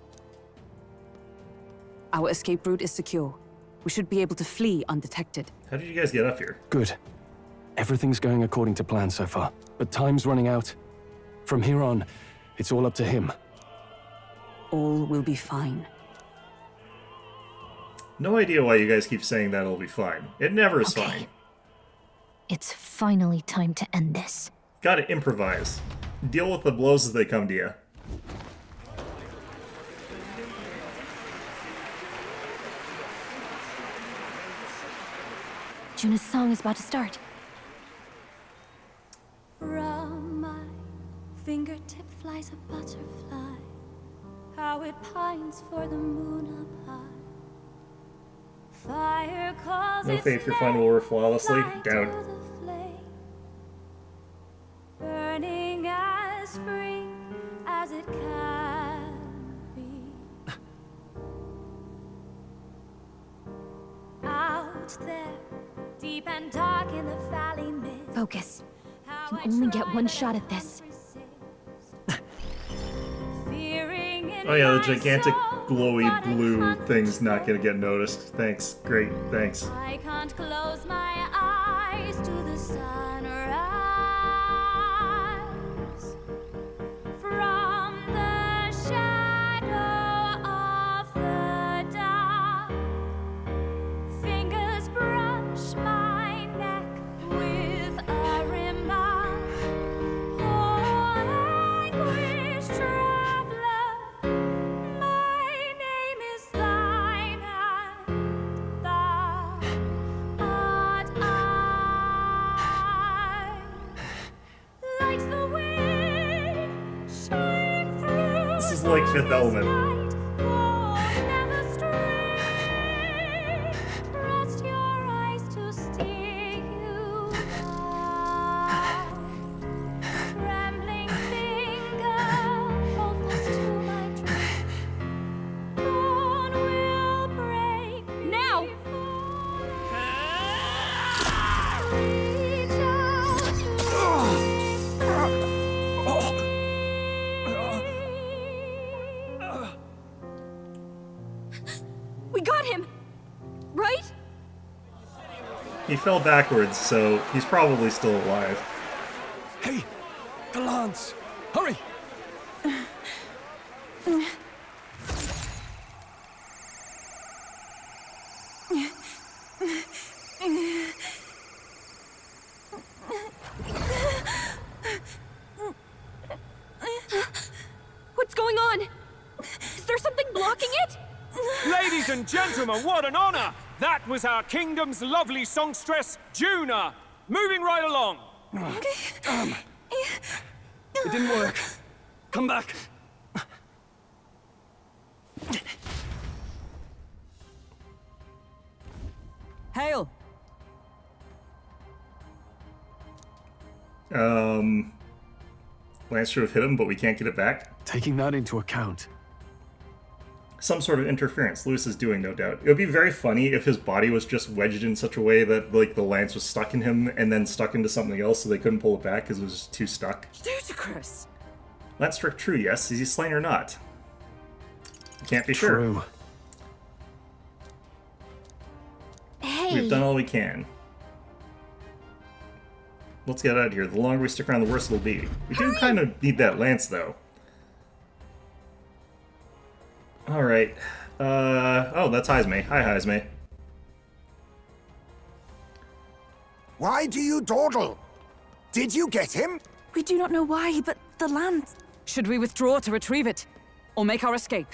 E: Our escape route is secure. We should be able to flee undetected.
A: How did you guys get up here?
F: Good. Everything's going according to plan so far, but time's running out. From here on, it's all up to him.
E: All will be fine.
A: No idea why you guys keep saying that it'll be fine. It never is fine.
K: It's finally time to end this.
A: Gotta improvise. Deal with the blows as they come to you.
K: Juna's song is about to start.
C: From my fingertip flies a butterfly, how it pines for the moon up high. Fire calls
A: No
C: its
A: faith your find will work flawlessly.
C: fly
A: Doubt.
C: to the flame, burning as free as it can be. Out there, deep and dark in the valley mist.
K: Focus. You can only get one shot at this.
A: Oh yeah, the gigantic glowy blue thing's not gonna get noticed. Thanks. Great. Thanks.
C: I can't close my eyes to the sunrise. From the shadow of the dark, fingers brush my neck with a remark. Oh, anguish traveler, my name is thine, and thou art I. Like the wind shine through.
A: This is like Fifth Element.
C: Never stray. Trust your eyes to steer you by. Trembling finger hold fast to my dream. Dawn will break now. Reach out We got him, right?
A: He fell backwards, so he's probably still alive.
F: Hey, the lance! Hurry!
K: What's going on? Is there something blocking it?
P: Ladies and gentlemen, what an honor! That was our kingdom's lovely songstress, Juna. Moving right along.
F: Damn. It didn't work. Come back.
E: Hail!
A: Lance should have hit him, but we can't get it back.
F: Taking that into account.
A: Some sort of interference Lewis is doing, no doubt. It would be very funny if his body was just wedged in such a way that, like, the lance was stuck in him and then stuck into something else so they couldn't pull it back because it was just too stuck.
E: Ludicrous!
A: Lance struck true, yes. Is he slain or not? Can't be sure.
F: True.
K: Hey.
A: We've done all we can. Let's get out of here. The longer we stick around, the worse it'll be. We do kind of need that lance, though. Alright. Oh, that's Heisme. Hi, Heisme.
H: Why do you dawdle? Did you get him?
G: We do not know why, but the lance.
E: Should we withdraw to retrieve it? Or make our escape?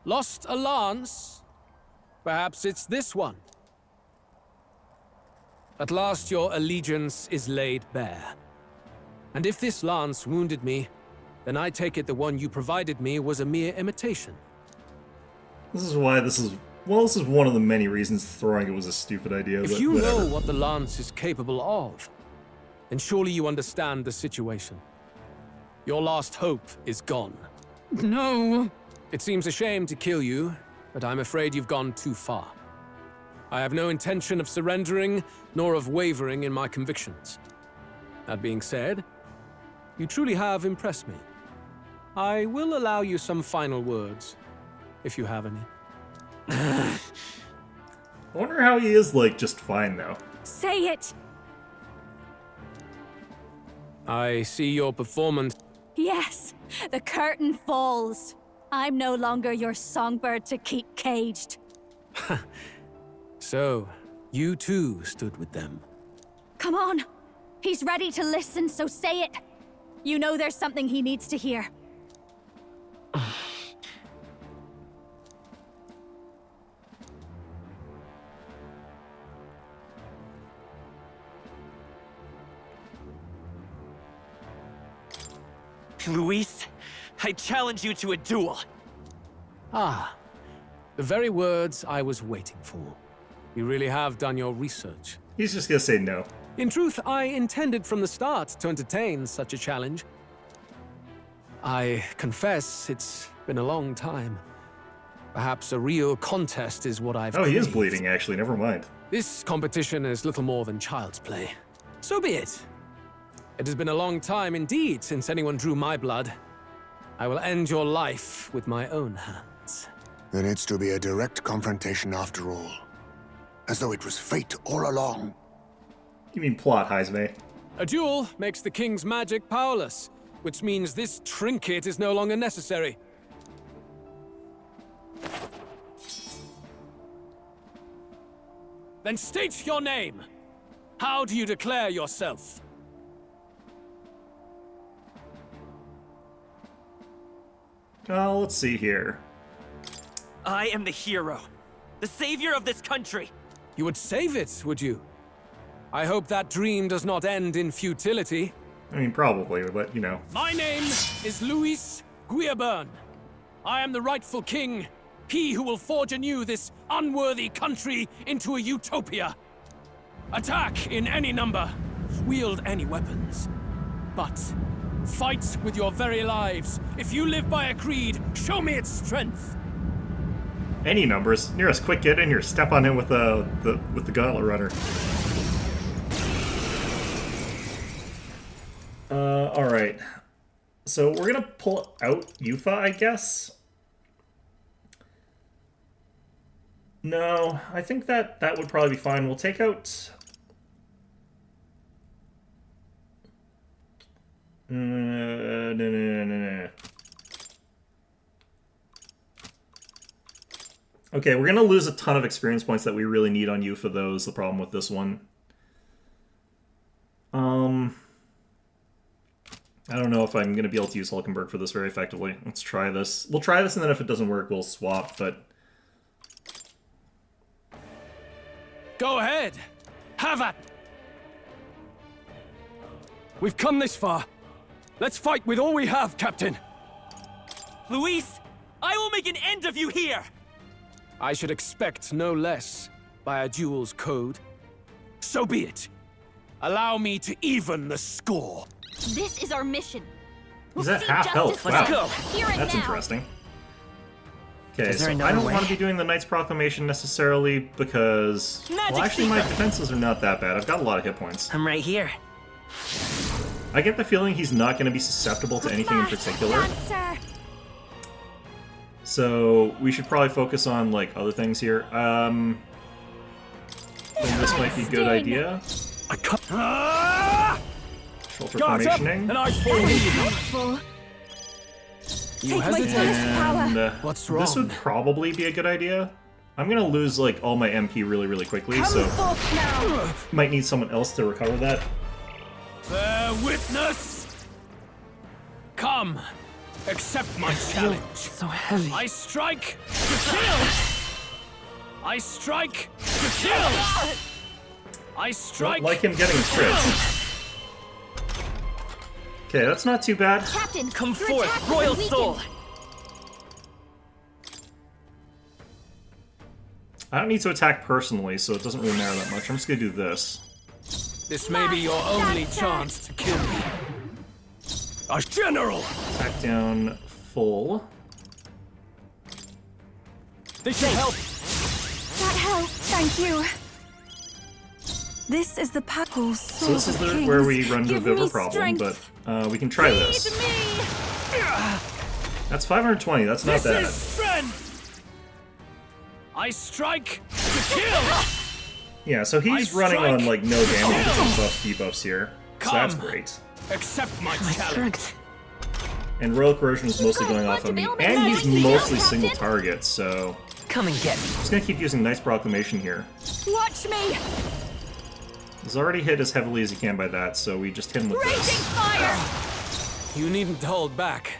I: Lost a lance? Perhaps it's this one. At last your allegiance is laid bare. And if this lance wounded me, then I take it the one you provided me was a mere imitation.
A: This is why this is... Well, this is one of the many reasons throwing it was a stupid idea,
I: If
A: but
I: you
A: whatever.
I: know what the lance is capable of, then surely you understand the situation. Your last hope is gone.
E: No!
I: It seems a shame to kill you, but I'm afraid you've gone too far. I have no intention of surrendering, nor of wavering in my convictions. That being said, you truly have impressed me. I will allow you some final words, if you have any.
A: I wonder how he is, like, just fine, though.
C: Say it!
I: I see your performance.
C: Yes, the curtain falls. I'm no longer your songbird to keep caged.
I: So, You too stood with them.
C: Come on. He's ready to listen, so say it. You know there's something he needs to hear.
N: Luis, I challenge you to a duel.
I: Ah, the very words I was waiting for. You really have done your research.
A: He's just gonna say no.
I: In truth, I intended from the start to entertain such a challenge. I confess it's been a long time. Perhaps a real contest is what I've
A: he is
I: craved.
A: bleeding, actually. Never mind.
I: This competition is little more than child's play. So be it. It has been a long time indeed since anyone drew my blood. I will end your life with my own hands.
H: Then it's to be a direct confrontation after all. As though it was fate all along.
A: You mean plot, Heisme?
I: A duel makes the king's magic powerless, which means this trinket is no longer necessary. Then state your name. How do you declare yourself?
A: Let's see here.
N: I am the hero, the savior of this country.
I: You would save it, would you? I hope that dream does not end in futility.
A: I mean, probably, but, you know.
I: My name is Luis Guiaburn. I am the rightful king, he who will forge anew this unworthy country into a utopia. Attack in any number, wield any weapons. But fight with your very lives. If you live by a creed, show me its strength.
A: Any numbers. Nearest, quick, get in here. Step on him with the gauntlet runner. Alright. So we're gonna pull out Yufa, I guess? No, I think that would probably be fine. We'll take out... No. Okay, we're gonna lose a ton of experience points that we really need on Yufa, though, is the problem with this one. I don't know if I'm gonna be able to use Hulkenberg for this very effectively. Let's try this. We'll try this, and then if it doesn't work, we'll swap, but...
I: Go ahead! Have at! We've come this far. Let's fight with all we have, Captain!
N: Luis, I will make an end of you here!
I: I should expect no less by a duel's code. So be it. Allow me to even the score.
K: This is our mission.
A: He's at half health. Wow.
K: Let's go. Here and
A: That's
K: now.
A: interesting. Okay,
N: Is there
A: so I
N: another
A: don't
N: way?
A: want to be doing the Knight's Proclamation necessarily because...
N: Magic
A: well, actually, my
N: secret.
A: defenses are not that bad. I've got a lot of hit points.
N: I'm right here.
A: I get the feeling he's not going to be susceptible to anything in particular.
C: Dancer.
A: So we should probably focus on, like, other things here. Then this might be a good idea.
I: I can't...
A: Shelter
I: Guards up,
A: formationing.
I: and I fall. You hesitate.
A: And
I: What's
A: this
I: wrong?
A: would probably be a good idea. I'm going to lose, like, all my MP really, really quickly, so might need someone else to recover that.
I: Bear witness! Come, accept my challenge.
J: So heavy.
I: I strike to kill! I strike to kill! I strike!
A: Don't like him getting crits. Okay, that's not too bad.
K: Captain,
N: Come
K: your
N: forth,
K: attack
N: royal
K: was
N: soul!
K: weakened.
A: I don't need to attack personally, so it doesn't really matter that much. I'm just going to do this.
I: This may be your only chance to kill me. A general!
A: Attack down full.
I: This should help.
G: That helps, thank you. This is the Packles.
A: So this is where we run into a bit of a problem, but we can try this. That's 520, that's not
I: This
A: bad.
I: is strength! I strike to kill!
A: Yeah, so he's running on like no damage and buffs, debuffs here. So that's
I: Come.
A: great.
I: Accept my challenge.
A: And Royal Corrosion is mostly going off on me. And he's mostly single target, so...
N: Come and get me.
A: I'm just gonna keep using Nice Proclamation here.
C: Watch me!
A: He's already hit as heavily as he can by that, so we just hit him with this.
I: Fire! You needn't hold back.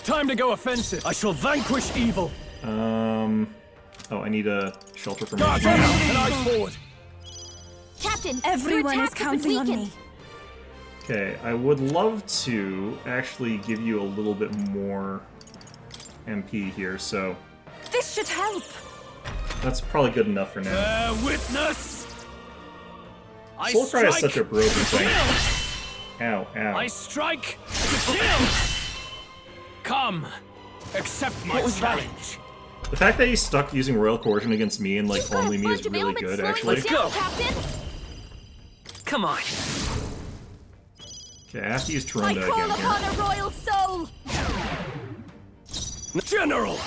F: Time to go offensive. I shall vanquish evil.
A: Oh, I need a shelter from
F: Guards down and eyes forward.
K: Captain,
G: Everyone is counting on me.
A: Okay, I would love to actually give you a little bit more MP here, so
G: This should help.
A: that's probably good enough for now.
F: Bear witness.
A: Soulcry is such a broken thing. Ow, ow.
F: I strike to kill. Come, accept my challenge.
A: The fact that he's stuck using Royal Coercion against me and like only me is really good, actually.
N: Let's go. Come on.
A: Okay, I have to use
C: I
A: Taronda
C: call
A: again
C: upon
A: here.
C: a royal soul!
F: General.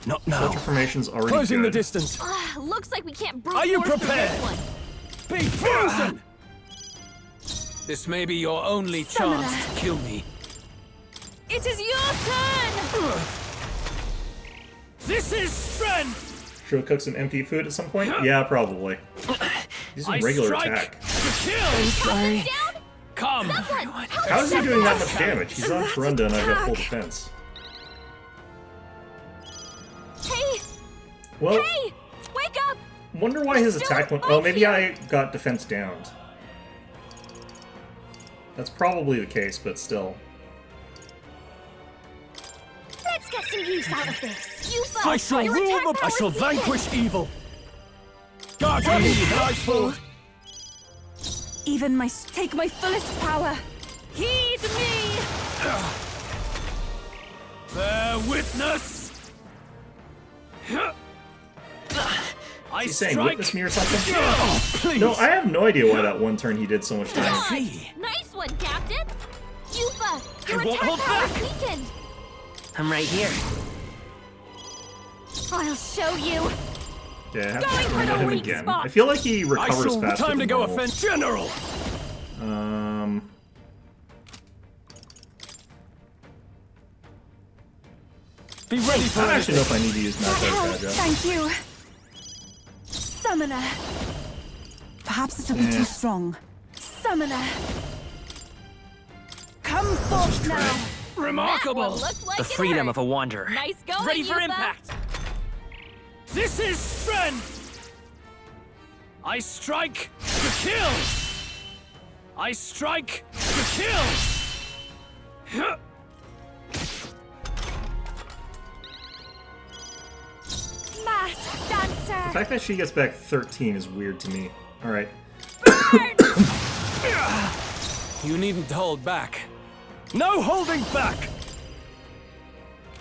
F: Not now.
A: Shelter formation's already
F: Closing
A: good.
F: the distance.
K: Looks like we can't brute
F: Are you
K: force through
F: prepared?
K: this one.
F: Be frozen.
I: This may be your only chance to kill me.
C: It is your turn!
F: This is strength.
A: Should we cook some MP food at some point? Yeah, probably. He's a regular attack.
F: To kill.
K: Sorry.
F: Come.
A: How is he doing that much damage? He's on Taronda and I've got full defense.
K: Hey!
A: Well,
K: Hey! Wake up!
A: wonder why his attack went... Oh, maybe I got defense downed. That's probably the case, but still.
K: Let's get some use out of this. You
F: I shall rule the... I shall vanquish evil. Guards on me, eyes forward.
G: Even take my fullest power.
C: Heed me!
F: Bear witness. I
A: He's saying
F: strike.
A: witness me or something?
F: Oh, please.
A: No, I have no idea why that one turn he did so much damage.
K: Nice one, Captain! Yufa, your
N: I won't
K: attack
N: hold
K: power is
N: back.
K: weakened!
N: I'm right here.
C: I'll show you!
A: Yeah, I have
C: Going
A: to
C: for
A: turn
C: the
A: him
C: weak
A: again.
C: spot.
A: I feel like he recovers
F: shall...
A: faster
F: Time to
A: than
F: go
A: normal.
F: offend General. Be ready for
A: I don't actually know if I need to use Magic
G: Oh,
A: Agile.
G: thank you. Summoner. Perhaps this will be too strong. Summoner. Come forth now.
F: Remarkable.
N: The freedom of a wanderer.
K: Nice going,
N: Ready for
K: Yufa.
N: impact.
F: This is strength. I strike to kill. I strike to kill.
C: Masked dancer!
A: The fact that she gets back 13 is weird to me. Alright.
I: You needn't hold back.
F: No holding back.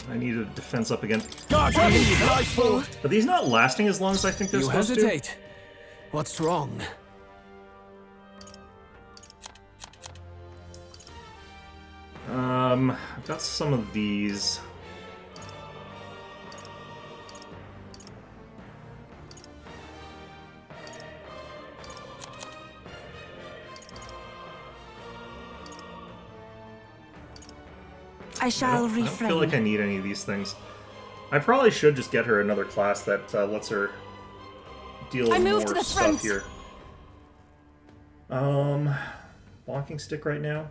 A: I need a defense up again.
F: Guards on me, eyes forward.
A: Are these not lasting as long as I think they're
I: You
A: supposed
I: hesitate. What's wrong?
A: to? I've got some of these.
G: I shall
A: I don't
G: refrain.
A: feel like I need any of these things. I probably should just get her another class that lets her deal
G: I
A: with
G: move
A: more
G: to the
A: stuff
G: front.
A: here. Walking stick right now.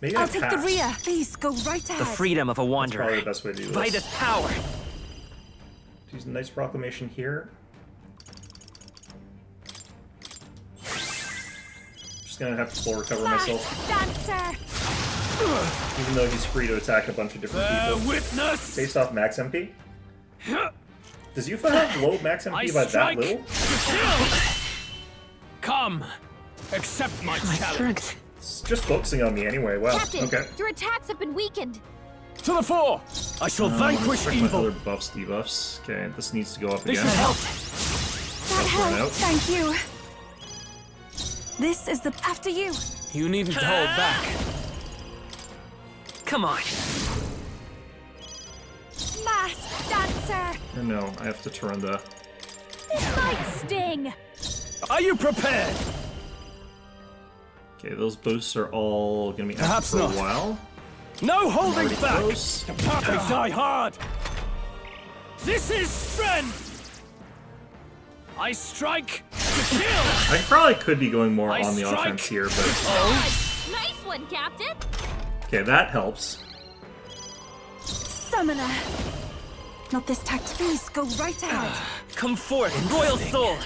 A: Maybe
G: I'll
A: I
G: take the
A: pass.
G: rear. Please go right ahead.
N: The freedom of a
A: That's
N: wanderer.
A: probably the best way to do
N: By
A: this.
N: this power.
A: Use a nice proclamation here. Just gonna have to full recover myself.
C: Dancer!
A: Even though he's free to attack a bunch of different people.
F: Witness.
A: Based off max MP? Does Yufa have low max MP by that
F: strike.
A: little?
F: Come, accept my challenge.
A: It's just focusing on me anyway. Wow.
K: Captain,
A: Okay.
K: your attacks have been weakened.
F: To the fore. I shall vanquish
A: check my
F: evil.
A: other buffs, debuffs. Okay, this needs to go up
F: This
A: again.
F: should help.
G: That
A: run out.
G: helps. Thank you. This is the after you.
I: You needn't hold back.
N: Come on.
C: Masked dancer!
A: Or no, I have to turn the...
C: This might sting!
F: Are you prepared?
A: Okay, those boosts are all gonna be active
F: Perhaps
A: for
F: not.
A: a while.
F: No holding
A: already
F: back!
A: close.
F: You can't be die hard! This is strength! I strike to kill!
A: I probably could be going more
F: I
A: on the
F: strike.
A: offense here, but...
K: Nice one, Captain.
A: Okay, that helps.
G: Summoner! Not this tact, please, go right ahead.
N: Come forth, royal soul!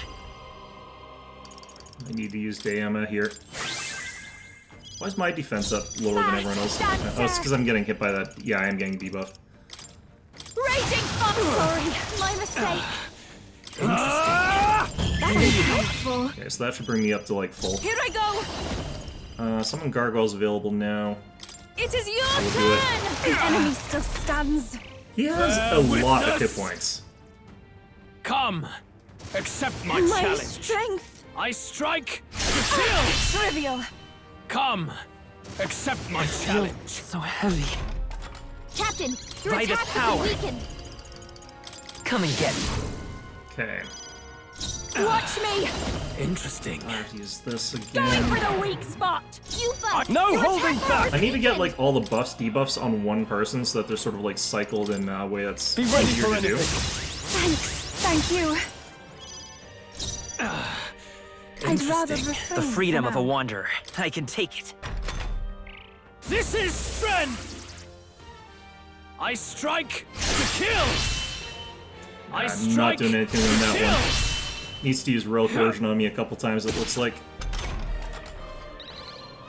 A: I need to use Diana here. Why is my defense up lower than everyone else's defense? Oh, it's because I'm getting hit by that. Yeah, I am getting debuffed.
C: Raging fun! Sorry, my mistake.
G: That is helpful.
A: Okay, so that should bring me up to like full.
G: Here I go!
A: Summon Gargoyle's available now.
G: It is your
A: I will do it.
G: turn! The enemy still stands.
A: He has a lot of hit points.
F: Come! Accept my
G: My
F: challenge!
G: strength!
F: I strike to kill!
G: Trivial.
F: Come! Accept my challenge!
N: So heavy.
K: Captain, your
N: By this
K: attacks
N: power.
K: have been weakened.
N: Come and get me.
A: Okay.
C: Watch me!
F: Interesting.
A: I have to use this
C: Going
A: again.
C: for the weak spot! You
F: No holding back!
A: I need to get like all the buffs, debuffs on one person so that they're sort of like cycled in a way that's
F: Be ready
A: easier
F: for
A: to do.
G: Thanks. Thank you. I'd rather
N: Interesting.
G: refrain
N: The freedom
G: for
N: of a
G: now.
N: wanderer. I can take it.
F: This is strength! I strike to kill! I
A: I'm
F: strike
A: not doing anything in that
F: to kill!
A: one. Needs to use Royal Coercion on me a couple times, it looks like.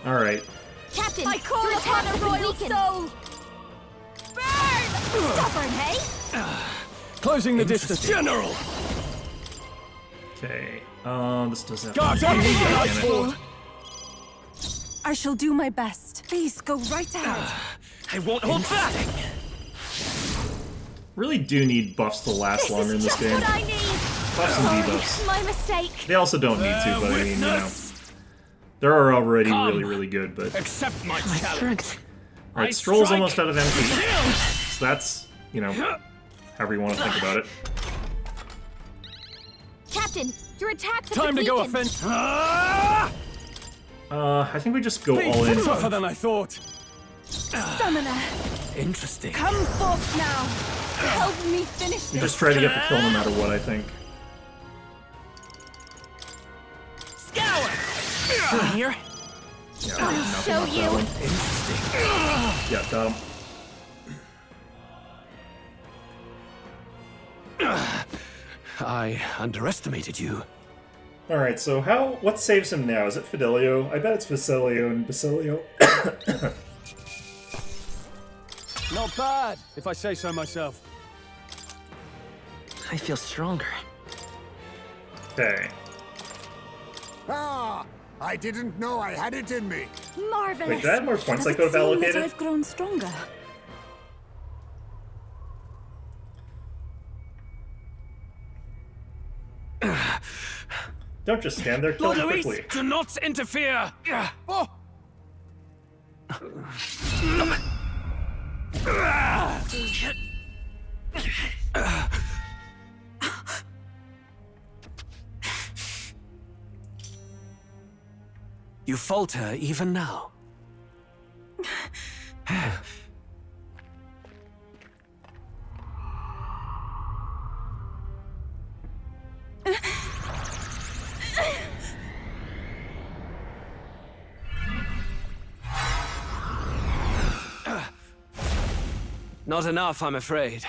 A: Alright.
K: Captain,
C: I call
K: your
C: upon
K: attacks
C: a
K: have been
C: royal
K: weakened.
C: soul! Burn! Stubborn, hey?
F: Closing the distance. General!
A: Okay. This does have
F: Guards
A: to
F: up!
A: be
F: Nightfall!
G: I shall do my best. Please go right ahead.
N: I won't hold back!
A: Really do need buffs to last
C: This
A: longer in
C: is
A: this
C: just
A: game.
C: what I need!
A: Buffs and
C: Sorry,
A: debuffs.
C: my mistake.
A: They also don't need to, but I mean, you know.
F: Witness.
A: They're already
F: Come.
A: really, really good, but...
F: Accept my challenge. I
A: Alright, Stroll's
F: strike
A: almost out of MP.
F: to kill!
A: So that's, you know, however you want to think about it.
K: Captain, your attacks have
F: Time to
K: been
F: go
K: weakened.
F: offense. Ah!
A: I think we just go all in.
F: Tougher than I thought.
G: Summoner,
F: Interesting.
G: come forth now. Help me finish
A: We
G: this.
A: just try to get the kill no matter what, I think.
N: Scour! Through here?
A: Yeah,
C: I'll
A: nothing
C: show
A: off
C: you.
A: that one.
F: Interesting.
A: Yeah, got him.
F: I underestimated you.
A: Alright, so what saves him now? Is it Fidelio? I bet it's Basilio and Basilio.
F: Not bad, if I say so myself.
N: I feel stronger.
A: Okay.
H: Ah! I didn't know I had it in me.
G: Marvelous.
A: Wait, did I have more points
G: Does
A: I could
G: it
A: have
G: seem that
A: allocated?
G: I've grown stronger.
A: Don't just stand there, kill
F: Lord
A: him
F: Luis,
A: quickly.
F: do not interfere! Oh. You falter even now. Not enough, I'm afraid.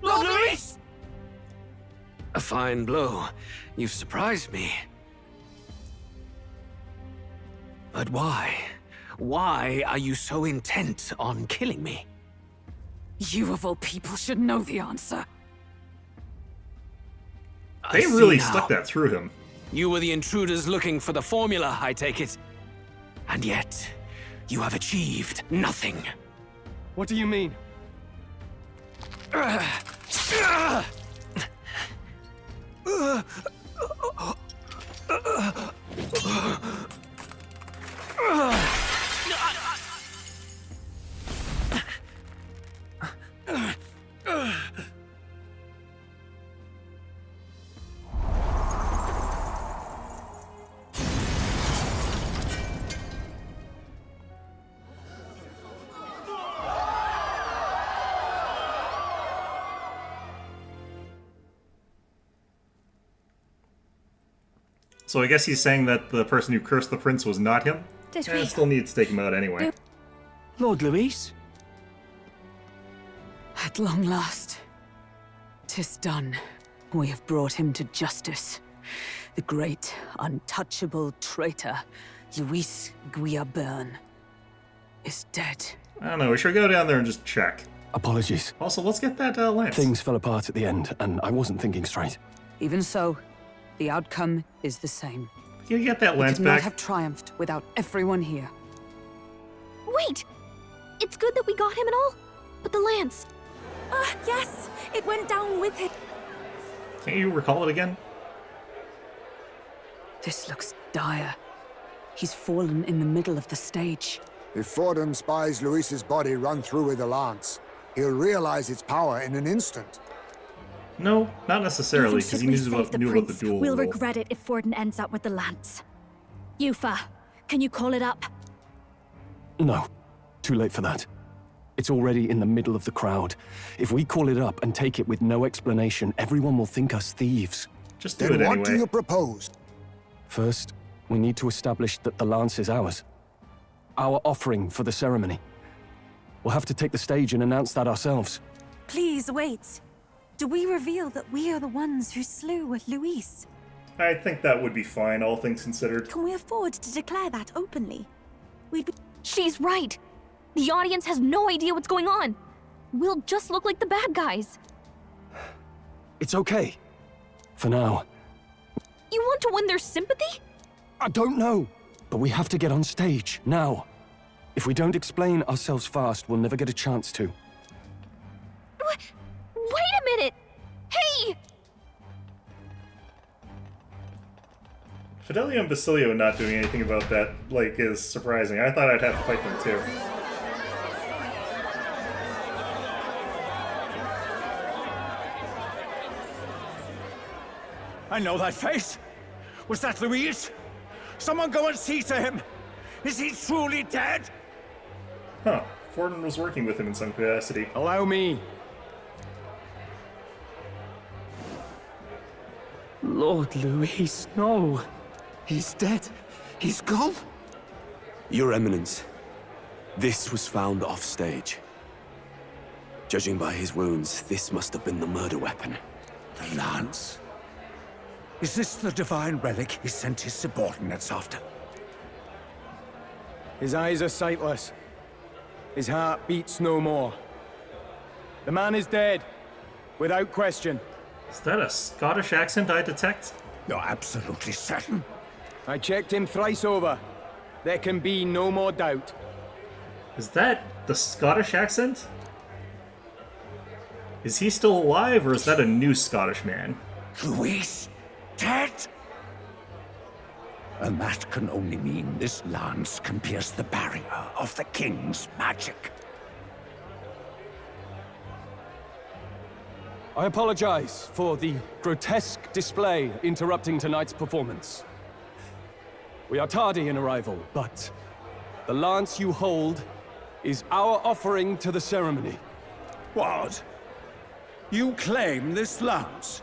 F: Lord Luis! A fine blow. You've surprised me. But why? Why are you so intent on killing me?
E: You of all people should know the answer.
A: They really stuck that through him.
F: You were the intruders looking for the formula, I take it. And yet, you have achieved nothing. What do you mean?
A: So I guess he's saying that the person who cursed the prince was not him?
C: Did
A: I
C: we?
A: still need to take him out anyway.
N: Lord Luis?
E: At long last, 'tis done. We have brought him to justice. The great, untouchable traitor, Luis Guillaburn, is dead.
A: I don't know, we should go down there and just check.
F: Apologies.
A: Also, let's get that lance.
F: Things fell apart at the end, and I wasn't thinking straight.
E: Even so, the outcome is the same.
A: Can you get that lance
E: We could not
A: back?
E: have triumphed without everyone here.
K: Wait! It's good that we got him and all, but the lance.
G: Ah, yes! It went down with it.
A: Can't you recall it again?
E: This looks dire. He's fallen in the middle of the stage.
H: If Forden spies Luis's body run through with a lance, he'll realize its power in an instant.
A: No, not necessarily,
C: Even
A: because
C: should
A: he
C: we
A: knew
C: save
A: about
C: the
A: the
C: prince,
A: duel.
C: we'll
A: roll.
C: regret it if Forden ends up with the lance. Yufa, can you call it up?
F: No, too late for that. It's already in the middle of the crowd. If we call it up and take it with no explanation, everyone will think us thieves.
A: Just
H: do it anyway. Then what do you propose?
F: First, we need to establish that the lance is ours. Our offering for the ceremony. We'll have to take the stage and announce that ourselves.
G: Please wait. Do we reveal that we are the ones who slew Luis?
A: I think that would be fine, all things considered.
G: Can we afford to declare that openly? We'd be...
K: She's right. The audience has no idea what's going on. We'll just look like the bad guys.
F: It's okay. For now.
K: You want to win their sympathy?
F: I don't know. But we have to get on stage, now. If we don't explain ourselves fast, we'll never get a chance to.
K: Wait a minute! Hey!
A: Fidelio and Basilio not doing anything about that, like, is surprising. I thought I'd have to fight them too.
Q: I know that face. Was that Luis? Someone go and see to him. Is he truly dead?
A: Huh. Forden was working with him in some capacity.
M: Allow me.
L: Lord Luis, no. He's dead. He's gone.
T: Your Eminence, this was found off-stage. Judging by his wounds, this must have been the murder weapon.
Q: The lance? Is this the divine relic he sent his subordinates after?
M: His eyes are sightless. His heart beats no more. The man is dead, without question.
A: Is that a Scottish accent I detect?
Q: You're absolutely certain.
M: I checked him thrice over. There can be no more doubt.
A: Is that the Scottish accent? Is he still alive, or is that a new Scottish man?
Q: Luis? Dead? And that can only mean this lance can pierce the barrier of the king's magic.
F: I apologize for the grotesque display interrupting tonight's performance. We are tardy in arrival, but the lance you hold is our offering to the ceremony.
Q: What? You claim this lance?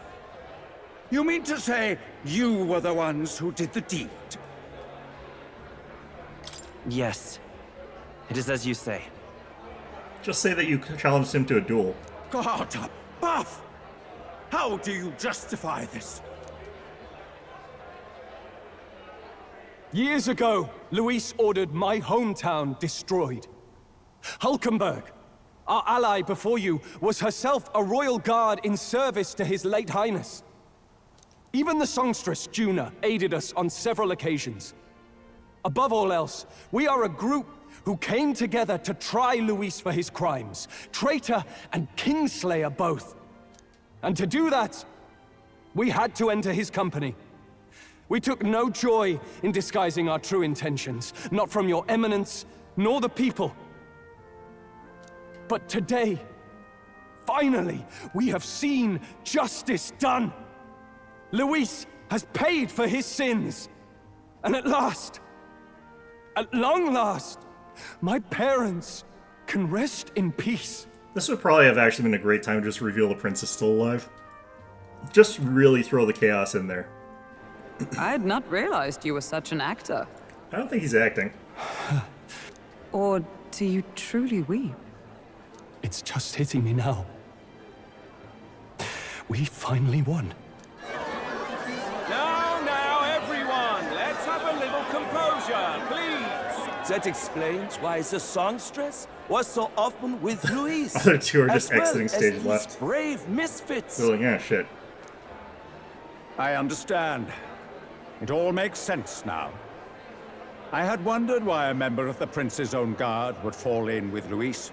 Q: You mean to say you were the ones who did the deed?
N: Yes. It is as you say.
A: Just say that you challenged him to a duel.
Q: God above! How do you justify this?
F: Years ago, Luis ordered my hometown destroyed. Hulkenberg, our ally before you, was herself a royal guard in service to his late highness. Even the songstress, Juna, aided us on several occasions. Above all else, we are a group who came together to try Luis for his crimes, traitor and kingslayer both. And to do that, we had to enter his company. We took no joy in disguising our true intentions, not from your eminence, nor the people. But today, finally, we have seen justice done. Luis has paid for his sins. And at last, at long last, my parents can rest in peace.
A: This would probably have actually been a great time to just reveal the prince is still alive. Just really throw the chaos in there.
E: I had not realized you were such an actor.
A: I don't think he's acting.
E: Or do you truly weep?
F: It's just hitting me now. We finally won.
P: Now, everyone, let's have a little composure, please.
U: That explains why the songstress was so often with Louise.
A: Other two are just
U: as well
A: exiting
U: as
A: stage
U: these
A: left.
U: brave misfits.
A: They're like, yeah, shit.
S: I understand. It all makes sense now. I had wondered why a member of the Prince's own guard would fall in with Luis.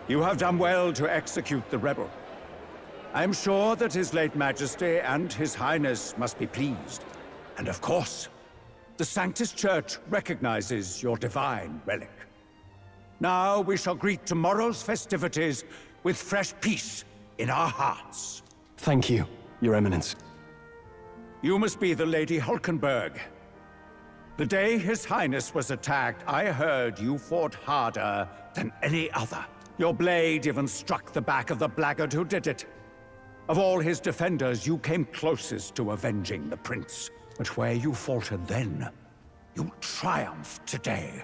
S: You have done well to execute the rebel. I am sure that His late Majesty and His Highness must be pleased. And of course, the Sanctus Church recognizes your divine relic. Now we shall greet tomorrow's festivities with fresh peace in our hearts.
F: Thank you, Your Eminence.
S: You must be the Lady Hulkenberg. The day His Highness was attacked, I heard you fought harder than any other. Your blade even struck the back of the blackguard who did it. Of all his defenders, you came closest to avenging the prince. But where you faltered then, you triumphed today.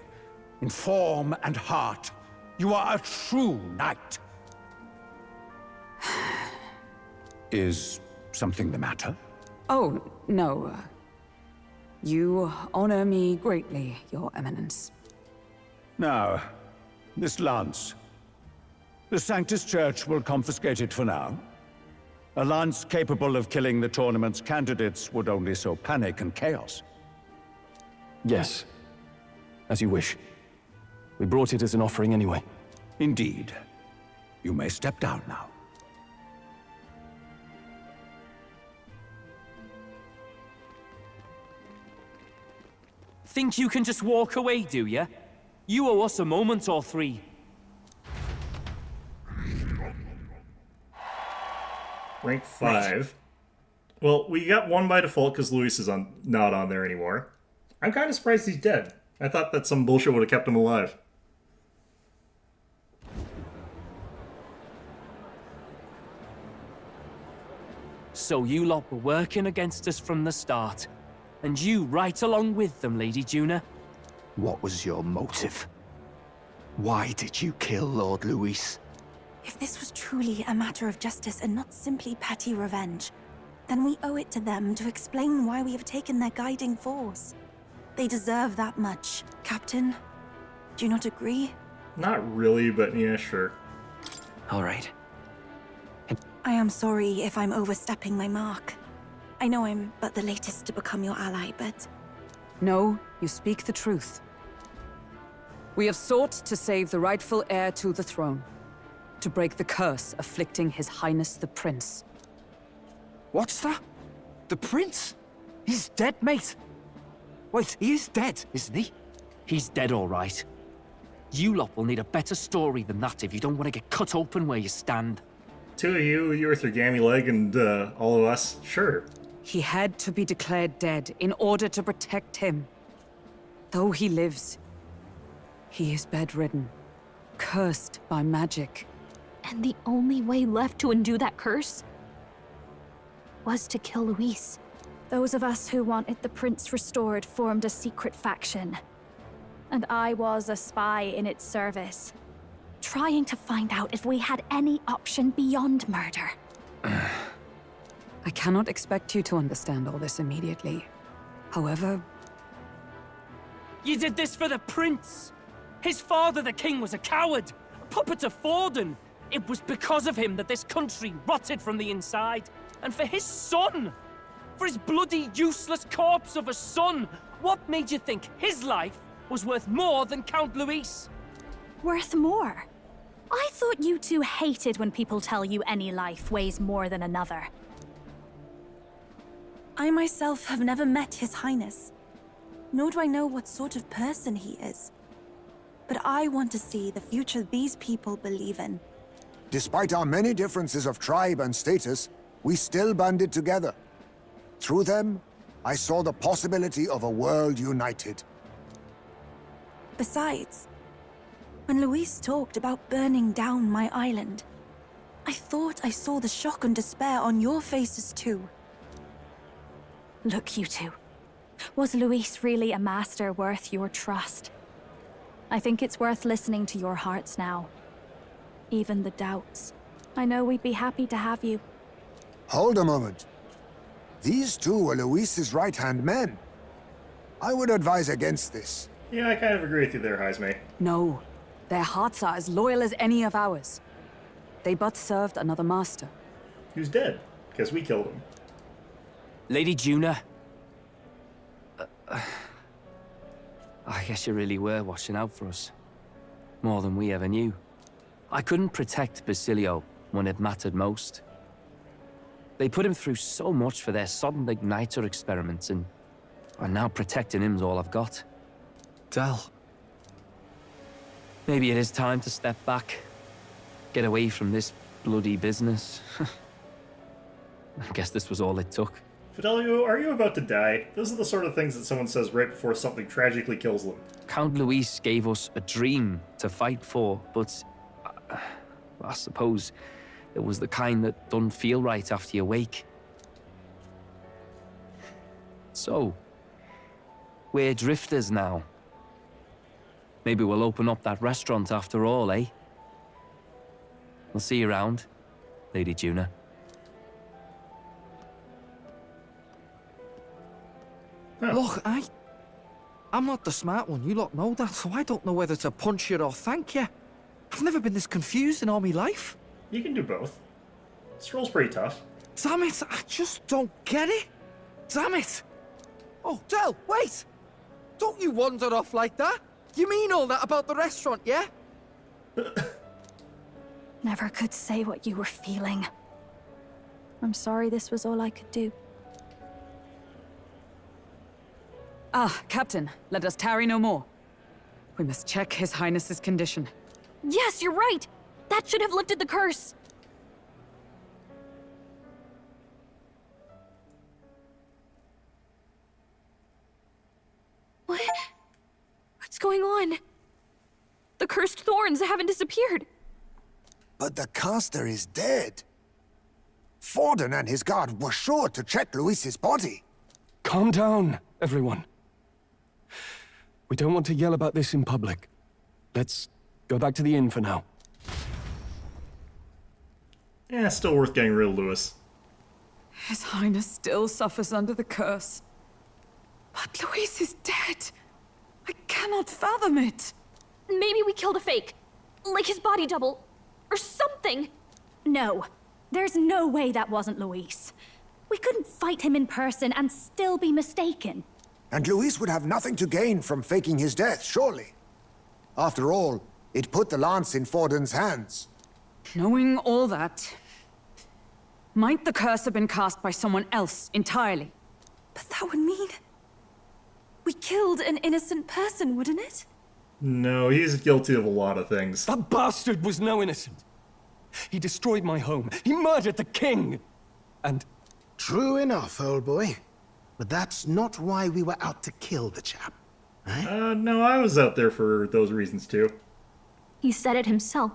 S: In form and heart, you are a true knight. Is something the matter?
E: Oh, no. You honor me greatly, Your Eminence.
S: Now, this lance. The Sanctus Church will confiscate it for now. A lance capable of killing the tournament's candidates would only sow panic and chaos.
F: Yes. As you wish. We brought it as an offering anyway.
S: Indeed. You may step down now.
B: Think you can just walk away, do ya? You owe us a moment or three.
A: Rank 5. Well, we got 1 by default because Luis is not on there anymore. I'm kind of surprised he's dead. I thought that some bullshit would have kept him alive.
B: So you lot were working against us from the start. And you right along with them, Lady Juna.
L: What was your motive? Why did you kill Lord Luis?
G: If this was truly a matter of justice and not simply petty revenge, then we owe it to them to explain why we have taken their guiding force. They deserve that much. Captain, do you not agree?
A: Not really, but yeah, sure.
N: All right.
G: I am sorry if I'm overstepping my mark. I know I'm but the latest to become your ally, but...
E: No, you speak the truth. We have sought to save the rightful heir to the throne. To break the curse afflicting His Highness the Prince.
J: What's that? The Prince? He's dead, mate. Wait, he is dead, isn't he?
B: He's dead, all right. You lot will need a better story than that if you don't want to get cut open where you stand.
A: Two of you with your gammy leg, and all of us, sure.
E: He had to be declared dead in order to protect him. Though he lives, he is bedridden, cursed by magic.
K: And the only way left to undo that curse was to kill Luis.
C: Those of us who wanted the prince restored formed a secret faction. And I was a spy in its service, trying to find out if we had any option beyond murder.
E: I cannot expect you to understand all this immediately. However...
B: You did this for the prince! His father, the king, was a coward! A puppet to Forden! It was because of him that this country rotted from the inside. And for his son! For his bloody, useless corpse of a son! What made you think his life was worth more than Count Luis?
C: Worth more? I thought you two hated when people tell you any life weighs more than another.
G: I myself have never met His Highness, nor do I know what sort of person he is. But I want to see the future these people believe in.
H: Despite our many differences of tribe and status, we still banded together. Through them, I saw the possibility of a world united.
G: Besides, when Luis talked about burning down my island, I thought I saw the shock and despair on your faces too.
C: Look, you two. Was Luis really a master worth your trust? I think it's worth listening to your hearts now. Even the doubts. I know we'd be happy to have you.
H: Hold a moment. These two were Luis's right-hand men. I would advise against this.
A: Yeah, I kind of agree with you there, Heisme.
E: No. Their hearts are as loyal as any of ours. They but served another master.
A: Who's dead, because we killed him.
B: Lady Juna. I guess you really were watching out for us. More than we ever knew. I couldn't protect Basilio when it mattered most. They put him through so much for their sudden igniter experiments, and now protecting him's all I've got.
J: Del.
B: Maybe it is time to step back. Get away from this bloody business. I guess this was all it took.
A: Fidelio, are you about to die? Those are the sort of things that someone says right before something tragically kills them.
B: Count Luis gave us a dream to fight for, but I suppose it was the kind that doesn't feel right after you wake. So, we're drifters now. Maybe we'll open up that restaurant after all, eh? We'll see you around, Lady Juna.
J: Look, I'm not the smart one, you lot know that, so I don't know whether to punch you or thank you. I've never been this confused in all my life.
A: You can do both. This role's pretty tough.
J: Damn it, I just don't get it. Damn it. Oh, Del, wait! Don't you wander off like that? You mean all that about the restaurant, yeah?
C: Never could say what you were feeling. I'm sorry this was all I could do.
E: Ah, Captain, let us tarry no more. We must check His Highness's condition.
K: Yes, you're right! That should have lifted the curse! What? What's going on? The cursed thorns haven't disappeared.
H: But the caster is dead. Forden and his guard were sure to check Luis's body.
F: Calm down, everyone. We don't want to yell about this in public. Let's go back to the inn for now.
A: Yeah, still worth getting rid of Luis.
E: His Highness still suffers under the curse. But Luis is dead. I cannot fathom it.
K: Maybe we killed a fake. Like his body double. Or something.
C: No. There's no way that wasn't Luis. We couldn't fight him in person and still be mistaken.
H: And Luis would have nothing to gain from faking his death, surely. After all, it put the lance in Forden's hands.
E: Knowing all that, might the curse have been cast by someone else entirely?
G: But that would mean we killed an innocent person, wouldn't it?
A: No, he's guilty of a lot of things.
F: That bastard was no innocent. He destroyed my home. He murdered the king. And...
O: True enough, old boy. But that's not why we were out to kill the chap. Eh?
A: No, I was out there for those reasons too.
K: He said it himself.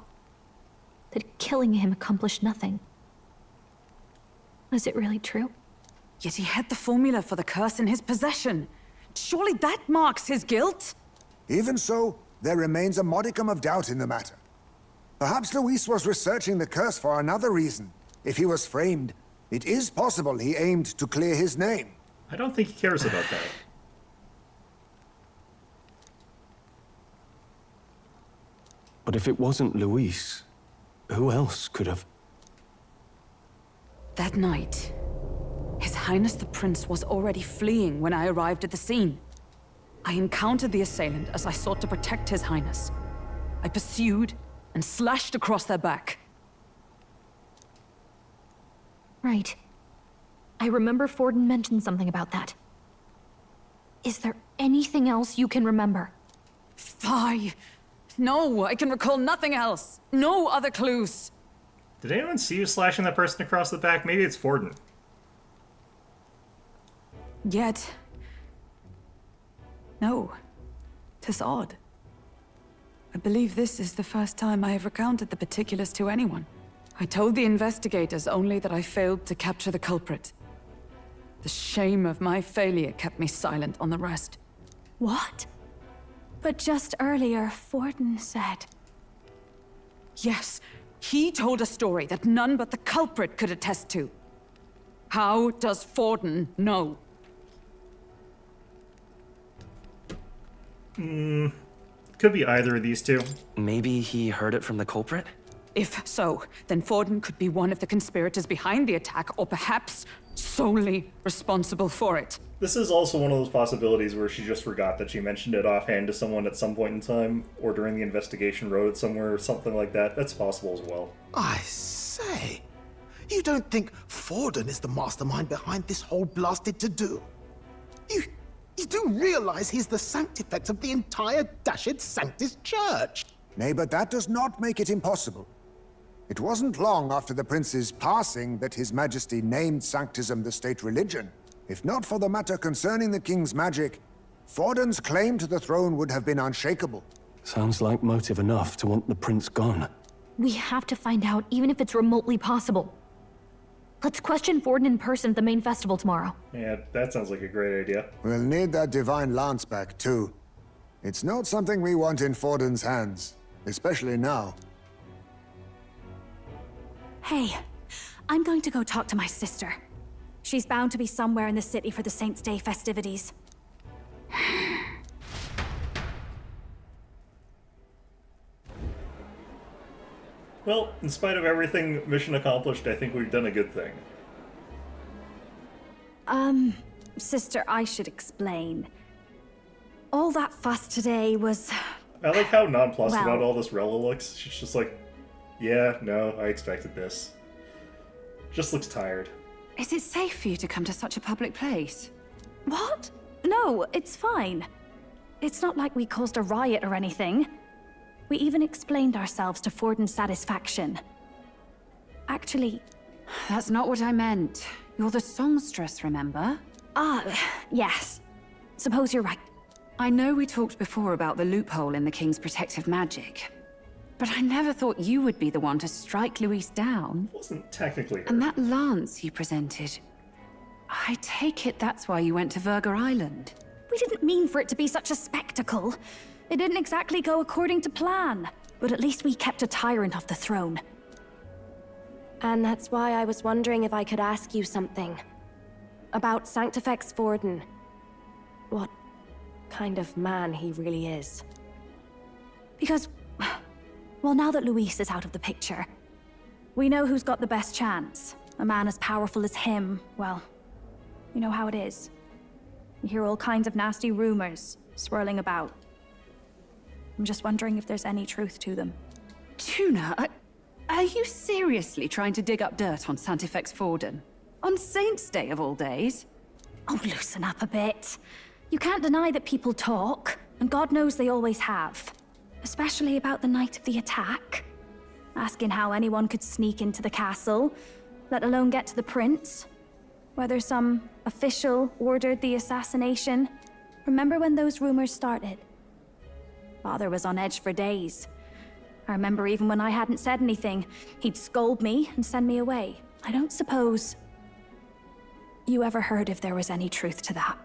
K: That killing him accomplished nothing. Was it really true?
E: Yet he had the formula for the curse in his possession. Surely that marks his guilt?
H: Even so, there remains a modicum of doubt in the matter. Perhaps Luis was researching the curse for another reason. If he was framed, it is possible he aimed to clear his name.
A: I don't think he cares about that.
F: But if it wasn't Luis, who else could have...
E: That night, His Highness the Prince was already fleeing when I arrived at the scene. I encountered the assailant as I sought to protect His Highness. I pursued and slashed across their back.
K: Right. I remember Forden mentioned something about that. Is there anything else you can remember?
E: Fie! No, I can recall nothing else. No other clues.
A: Did anyone see you slashing that person across the back? Maybe it's Forden.
E: Yet... no. 'Tis odd. I believe this is the first time I have recounted the particulars to anyone. I told the investigators only that I failed to capture the culprit. The shame of my failure kept me silent on the rest.
C: What? But just earlier, Forden said...
E: Yes, he told a story that none but the culprit could attest to. How does Forden know?
A: Could be either of these two.
B: Maybe he heard it from the culprit?
E: If so, then Forden could be one of the conspirators behind the attack, or perhaps solely responsible for it.
A: This is also one of those possibilities where she just forgot that she mentioned it offhand to someone at some point in time, or during the investigation wrote it somewhere or something like that. That's possible as well.
O: I say, you don't think Forden is the mastermind behind this whole blasted to-do? You do realize he's the sanctifex of the entire dashed Sanctus Church?
H: Nay, but that does not make it impossible. It wasn't long after the prince's passing that His Majesty named Sanctism the state religion. If not for the matter concerning the king's magic, Forden's claim to the throne would have been unshakable.
F: Sounds like motive enough to want the prince gone.
K: We have to find out, even if it's remotely possible. Let's question Forden in person at the main festival tomorrow.
A: Yeah, that sounds like a great idea.
H: We'll need that divine lance back, too. It's not something we want in Forden's hands, especially now.
C: Hey, I'm going to go talk to my sister. She's bound to be somewhere in the city for the Saints' Day festivities.
A: Well, in spite of everything, mission accomplished, I think we've done a good thing.
C: Sister, I should explain. All that fuss today was...
A: I like how nonplussed
C: well,
A: about all this Rella looks. She's just like, yeah, no, I expected this. Just looks tired.
E: Is it safe for you to come to such a public place?
C: What? No, it's fine. It's not like we caused a riot or anything. We even explained ourselves to Forden's satisfaction. Actually...
E: That's not what I meant. You're the songstress, remember?
C: Yes. Suppose you're right.
E: I know we talked before about the loophole in the king's protective magic, but I never thought you would be the one to strike Luis down.
A: Wasn't technically her.
E: And that lance you presented, I take it that's why you went to Verger Island.
C: We didn't mean for it to be such a spectacle. It didn't exactly go according to plan, but at least we kept a tyrant off the throne.
D: And that's why I was wondering if I could ask you something. About Sanctifex Forden. What kind of man he really is.
C: Because, well, now that Luis is out of the picture, we know who's got the best chance. A man as powerful as him, well, you know how it is. You hear all kinds of nasty rumors swirling about. I'm just wondering if there's any truth to them.
E: Tuna, are you seriously trying to dig up dirt on Sanctifex Forden? On Saints' Day of all days?
C: Oh, loosen up a bit. You can't deny that people talk, and God knows they always have. Especially about the night of the attack. Asking how anyone could sneak into the castle, let alone get to the prince. Whether some official ordered the assassination. Remember when those rumors started? Father was on edge for days. I remember even when I hadn't said anything, he'd scold me and send me away. I don't suppose you ever heard if there was any truth to that.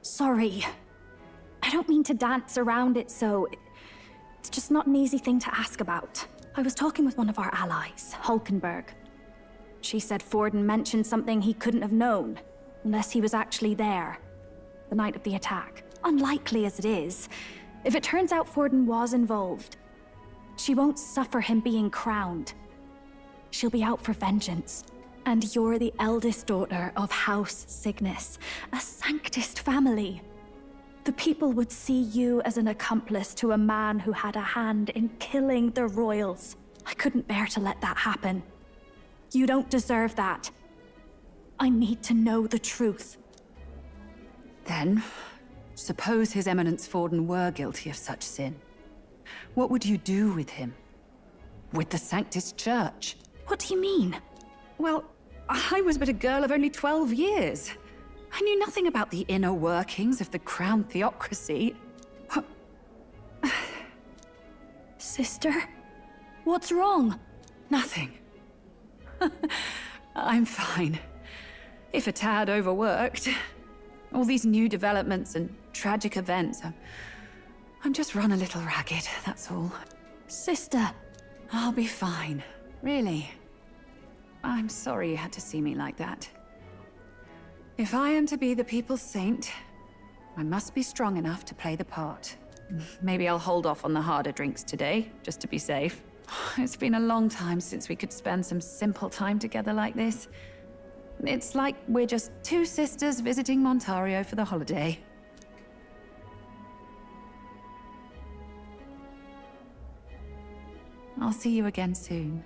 C: Sorry. I don't mean to dance around it, so... It's just not an easy thing to ask about. I was talking with one of our allies, Hulkenberg. She said Forden mentioned something he couldn't have known, unless he was actually there, the night of the attack. Unlikely as it is, if it turns out Forden was involved, she won't suffer him being crowned. She'll be out for vengeance. And you're the eldest daughter of House Cygnus, a Sanctist family. The people would see you as an accomplice to a man who had a hand in killing the royals. I couldn't bear to let that happen. You don't deserve that. I need to know the truth.
E: Then, suppose His Eminence Forden were guilty of such sin. What would you do with him? With the Sanctus Church?
C: What do you mean?
E: Well, I was but a girl of only 12 years. I knew nothing about the inner workings of the crown theocracy.
C: Sister? What's wrong?
E: Nothing. I'm fine. If a tad overworked. All these new developments and tragic events. I'm just run a little ragged, that's all.
C: Sister.
E: I'll be fine. Really. I'm sorry you had to see me like that. If I am to be the people's saint, I must be strong enough to play the part. Maybe I'll hold off on the harder drinks today, just to be safe. It's been a long time since we could spend some simple time together like this. It's like we're just two sisters visiting Montario for the holiday. I'll see you again soon.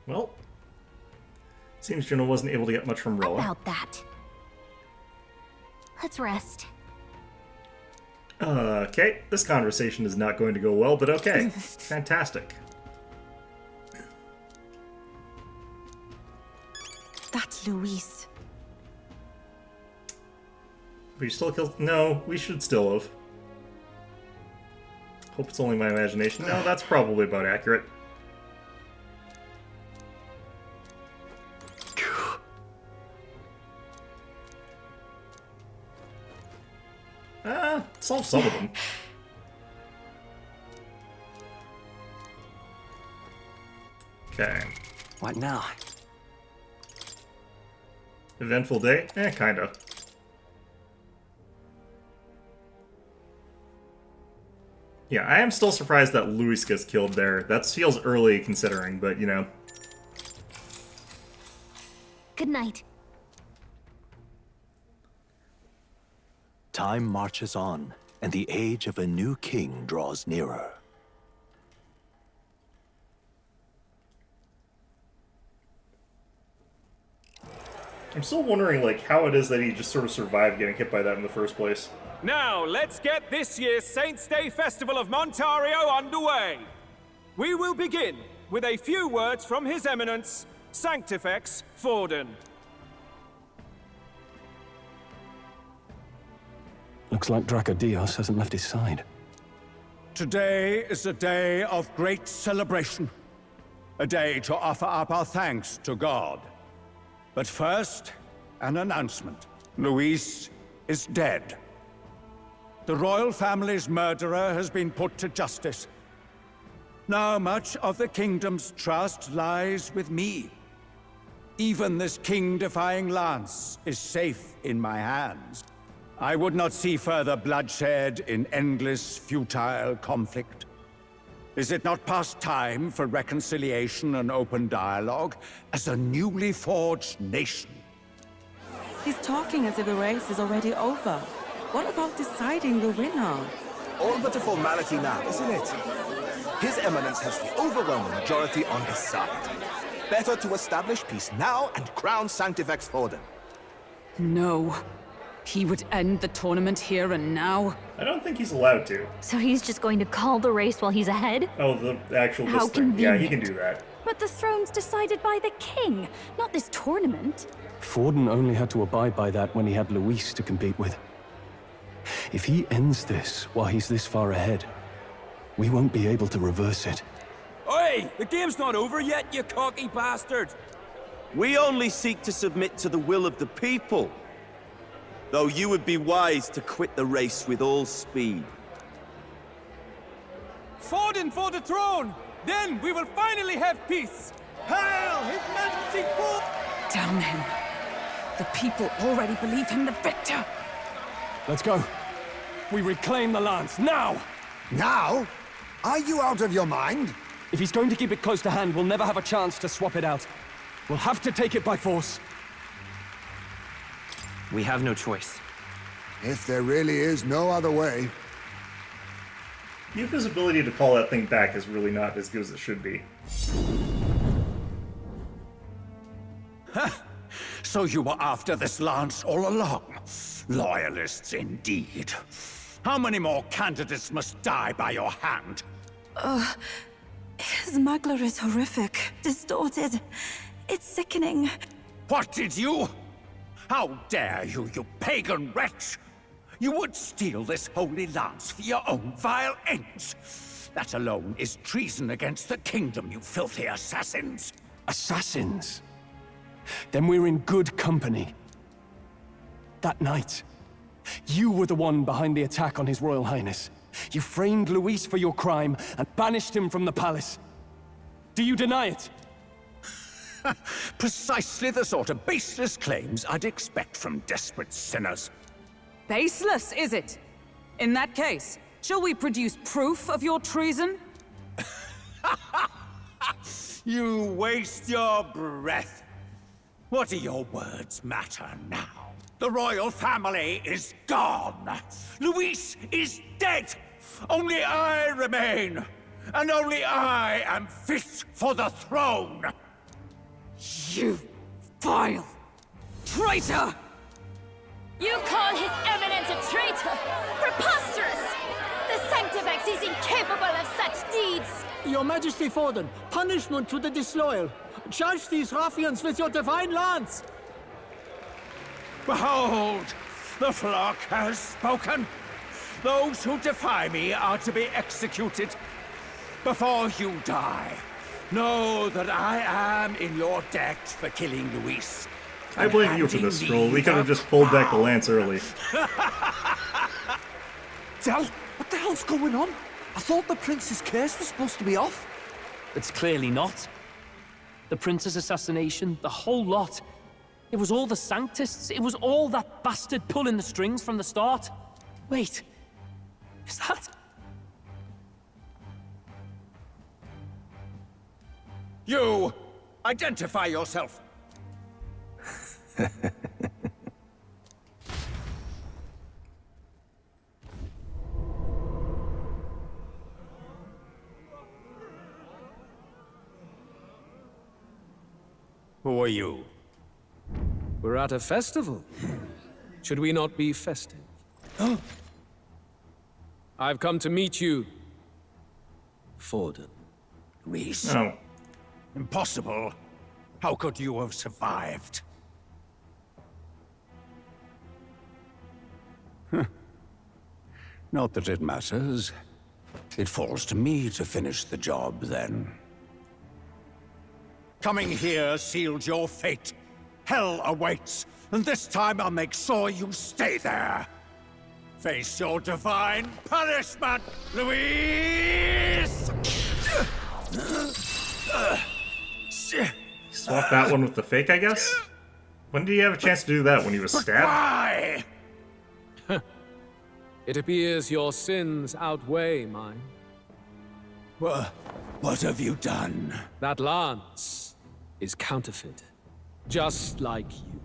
A: Well, seems Juno wasn't able to get much from Rilla.
K: About that. Let's rest.
A: Okay, this conversation is not going to go well, but okay. Fantastic.
G: That's Luis.
A: We still killed... No, we should still have. Hope it's only my imagination. No, that's probably about accurate. Solve some of them. Okay.
F: What now?
A: Eventful day? Kinda. Yeah, I am still surprised that Luis gets killed there. That feels early considering, but you know.
K: Good night.
L: Time marches on, and the age of a new king draws nearer.
A: I'm still wondering, like, how it is that he just sort of survived getting hit by that in the first place.
P: Now, let's get this year's Saints' Day Festival of Montario underway. We will begin with a few words from His Eminence, Sanctifex Forden.
F: Looks like Dracodios hasn't left his side.
S: Today is a day of great celebration. A day to offer up our thanks to God. But first, an announcement. Luis is dead. The royal family's murderer has been put to justice. Now much of the kingdom's trust lies with me. Even this king-defying lance is safe in my hands. I would not see further bloodshed in endless, futile conflict. Is it not past time for reconciliation and open dialogue as a newly forged nation?
R: He's talking as if the race is already over. What about deciding the winner?
V: All but a formality now, isn't it? His Eminence has the overwhelming majority on his side. Better to establish peace now and crown Sanctifex Forden.
E: No. He would end the tournament here and now?
A: I don't think he's allowed to.
K: So he's just going to call the race while he's ahead?
A: Oh, the actual
K: How
A: thing.
K: convenient.
A: Yeah, he can do that.
C: But the throne's decided by the king, not this tournament.
F: Forden only had to abide by that when he had Luis to compete with. If he ends this while he's this far ahead, we won't be able to reverse it.
U: Oi! The game's not over yet, you cocky bastard! We only seek to submit to the will of the people. Though you would be wise to quit the race with all speed.
P: Forden for the throne! Then we will finally have peace!
R: Hail His Majesty Forden!
E: Damn him. The people already believe him the victor.
F: Let's go. We reclaim the lance, now!
H: Now? Are you out of your mind?
F: If he's going to keep it close to hand, we'll never have a chance to swap it out. We'll have to take it by force.
N: We have no choice.
H: If there really is no other way.
A: Yuffie's ability to call that thing back is really not as good as it should be.
S: So you were after this lance all along? Loyalists indeed. How many more candidates must die by your hand?
G: His smuggler is horrific, distorted. It's sickening.
S: What did you? How dare you, you pagan wretch! You would steal this holy lance for your own vile ends! That alone is treason against the kingdom, you filthy assassins!
F: Assassins? Then we're in good company. That night, you were the one behind the attack on His Royal Highness. You framed Luis for your crime and banished him from the palace. Do you deny it?
S: Precisely the sort of baseless claims I'd expect from desperate sinners.
E: Baseless, is it? In that case, shall we produce proof of your treason?
S: You waste your breath. What do your words matter now? The royal family is gone. Luis is dead. Only I remain. And only I am fit for the throne.
E: You vile traitor!
C: You call His Eminence a traitor? Preposterous! The Sanctifex is incapable of such deeds!
I: Your Majesty Forden, punishment to the disloyal. Charge these ruffians with your divine lance!
S: Behold, the flock has spoken. Those who defy me are to be executed. Before you die, know that I am in your debt for killing Luis.
A: I blame you for this, Scroll. We could have just pulled back the lance early.
L: Del, what the hell's going on? I thought the prince's curse was supposed to be off.
B: It's clearly not. The prince's assassination, the whole lot. It was all the Sanctists. It was all that bastard pulling the strings from the start. Wait, is that...
S: You! Identify yourself! Who are you?
P: We're at a festival. Should we not be festive? I've come to meet you, Forden.
S: Luis?
A: No.
S: Impossible. How could you have survived? Not that it matters. It falls to me to finish the job, then. Coming here sealed your fate. Hell awaits, and this time I'll make sure you stay there. Face your divine punishment, Luis!
A: Swap that one with the fake, I guess? When did he have a chance to do that? When he was stabbed?
S: Why?
P: It appears your sins outweigh mine.
S: What have you done?
P: That lance is counterfeit, just like you.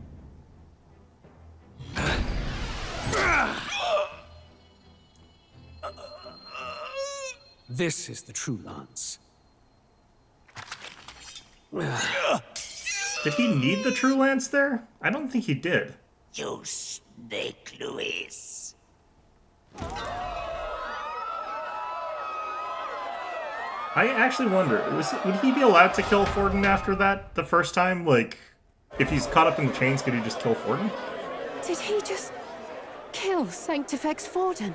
P: This is the true lance.
A: Did he need the true lance there? I don't think he did.
S: You snake, Luis.
A: I actually wonder, would he be allowed to kill Forden after that the first time? Like, if he's caught up in the chains, could he just kill Forden?
D: Did he just kill Sanctifex Forden?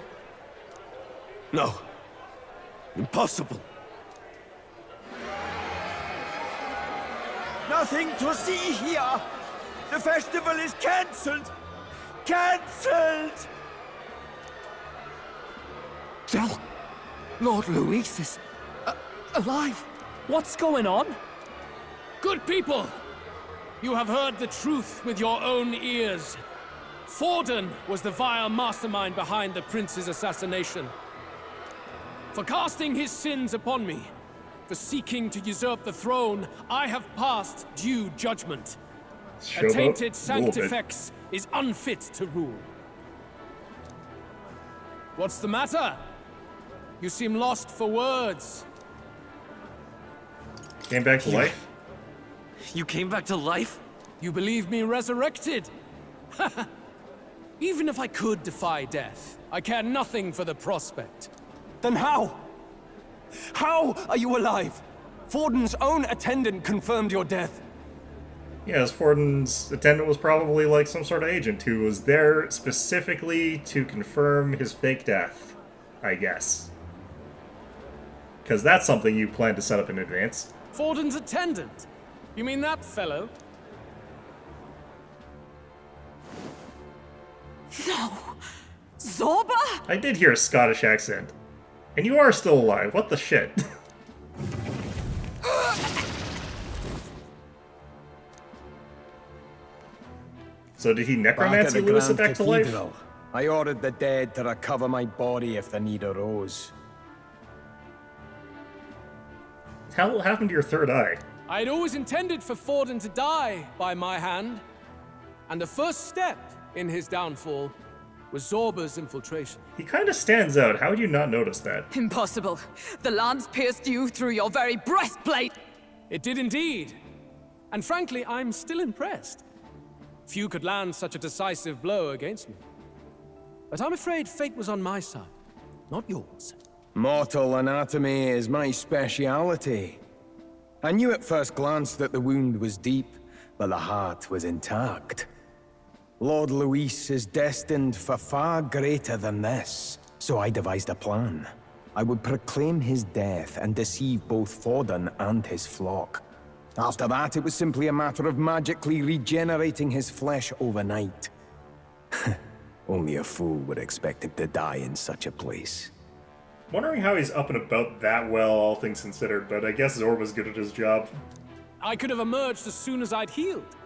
S: No. Impossible. Nothing to see here. The festival is cancelled. Cancelled!
L: Del, Lord Luis is alive.
B: What's going on?
P: Good people! You have heard the truth with your own ears. Forden was the vile mastermind behind the prince's assassination. For casting his sins upon me, for seeking to usurp the throne, I have passed due judgment. A tainted Sanctifex is unfit to rule. What's the matter? You seem lost for words.
A: Came back to life?
N: You came back to life?
P: You believe me resurrected? Even if I could defy death, I care nothing for the prospect.
F: Then how? How are you alive? Forden's own attendant confirmed your death.
A: Yes, Forden's attendant was probably like some sort of agent who was there specifically to confirm his fake death, I guess. Because that's something you plan to set up in advance.
M: Forden's attendant? You mean that fellow?
E: No! Zorba?
A: I did hear a Scottish accent. And you are still alive, what the shit? So did he necromancy Lewis back to life?
T: I ordered the dead to recover my body if the need arose.
A: What happened to your third eye?
M: I'd always intended for Forden to die by my hand. And the first step in his downfall was Zorba's infiltration.
A: He kind of stands out. How would you not notice that?
E: Impossible. The lance pierced you through your very breastplate.
M: It did indeed. And frankly, I'm still impressed. Few could land such a decisive blow against me. But I'm afraid fate was on my side, not yours.
T: Mortal anatomy is my speciality. I knew at first glance that the wound was deep, but the heart was intact. Lord Luis is destined for far greater than this, so I devised a plan. I would proclaim his death and deceive both Forden and his flock. After that, it was simply a matter of magically regenerating his flesh overnight. Only a fool would expect him to die in such a place.
A: Wondering how he's up and about that well, all things considered, but I guess Zorba's good at his job.
M: I could have emerged as soon as I'd healed.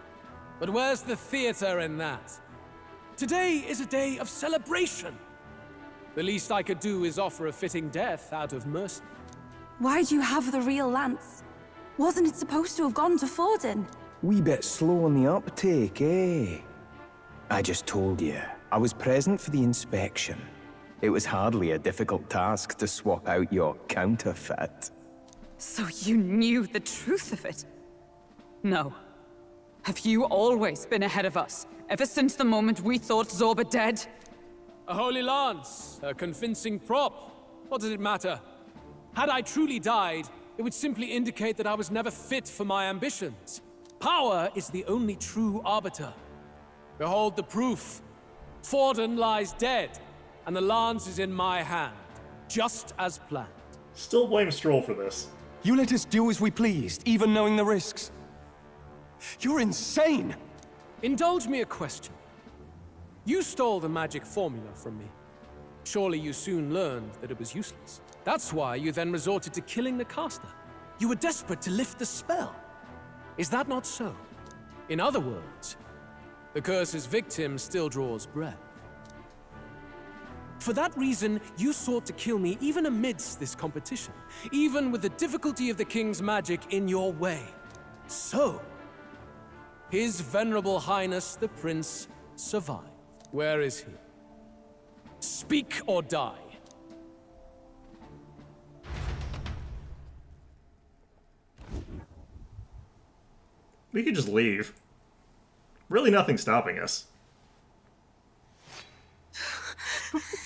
M: But where's the theater in that? Today is a day of celebration. The least I could do is offer a fitting death out of mercy.
G: Why'd you have the real lance? Wasn't it supposed to have gone to Forden?
T: Wee bit slow on the uptake, eh? I just told you, I was present for the inspection. It was hardly a difficult task to swap out your counterfeit.
E: So you knew the truth of it? No. Have you always been ahead of us, ever since the moment we thought Zorba dead?
M: A holy lance, a convincing prop. What does it matter? Had I truly died, it would simply indicate that I was never fit for my ambitions. Power is the only true arbiter. Behold the proof. Forden lies dead, and the lance is in my hand, just as planned.
A: Still blame Stroll for this.
F: You let us do as we pleased, even knowing the risks. You're insane!
M: Indulge me a question. You stole the magic formula from me. Surely you soon learned that it was useless. That's why you then resorted to killing the caster. You were desperate to lift the spell. Is that not so? In other words, the curse's victim still draws breath. For that reason, you sought to kill me even amidst this competition, even with the difficulty of the king's magic in your way. So, His Venerable Highness the Prince survived. Where is he? Speak or die.
A: We could just leave. Really nothing stopping us.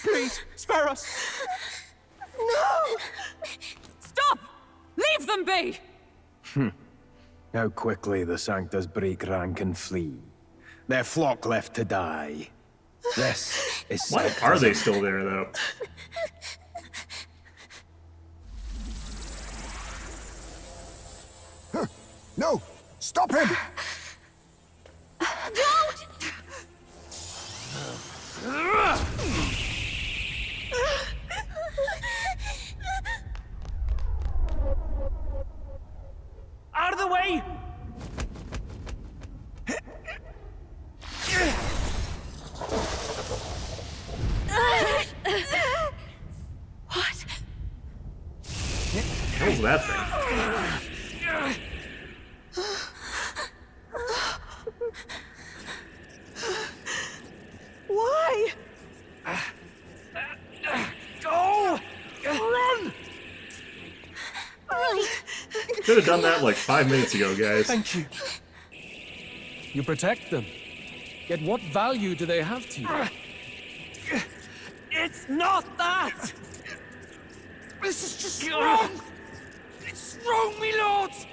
M: Please, spare us!
E: No! Stop! Leave them be!
T: How quickly the Sanctus break rank and flee. Their flock left to die. This is...
A: Why are they still there, though?
H: No! Stop him!
G: Don't!
N: Out of the way!
G: What?
A: What was that thing?
G: Why?
N: Go! Run!
A: Could have done that like 5 minutes ago, guys.
M: Thank you. You protect them. Yet what value do they have to you?
N: It's not that!
M: This is just wrong!
N: It's wrong, me lords!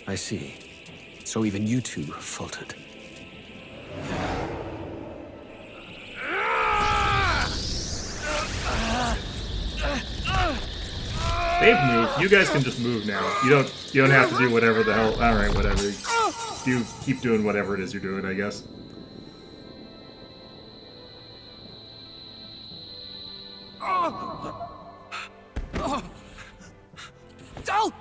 T: I see.
L: So even you two faltered.
A: They've moved. You guys can just move now. You don't have to do whatever the hell. All right, whatever. You keep doing whatever it is you're doing, I guess.
N: Del!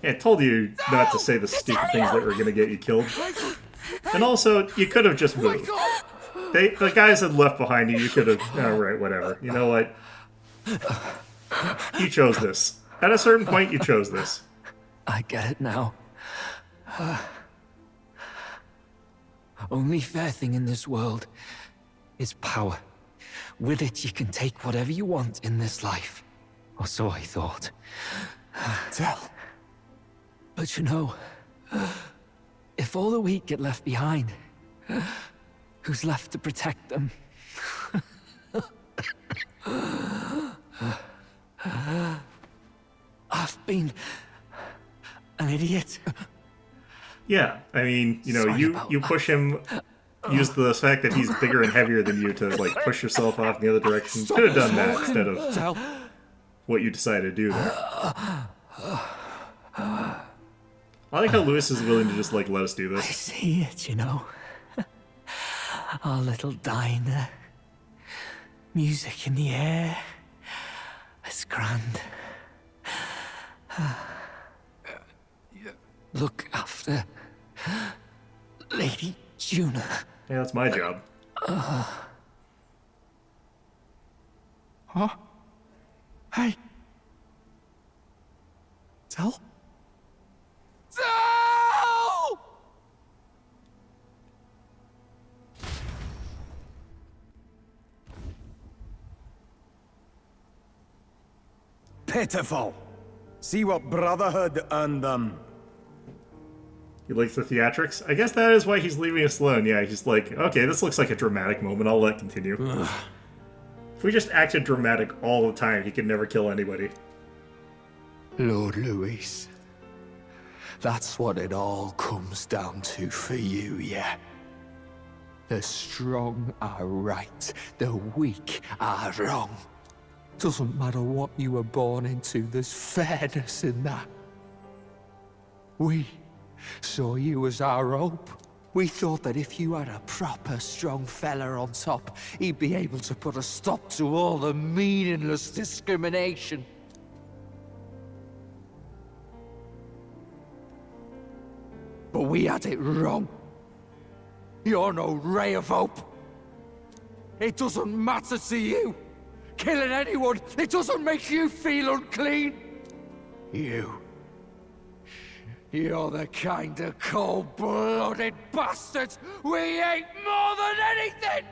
A: Yeah, I told you not to say the stupid things that were gonna get you killed. And also, you could have just moved. The guys had left behind you. You could have. Alright, whatever. You know what? You chose this. At a certain point, you chose this.
L: I get it now. Only fair thing in this world is power. With it, you can take whatever you want in this life. Or so I thought.
T: Tell.
L: But you know, if all the weak get left behind, who's left to protect them? I've been an idiot.
A: Yeah, I mean, you know, you push him, use the fact that he's bigger and heavier than you to, like, push yourself off in the other direction. You could have done that instead of what you decided to do there. I like how Lewis is willing to just, like, let us do this.
L: I see it, you know. Our little diner. Music in the air. It's grand. Look after Lady Juna.
A: Yeah, that's my job.
T: Huh? Hey. Tell?
N: Del!
T: Pitiful. See what brotherhood earned them.
A: He likes the theatrics. I guess that is why he's leaving us alone. Yeah, he's like, okay, this looks like a dramatic moment. I'll let it continue. If we just acted dramatic all the time, he could never kill anybody.
L: Lord Louis. That's what it all comes down to for you, yeah? The strong are right, the weak are wrong. Doesn't matter what you were born into, there's fairness in that. We saw you as our hope. We thought that if you had a proper strong fella on top, he'd be able to put a stop to all the meaningless discrimination. But we had it wrong. You're no ray of hope. It doesn't matter to you. Killing anyone, it doesn't make you feel unclean. You're the kind of cold-blooded bastards we hate more than anything!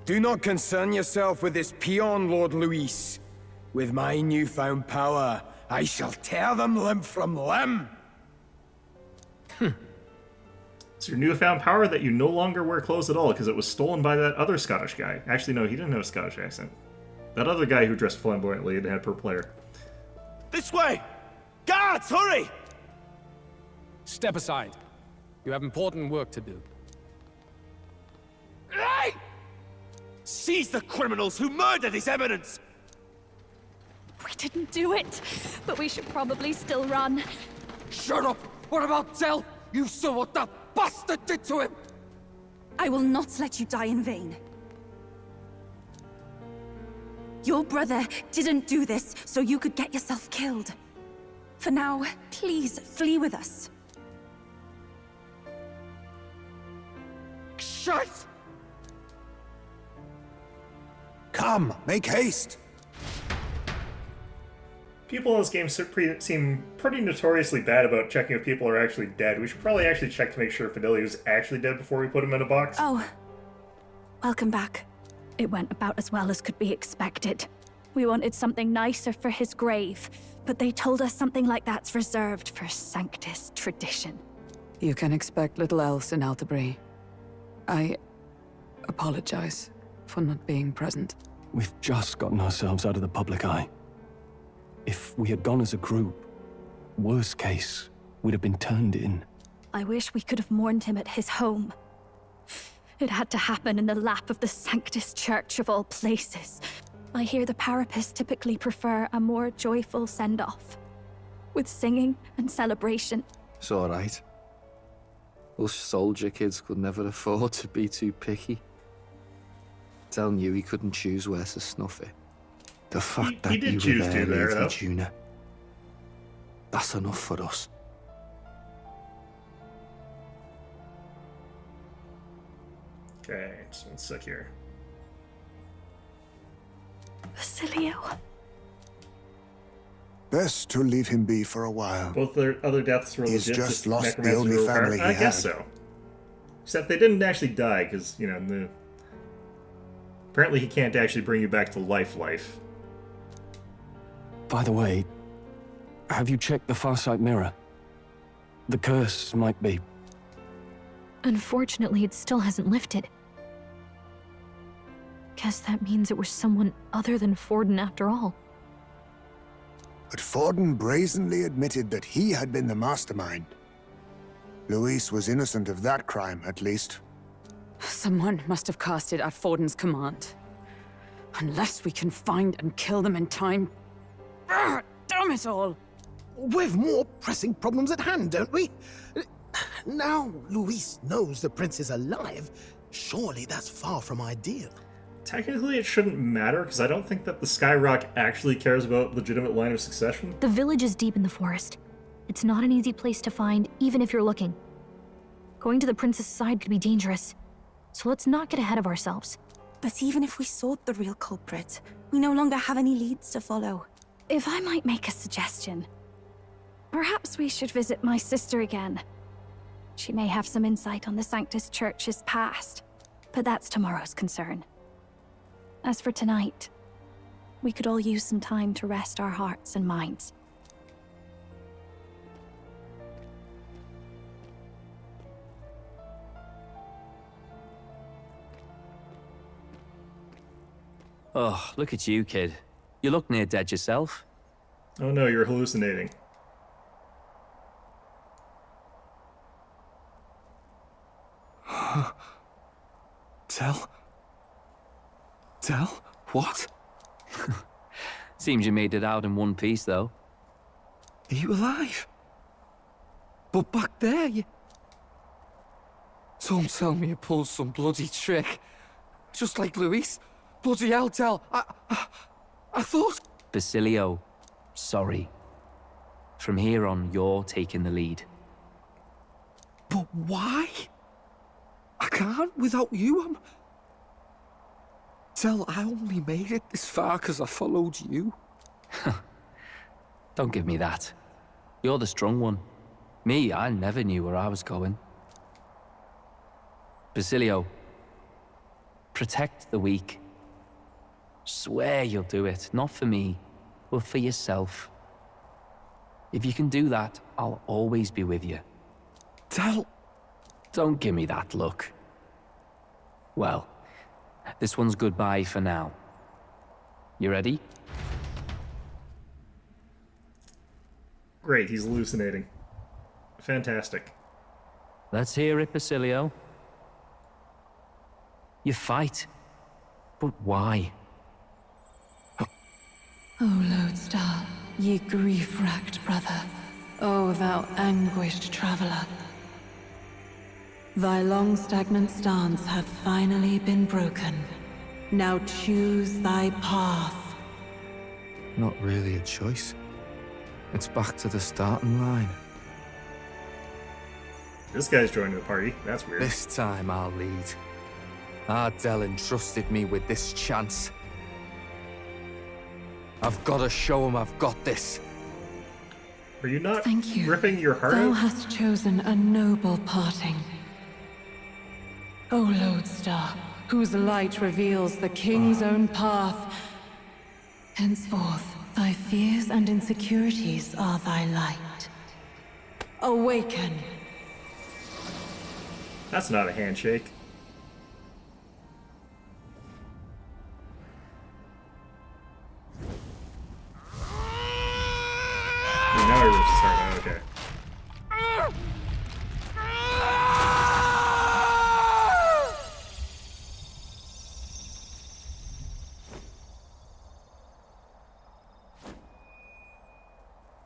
T: Do not concern yourself with this peon, Lord Louis. With my newfound power, I shall tear them limb from limb.
A: It's your newfound power that you no longer wear clothes at all because it was stolen by that other Scottish guy. Actually, no, he didn't have a Scottish accent. That other guy who dressed flamboyantly and had purple hair.
U: This way! Guards, hurry!
M: Step aside. You have important work to do.
U: Hey! Seize the criminals who murdered His Eminence!
C: We didn't do it, but we should probably still run.
E: Shut up! What about Del? You saw what that bastard did to him!
G: I will not let you die in vain. Your brother didn't do this so you could get yourself killed. For now, please flee with us.
E: Shit!
H: Come, make haste!
A: People in this game seem pretty notoriously bad about checking if people are actually dead. We should probably actually check to make sure Fidelio is actually dead before we put him in a box.
G: Oh, welcome back.
C: It went about as well as could be expected. We wanted something nicer for his grave, but they told us something like that's reserved for Sanctus tradition.
E: You can expect little else in Altabri. I apologize. for not being present.
F: We've just gotten ourselves out of the public eye. If we had gone as a group, worst case, we'd have been turned in.
C: I wish we could have mourned him at his home. It had to happen in the lap of the Sanctus Church of all places. I hear the Parapists typically prefer a more joyful send-off, with singing and celebration.
J: It's all right. Us soldier kids could never afford to be too picky. Telling you he couldn't choose where to snuff it. The fact that you were there, Lady Juna, that's enough for us.
A: Okay, just one sec here.
C: Basilio.
H: Best to leave him be for a while.
A: Both their other deaths were
H: He's
A: legit.
H: just lost the
A: necromancy
H: only
A: were
H: family he
A: I guess
H: had.
A: so. Except they didn't actually die, because, you know, apparently he can't actually bring you back to life.
F: By the way, have you checked the Farsight mirror? The curse might be...
K: Unfortunately, it still hasn't lifted. Guess that means it was someone other than Forden after all.
H: But Forden brazenly admitted that he had been the mastermind. Luis was innocent of that crime, at least.
E: Someone must have cast it at Forden's command. Unless we can find and kill them in time. Ugh, damn it all!
O: We've more pressing problems at hand, don't we? Now Luis knows the prince is alive. Surely that's far from ideal.
A: Technically, it shouldn't matter, because I don't think that the Skyrock actually cares about legitimate line of succession.
K: The village is deep in the forest. It's not an easy place to find, even if you're looking. Going to the prince's side could be dangerous, so let's not get ahead of ourselves.
G: But even if we sought the real culprit, we no longer have any leads to follow.
C: If I might make a suggestion, perhaps we should visit my sister again. She may have some insight on the Sanctus Church's past, but that's tomorrow's concern. As for tonight, we could all use some time to rest our hearts and minds.
B: Oh, look at you, kid. You look near dead yourself.
A: Oh no, you're hallucinating.
J: Tell? What?
B: Seems you made it out in one piece, though.
J: Are you alive? But back there, you... Don't tell me you pulled some bloody trick. Just like Luis. Bloody hell, Tell. I thought...
B: Basilio, sorry. From here on, you're taking the lead.
J: But why? I can't without you. Tell, I only made it this far because I followed you.
B: Don't give me that. You're the strong one. Me, I never knew where I was going. Basilio, protect the weak. Swear you'll do it, not for me, but for yourself. If you can do that, I'll always be with you.
J: Tell...
B: Don't give me that look. Well, this one's goodbye for now. You ready?
A: Great, he's hallucinating. Fantastic.
B: Let's hear it, Basilio. You fight. But why?
Q: O Lodestar, ye grief-racked brother, O thou anguished traveler. Thy long stagnant stance hath finally been broken. Now choose thy path.
J: Not really a choice. It's back to the starting line.
A: This guy's joining the party. That's weird.
J: This time I'll lead. Ardell entrusted me with this chance. I've got to show him I've got this.
A: Are you not
Q: Thank you.
A: ripping your heart
Q: Thou
A: out?
Q: hast chosen a noble parting. O Lodestar, whose light reveals the king's own path. Henceforth, thy fears and insecurities are thy light. Awaken.
A: That's not a handshake.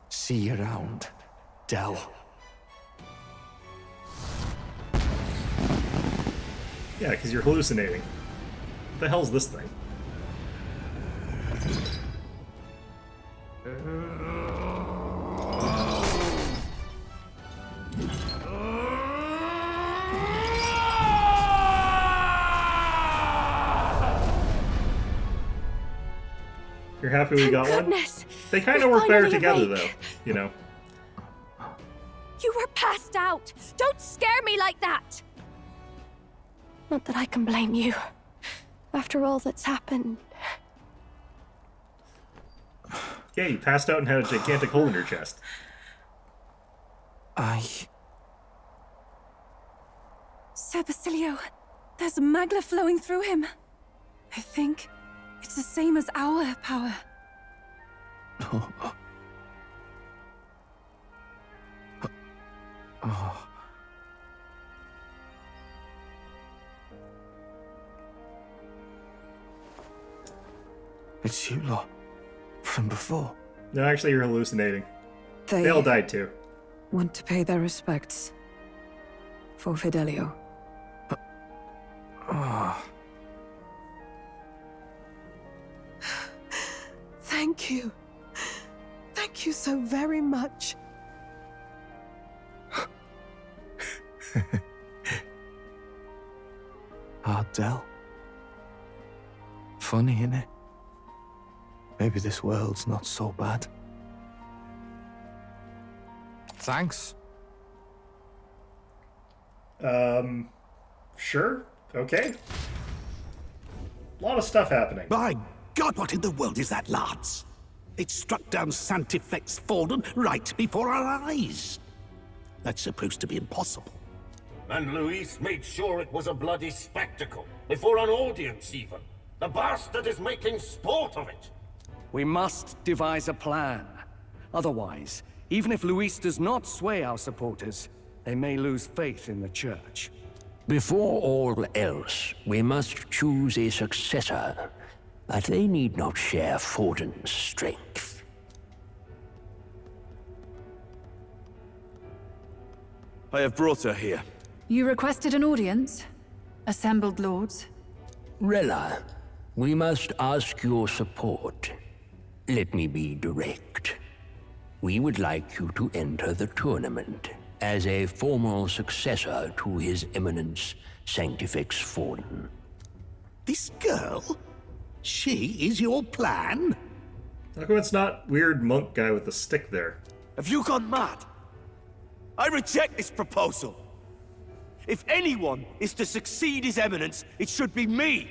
L: See you around, Del.
A: Yeah, because you're hallucinating. What the hell's this thing? You're happy we got one? They kind of work better together, though. You know.
C: You were passed out! Don't scare me like that!
D: Not that I can blame you. After all that's happened.
A: Yeah, you passed out and had a gigantic hole in your chest.
G: Sir Basilio, there's magla flowing through him. I think it's the same as our power.
L: It's you lot. From before.
A: No, actually, you're hallucinating.
E: They
A: all died too.
E: Want to pay their respects. For Fidelio.
G: Thank you. Thank you so very much.
L: Del. Funny, innit? Maybe this world's not so bad.
T: Thanks.
A: Sure. Okay. A lot of stuff happening.
R: By God, what in the world is that, lads? It struck down Sanctifex Forden right before our eyes. That's supposed to be impossible.
V: And Luis made sure it was a bloody spectacle, before an audience even. The bastard is making sport of it.
F: We must devise a plan. Otherwise, even if Luis does not sway our supporters, they may lose faith in the Church.
W: Before all else, we must choose a successor, but they need not share Forden's strength.
U: I have brought her here.
Q: You requested an audience? Assembled lords?
W: Rella, we must ask your support. Let me be direct. We would like you to enter the tournament as a formal successor to His Eminence Sanctifex Forden.
R: This girl? She is your plan?
A: How come it's not weird monk guy with the stick there?
U: Have you gone mad? I reject this proposal. If anyone is to succeed His Eminence, it should be me,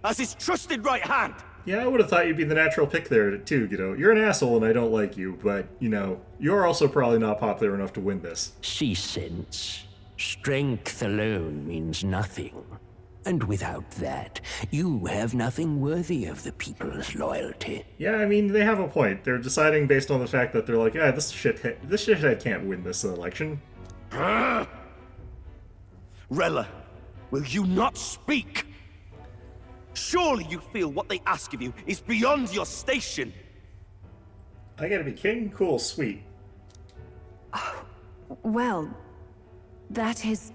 U: as his trusted right hand.
A: Yeah, I would have thought you'd be the natural pick there, too, you know. You're an asshole and I don't like you, but, you know, you're also probably not popular enough to win this.
W: See sense. Strength alone means nothing. And without that, you have nothing worthy of the people's loyalty.
A: Yeah, I mean, they have a point. They're deciding based on the fact that they're like, this shithead can't win this election.
U: Rella, will you not speak? Surely you feel what they ask of you is beyond your station.
A: I gotta be king? Cool, sweet.
Q: Well, that is...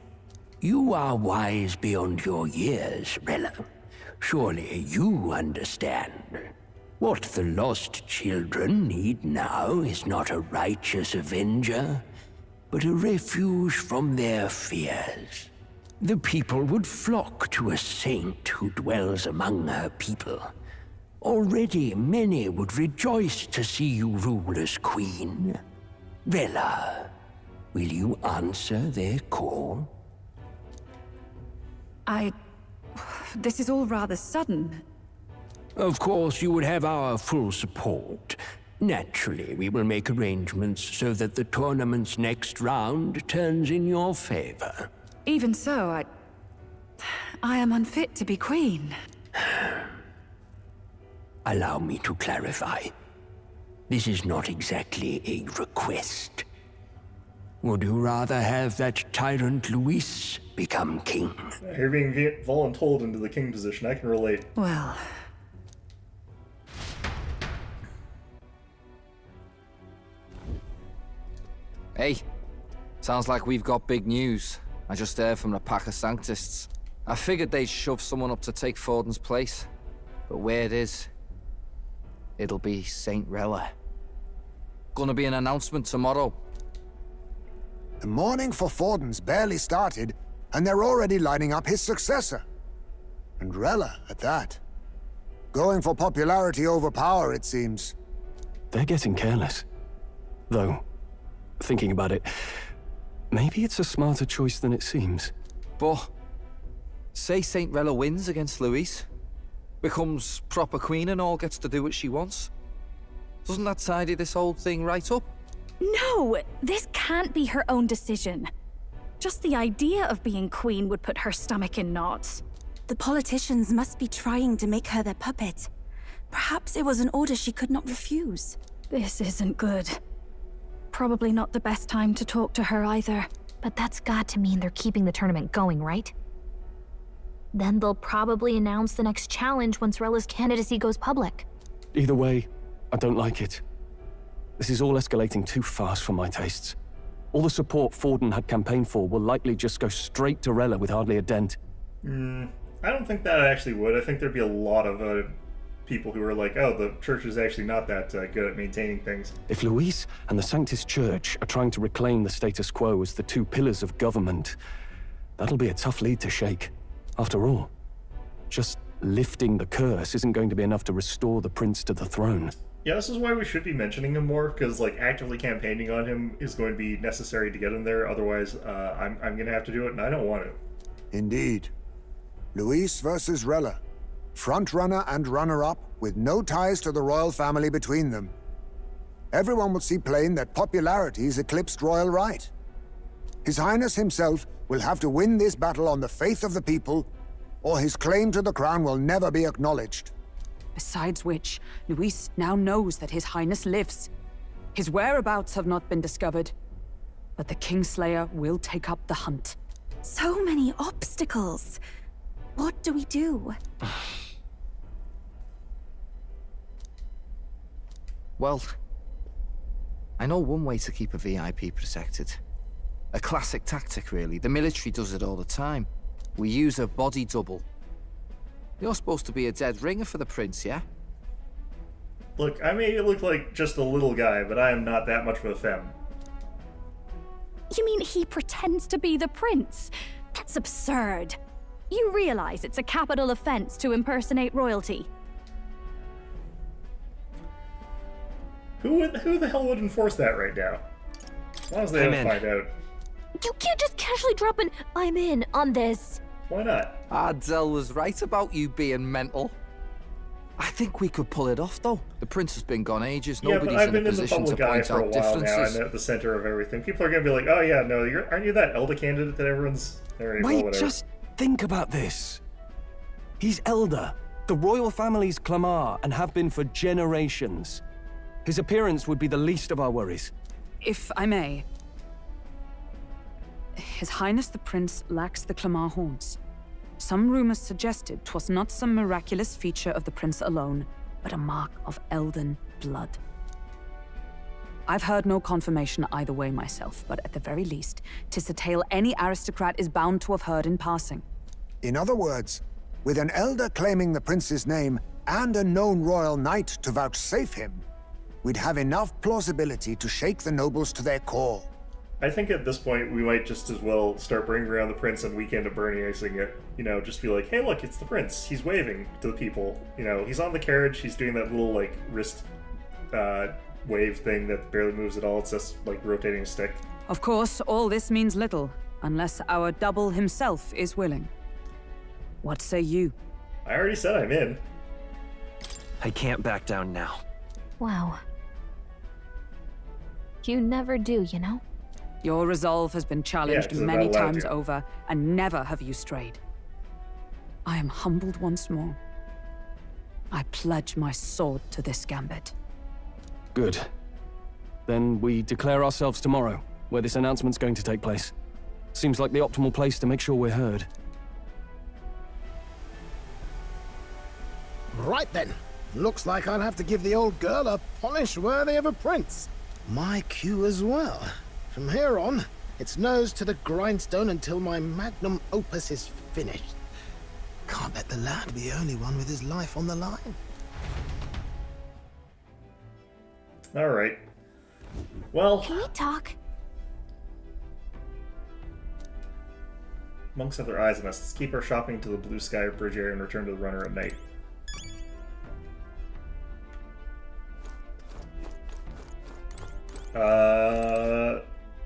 W: You are wise beyond your years, Rella. Surely you understand. What the lost children need now is not a righteous avenger, but a refuge from their fears. The people would flock to a saint who dwells among her people. Already many would rejoice to see you rule as queen. Rella, will you answer their call?
Q: This is all rather sudden.
W: Of course, you would have our full support. Naturally, we will make arrangements so that the tournament's next round turns in your favor.
Q: Even so, I am unfit to be queen.
W: Allow me to clarify. This is not exactly a request. Would you rather have that tyrant Luis become king?
A: You're being voluntold into the king position. I can relate.
G: Well...
J: Hey, sounds like we've got big news. I just heard from the pack of Sanctists. I figured they'd shove someone up to take Forden's place. But where it is, it'll be Saint Rella. Gonna be an announcement tomorrow.
H: The mourning for Forden's barely started, and they're already lining up his successor. And Rella, at that. Going for popularity over power, it seems.
F: They're getting careless. Though, thinking about it, maybe it's a smarter choice than it seems.
J: But, say Saint Rella wins against Luis, becomes proper queen and all gets to do what she wants. Doesn't that tidy this whole thing right up?
C: No, this can't be her own decision. Just the idea of being queen would put her stomach in knots.
G: The politicians must be trying to make her their puppet. Perhaps it was an order she could not refuse.
C: This isn't good. Probably not the best time to talk to her either.
K: But that's got to mean they're keeping the tournament going, right? Then they'll probably announce the next challenge once Rella's candidacy goes public.
F: Either way, I don't like it. This is all escalating too fast for my tastes. All the support Forden had campaigned for will likely just go straight to Rella with hardly a dent.
A: I don't think that actually would. I think there'd be a lot of people who are like, oh, the church is actually not that good at maintaining things.
F: If Luis and the Sanctus Church are trying to reclaim the status quo as the two pillars of government, that'll be a tough lead to shake. After all, just lifting the curse isn't going to be enough to restore the prince to the throne.
A: Yeah, this is why we should be mentioning him more, because like actively campaigning on him is going to be necessary to get him there. Otherwise, I'm going to have to do it, and I don't want to.
H: Indeed. Luis versus Rella. Front-runner and runner-up, with no ties to the royal family between them. Everyone will see plain that popularity's eclipsed royal right. His Highness himself will have to win this battle on the faith of the people, or his claim to the crown will never be acknowledged.
E: Besides which, Luis now knows that His Highness lives. His whereabouts have not been discovered, but the Kingslayer will take up the hunt.
G: So many obstacles. What do we do?
J: Well, I know one way to keep a VIP protected. A classic tactic, really. The military does it all the time. We use a body double. You're supposed to be a dead ringer for the prince, yeah?
A: Look, I may look like just a little guy, but I am not that much of a femme.
C: You mean he pretends to be the prince? That's absurd. You realize it's a capital offense to impersonate royalty.
A: Who the hell would enforce that right now? As long as they don't find out.
K: You can't just casually drop an "I'm in" on this.
A: Why not?
J: Ardell was right about you being mental. I think we could pull it off, though. The prince has been gone ages. Nobody's
A: yeah, but I've been
J: in a position
A: the
J: to
A: public eye
J: point
A: for a
J: out
A: while
J: differences.
A: now. I'm at the center of everything. People are gonna be like, "Oh yeah, no, aren't you that Elder candidate that everyone's?"
F: Wait, just think about this. He's Elder, the royal family's Clamar, and have been for generations. His appearance would be the least of our worries.
E: If I may. His Highness the Prince lacks the Clamar horns. Some rumors suggested 'twas not some miraculous feature of the prince alone, but a mark of Elden blood. I've heard no confirmation either way myself, but at the very least, 'tis a tale any aristocrat is bound to have heard in passing.
H: In other words, with an elder claiming the prince's name and a known royal knight to vouchsafe him, we'd have enough plausibility to shake the nobles to their core.
A: I think at this point we might just as well start bringing around the prince on Weekend of Bernie icing it. You know, just be like, hey look, it's the prince. He's waving to the people. You know, he's on the carriage, he's doing that little like wrist wave thing that barely moves at all. It's just like rotating a stick.
E: Of course, all this means little, unless our double himself is willing. What say you?
A: I already said I'm in.
N: I can't back down now.
K: Wow. You never do, you know?
E: Your resolve has been challenged many times over, and never have you strayed. I am humbled once more. I pledge my sword to this gambit.
F: Good. Then we declare ourselves tomorrow. where this announcement's going to take place. Seems like the optimal place to make sure we're heard.
O: Right then. Looks like I'll have to give the old girl a polish worthy of a prince. My cue as well. From here on, it's nose to the grindstone until my magnum opus is finished. Can't let the lad be the only one with his life on the line.
A: All right. Well,
K: can we talk?
A: Monks have their eyes on us. Let's keep our shopping to the blue sky bridge area and return to the runner at night.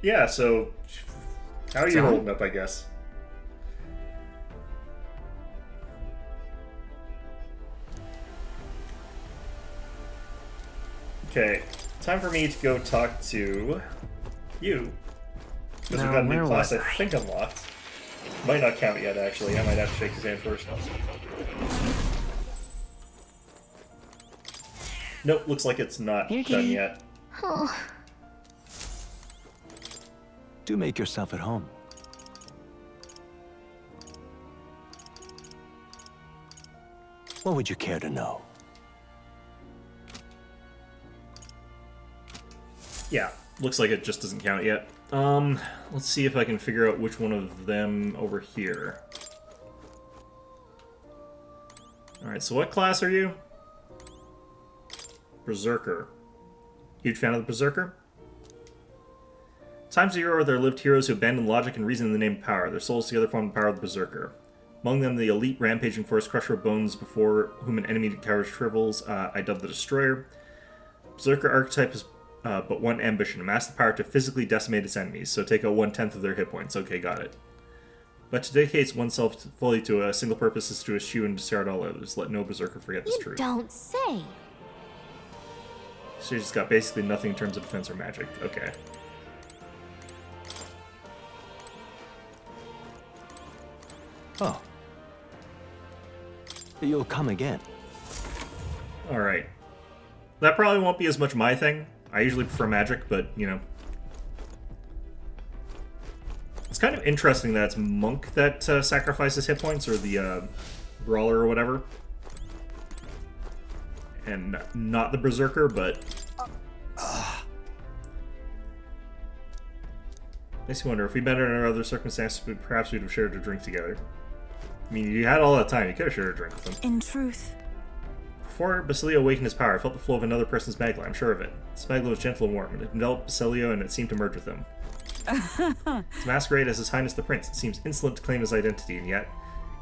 A: Yeah, so how are you holding up, I guess? Okay, time for me to go talk to you. Because we've got a new class I think unlocked. Might not count yet, actually. I might have to shake his hand first. Nope, looks like it's not done yet.
K: Oh.
I: Do make yourself at home. What would you care to know?
A: Yeah, looks like it just doesn't count yet. Let's see if I can figure out which one of them over here. Alright, so what class are you? Berserker. Huge fan of the Berserker? Times of yore where there lived heroes who abandoned logic and reason in the name of power. Their souls together formed the power of the Berserker. Among them, the elite rampaging force crusher of bones before whom an enemy cowers shrivels, I dubbed the Destroyer. Berserker archetype is but one ambition, amass the power to physically decimate its enemies, so take out 1/10 of their hit points. Okay, got it. But to dedicate oneself fully to a single purpose is to eschew and discard all others. Let no Berserker forget this truth.
K: Don't say.
A: She's got basically nothing in terms of defense or magic. Okay.
I: Oh. You'll come again.
A: Alright. That probably won't be as much my thing. I usually prefer magic, but, you know. It's kind of interesting that it's Monk that sacrifices hit points, or the Brawler or whatever. And not the Berserker, but... Makes me wonder, if we'd been under other circumstances, perhaps we'd have shared a drink together. I mean, you had all that time, you could have shared a drink with him.
G: In truth.
A: Before Basilio awakened his power, I felt the flow of another person's magla, I'm sure of it. This magla was gentle and warm. It enveloped Basilio and it seemed to merge with him. To masquerade as His Highness the Prince, it seems insolent to claim his identity, and yet...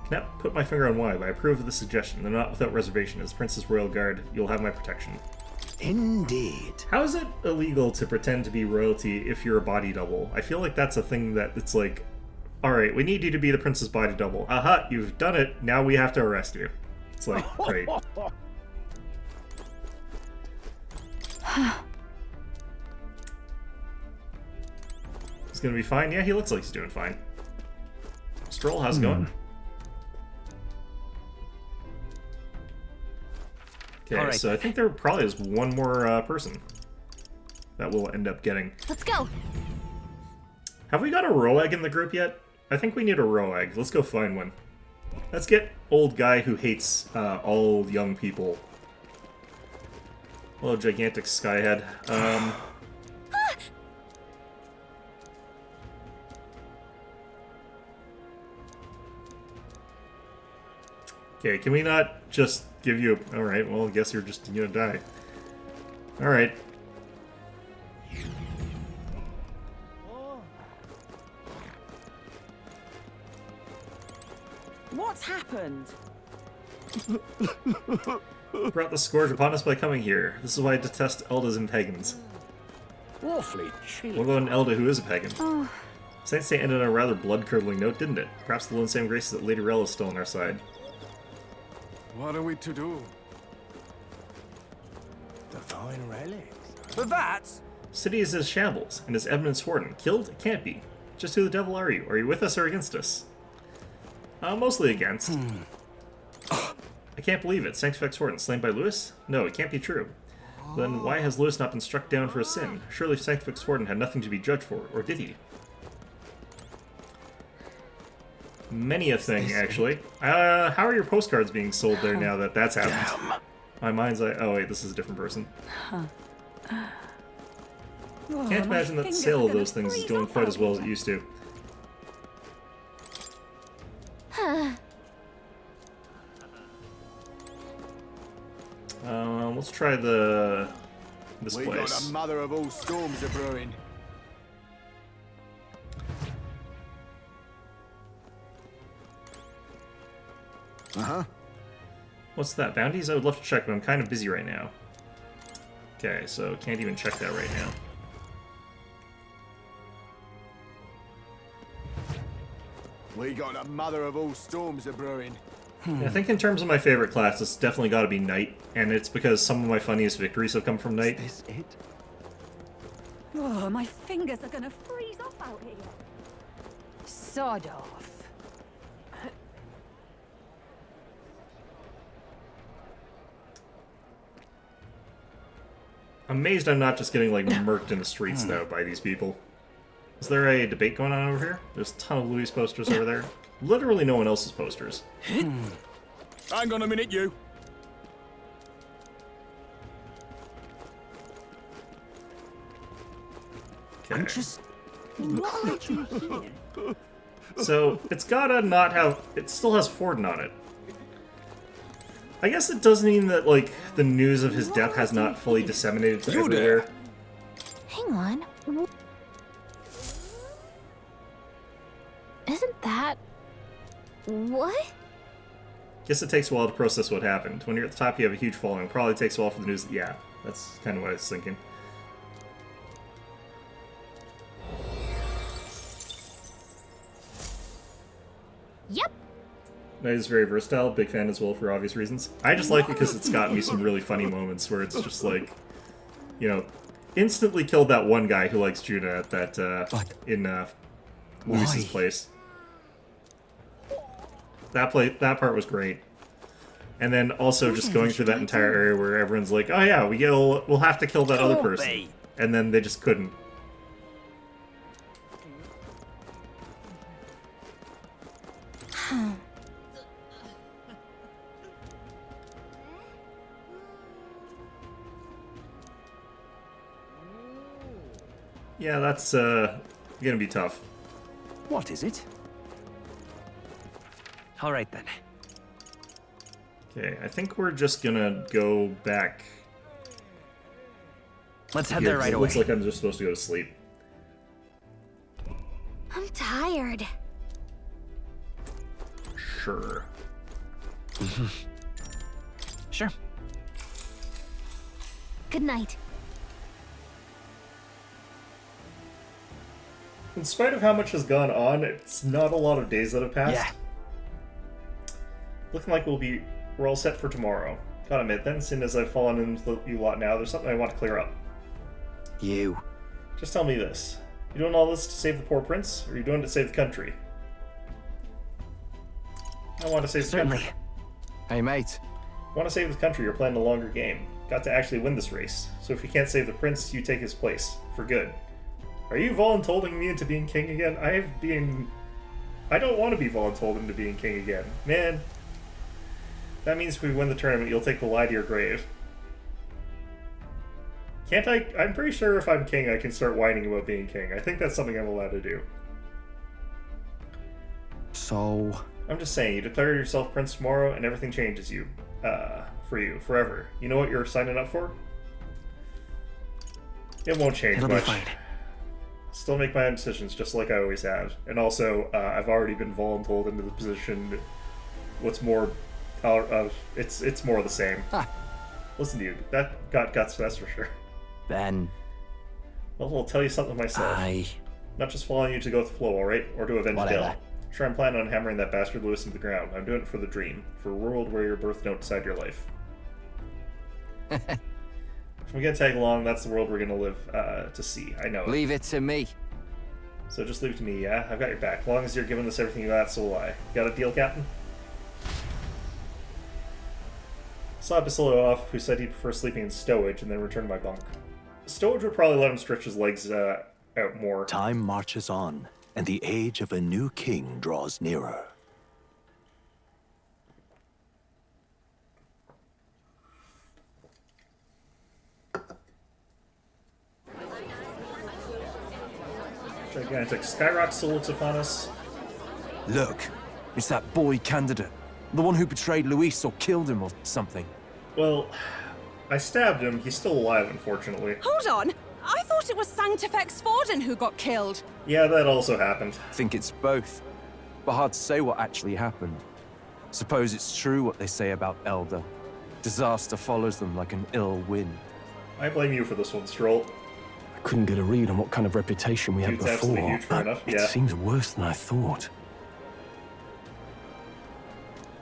A: I cannot put my finger on why, but I approve of the suggestion, though not without reservation. As Prince's Royal Guard, you'll have my protection.
O: Indeed.
A: How is it illegal to pretend to be royalty if you're a body double? I feel like that's a thing that it's like, alright, we need you to be the Prince's body double. Aha, you've done it, now we have to arrest you. It's like, great. He's gonna be fine? Yeah, he looks like he's doing fine. Stroll, how's it going? Okay,
K: All right.
A: so I think there probably is one more person that we'll end up getting.
K: Let's go.
A: Have we got a Roeg in the group yet? I think we need a Roeg. Let's go find one. Let's get old guy who hates all young people. Hello, gigantic skyhead. Okay, can we not just give you a... Alright, well, I guess you're just gonna die. Alright.
E: What's happened?
A: Brought the scourge upon us by coming here. This is why I detest Eldas and pagans.
R: Awfully chilly.
A: What about an Elda who is a pagan?
K: Oh.
A: Saint's Day ended on a rather blood-curdling note, didn't it? Perhaps the lone same grace is that Lady Rel is still on our side.
P: What are we to do?
R: Divine relics.
P: But that?
A: City is in shambles, and is Eminence Forden killed? It can't be. Just who the devil are you? Are you with us or against us? Mostly against. I can't believe it. Sanctifex Forden slain by Lewis? No, it can't be true. Then why has Lewis not been struck down for a sin? Surely Sanctifex Forden had nothing to be judged for, or did he? Many a thing, actually. How are your postcards being sold there now that that's happened? My mind's like, oh wait, this is a different person. Can't imagine that the sale of those things is going quite as well as it used to. Let's try this
P: We
A: place.
P: got a mother of all storms a brewing.
A: What's that? Bounties? I would love to check, but I'm kind of busy right now. Okay, so can't even check that right now.
P: We got a mother of all storms a brewing.
A: I think in terms of my favorite class, it's definitely got to be Knight, and it's because some of my funniest victories have come from Knight.
I: Is this it?
B: Oh, my fingers are gonna freeze off out here. Sod off.
A: Amazed I'm not just getting, like, murked in the streets, though, by these people. Is there a debate going on over here? There's a ton of Louis posters over there. Literally no one else's posters.
P: Hang on a minute, you.
A: Okay.
B: What did you hear?
A: So, it's gotta not have... It still has Forden on it. I guess it does mean that, like, the news of his death has not fully disseminated to everywhere.
K: Hang on. Isn't that... What?
A: Guess it takes a while to process what happened. When you're at the top, you have a huge following. It probably takes a while for the news... Yeah, that's kind of what I was thinking.
K: Yep.
A: Knight is very versatile, big fan as well for obvious reasons. I just like it because it's gotten me some really funny moments where it's just like, you know, instantly killed that one guy who likes Juna at that, in, Luis's place. That part was great. And then also just going through that entire area where everyone's like, oh yeah, we'll have to kill that other person. And then they just couldn't. Yeah, that's gonna be tough.
I: What is it?
N: All right then.
A: Okay, I think we're just gonna go back.
N: Let's head
A: here,
N: there right
A: it
N: away.
A: looks like I'm just supposed to go to sleep.
K: I'm tired.
A: Sure.
N: Sure.
K: Good night.
A: In spite of how much has gone on, it's not a lot of days that have passed.
N: Yeah.
A: Looking like we're all set for tomorrow. Gotta admit, then, seeing as I've fallen in with you lot now, there's something I want to clear up.
N: You.
A: Just tell me this. You doing all this to save the poor prince, or are you doing it to save the country? I want to save the country.
F: Hey, mate.
A: Want to save the country, you're playing a longer game. Got to actually win this race. So if you can't save the prince, you take his place. For good. Are you voluntolding me into being king again? I don't want to be voluntold into being king again. Man. That means if we win the tournament, you'll take the lie to your grave. Can't I? I'm pretty sure if I'm king, I can start whining about being king. I think that's something I'm allowed to do.
F: So...
A: I'm just saying, you declare yourself prince tomorrow, and everything changes you. For you, forever. You know what you're signing up for? It won't change
N: It'll
A: much.
N: be fine.
A: Still make my own decisions, just like I always have. And also, I've already been voluntold into the position. What's more, it's more of the same. Listen to you. That got guts, that's for sure.
N: Then.
A: Well, I'll tell you something myself. Not just following you to go with the flow, alright? Or to avenge Dale. Sure, I'm planning on hammering that bastard Lewis into the ground. I'm doing it for the dream. For a world where your birth don't decide your life. If we're gonna tag along, that's the world we're gonna live to see. I know it.
F: Leave it to me.
A: So just leave it to me, yeah? I've got your back. As long as you're giving us everything you got, so will I. Got a deal, Captain? Saw Basilio off, who said he'd prefer sleeping in stowage, and then returned to my bunk. Stowage would probably let him stretch his legs out more.
D: Time marches on, and the age of a new king draws nearer.
A: Gigantic Skyrock still looks upon us.
I: Look, it's that boy candidate. The one who betrayed Luis or killed him or something.
A: Well, I stabbed him. He's still alive, unfortunately.
M: Hold on! I thought it was Sanctifex Forden who got killed.
A: Yeah, that also happened.
I: I think it's both. But hard to say what actually happened. Suppose it's true what they say about Elder. Disaster follows them like an ill wind.
A: I blame you for this one, Stroll.
F: I couldn't get a read on what kind of reputation we had
A: Dude's absolutely
F: before.
A: huge, fair enough.
F: It
A: Yeah.
F: seems worse than I thought.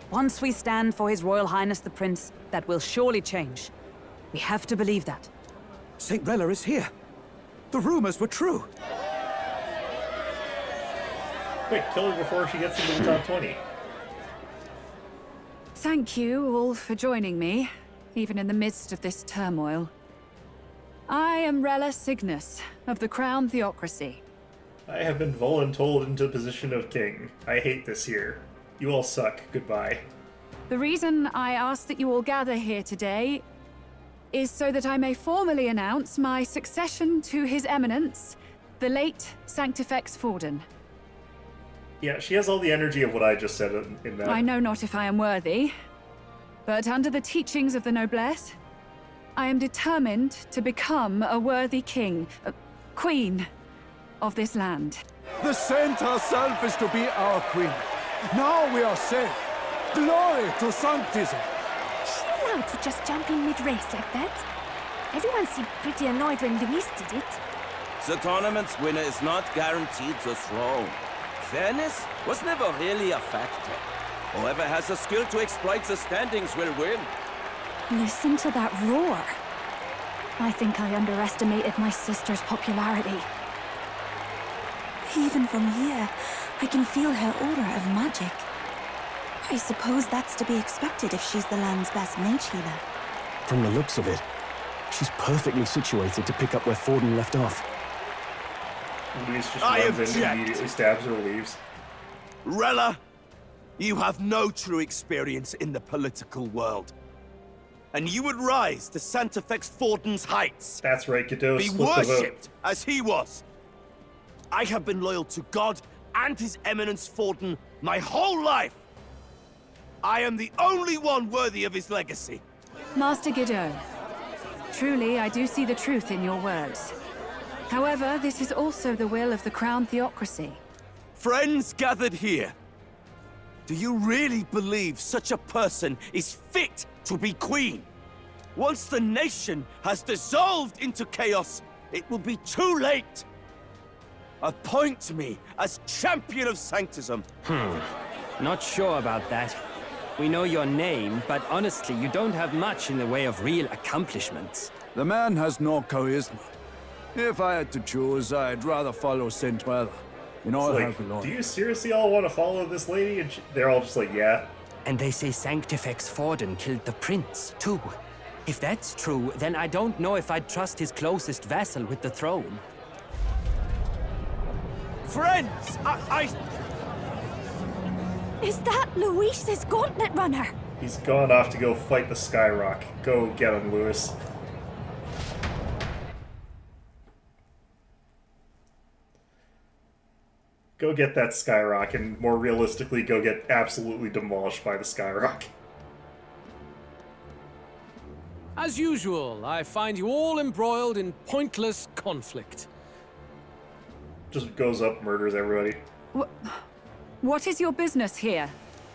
E: Once we stand for His Royal Highness the Prince, that will surely change. We have to believe that.
I: St. Rella is here. The rumors were true.
A: Quick, kill her before she gets into the top 20.
C: Thank you all for joining me, even in the midst of this turmoil. I am Rella Cygnus, of the Crown Theocracy.
A: I have been voluntold into the position of king. I hate this here. You all suck. Goodbye.
C: The reason I ask that you all gather here today is so that I may formally announce my succession to His Eminence, the late Sanctifex Forden.
A: Yeah, she has all the energy of what I just said in that.
C: I know not if I am worthy, but under the teachings of the noblesse, I am determined to become a worthy king, queen of this land.
S: The saint herself is to be our queen. Now we are safe. Glory to Sanctism.
X: Is she allowed to just jump in mid-race like that? Everyone seemed pretty annoyed when Luis did it.
U: The tournament's winner is not guaranteed the throne. Fairness was never really a factor. Whoever has the skill to exploit the standings will win.
C: Listen to that roar. I think I underestimated my sister's popularity.
G: Even from here, I can feel her aura of magic. I suppose that's to be expected if she's the land's best mage healer.
F: From the looks of it, she's perfectly situated to pick up where Forden left off.
A: Luis just runs in, immediately stabs her, leaves.
U: Rella, you have no true experience in the political world. And you would rise to Sanctifex Forden's heights.
A: That's right, Godot.
U: Be worshipped as he was. I have been loyal to God and His Eminence Forden my whole life. I am the only one worthy of his legacy.
C: Master Godot, truly I do see the truth in your words. However, this is also the will of the Crown Theocracy.
U: Friends gathered here, do you really believe such a person is fit to be queen? Once the nation has dissolved into chaos, it will be too late. Appoint me as champion of sanctism.
N: Not sure about that. We know your name, but honestly, you don't have much in the way of real accomplishments.
S: The man has no charisma. If I had to choose, I'd rather follow Saint Rella in all her glory.
A: Do you seriously all want to follow this lady? And they're all just like, yeah.
N: And they say Sanctifex Forden killed the prince, too. If that's true, then I don't know if I'd trust his closest vassal with the throne.
U: Friends,
C: Is that Luis's gauntlet runner?
A: He's gone off to go fight the Skyrock. Go get him, Lewis. Go get that Skyrock, and more realistically, go get absolutely demolished by the Skyrock.
Y: As usual, I find you all embroiled in pointless conflict.
A: Just goes up, murders everybody.
C: What is your business here?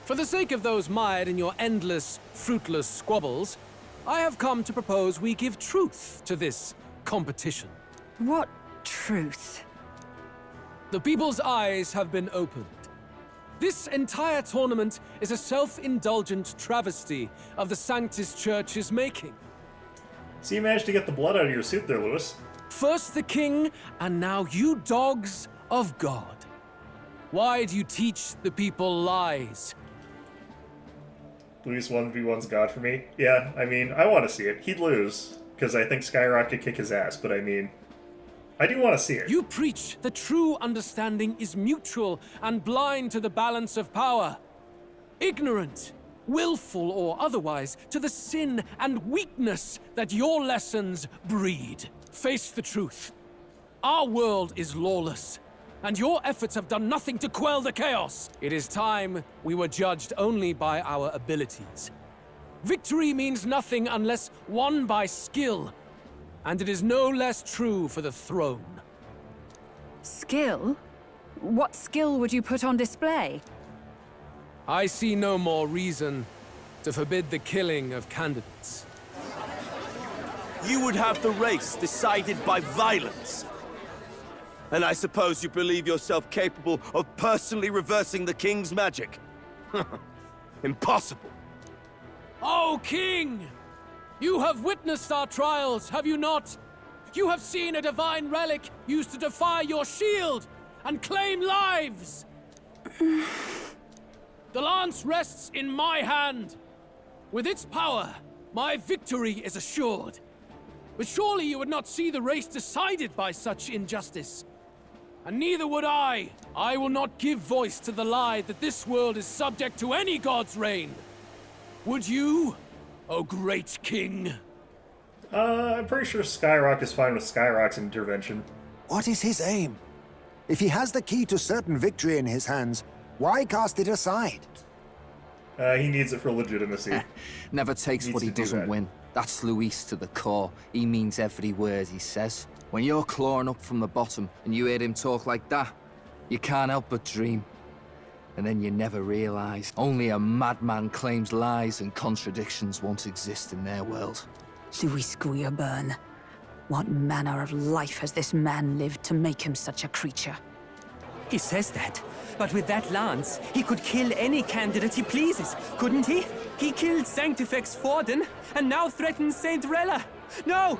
Y: For the sake of those mired in your endless, fruitless squabbles, I have come to propose we give truth to this competition.
C: What truth?
Y: The people's eyes have been opened. This entire tournament is a self-indulgent travesty of the Sanctus Church's making.
A: So you managed to get the blood out of your suit there, Lewis.
Y: First the king, and now you dogs of God. Why do you teach the people lies?
A: Luis 1v1's God for me. Yeah, I mean, I want to see it. He'd lose, because I think Skyrock could kick his ass, but I mean, I do want to see it.
Y: You preach that true understanding is mutual and blind to the balance of power. Ignorant, willful or otherwise, to the sin and weakness that your lessons breed. Face the truth. Our world is lawless, and your efforts have done nothing to quell the chaos. It is time we were judged only by our abilities. Victory means nothing unless won by skill, and it is no less true for the throne.
E: Skill? What skill would you put on display?
Y: I see no more reason to forbid the killing of candidates.
U: You would have the race decided by violence. And I suppose you believe yourself capable of personally reversing the king's magic? Impossible.
Y: Oh, King! You have witnessed our trials, have you not? You have seen a divine relic used to defy your shield and claim lives! The lance rests in my hand. With its power, my victory is assured. But surely you would not see the race decided by such injustice. And neither would I. I will not give voice to the lie that this world is subject to any god's reign. Would you, O great king?
A: I'm pretty sure Skyrock is fine with Skyrock's intervention.
H: What is his aim? If he has the key to certain victory in his hands, why cast it aside?
A: He needs it for legitimacy.
J: Never takes what he doesn't win. That's Luis to the core. He means every word he says. When you're clawing up from the bottom and you hear him talk like that, you can't help but dream. And then you never realize only a madman claims lies and contradictions won't exist in their world.
E: Luis Guyaburn. What manner of life has this man lived to make him such a creature?
N: He says that, but with that lance, he could kill any candidate he pleases, couldn't he? He killed Sanctifex Forden, and now threatens Saint Rella. No!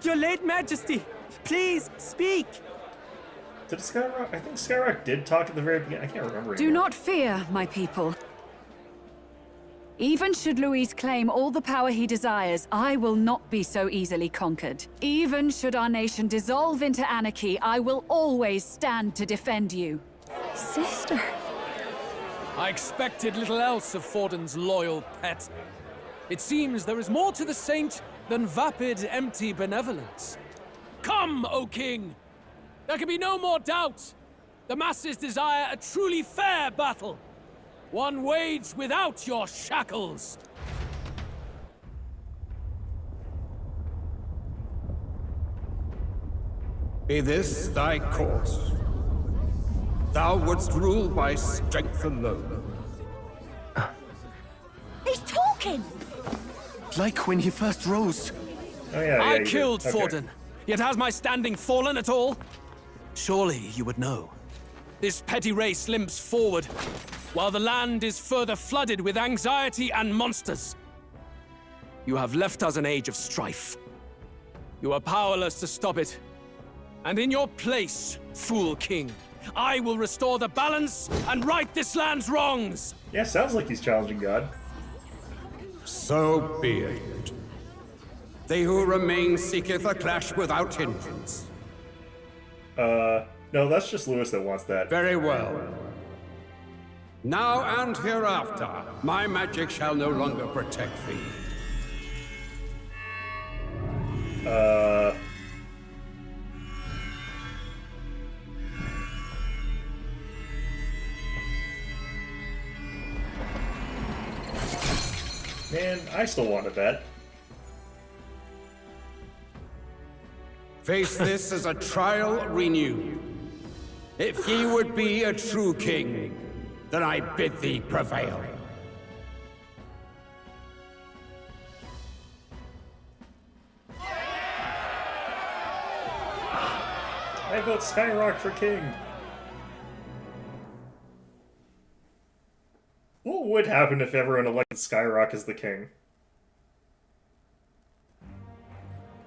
N: Your late majesty, please speak!
A: Did Skyrock? I think Skyrock did talk at the very beginning. I can't remember
E: Do
A: anymore.
E: not fear, my people. Even should Luis claim all the power he desires, I will not be so easily conquered. Even should our nation dissolve into anarchy, I will always stand to defend you.
X: Sister.
Y: I expected little else of Forden's loyal pet. It seems there is more to the saint than vapid, empty benevolence. Come, O king! There can be no more doubt. The masses desire a truly fair battle. One waged without your shackles.
R: Be this thy course. Thou wouldst rule by strength alone.
X: He's talking!
U: Like when he first rose.
A: Oh yeah,
Y: I killed Forden, yet has my standing fallen at all? Surely you would know. This petty race limps forward, while the land is further flooded with anxiety and monsters. You have left us an age of strife. You are powerless to stop it. And in your place, fool king, I will restore the balance and right this land's wrongs!
A: Yeah, sounds like he's challenging God.
R: So be it. They who remain seeketh a clash without hindrance.
A: No, that's just Lewis that wants that.
R: Very well. Now and hereafter, my magic shall no longer protect thee.
A: Man, I still wanted that.
R: Face this as a trial renewed. If ye would be a true king, then I bid thee prevail.
A: I vote Skyrock for king. What would happen if everyone elected Skyrock as the king?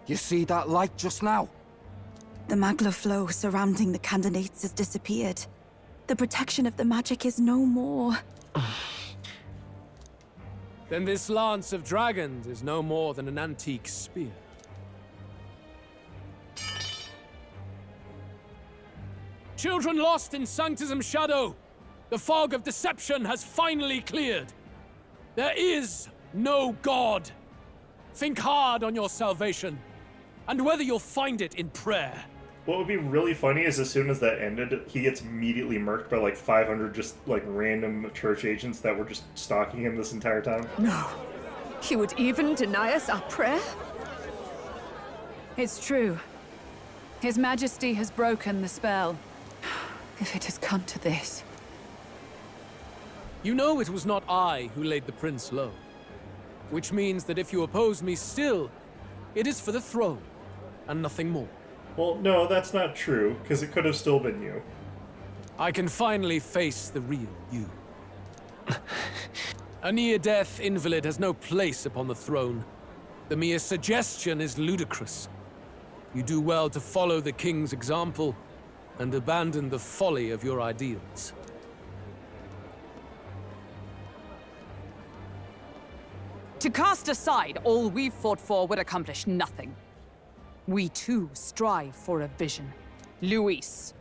J: You see that light just now?
G: The magla flow surrounding the candidates has disappeared. The protection of the magic is no more.
Y: then this lance of dragons is no more than an antique spear. Children lost in Sanctism's shadow, the fog of deception has finally cleared. There is no God. Think hard on your salvation, and whether you'll find it in prayer.
A: What would be really funny is as soon as that ended, he gets immediately murked by like 500 just like random church agents that were just stalking him this entire time.
B: No. He would even deny us our prayer?
E: It's true. His Majesty has broken the spell. If it has come to this.
Y: You know it was not I who laid the prince low. Which means that if you oppose me still, it is for the throne, and nothing more.
A: Well, no, that's not true, because it could have still been you.
Y: I can finally face the real you. A near-death invalid has no place upon the throne. The mere suggestion is ludicrous. You do well to follow the king's example, and abandon the folly of your ideals.
E: To cast aside all we've fought for would accomplish nothing. We too strive for a vision. Luis,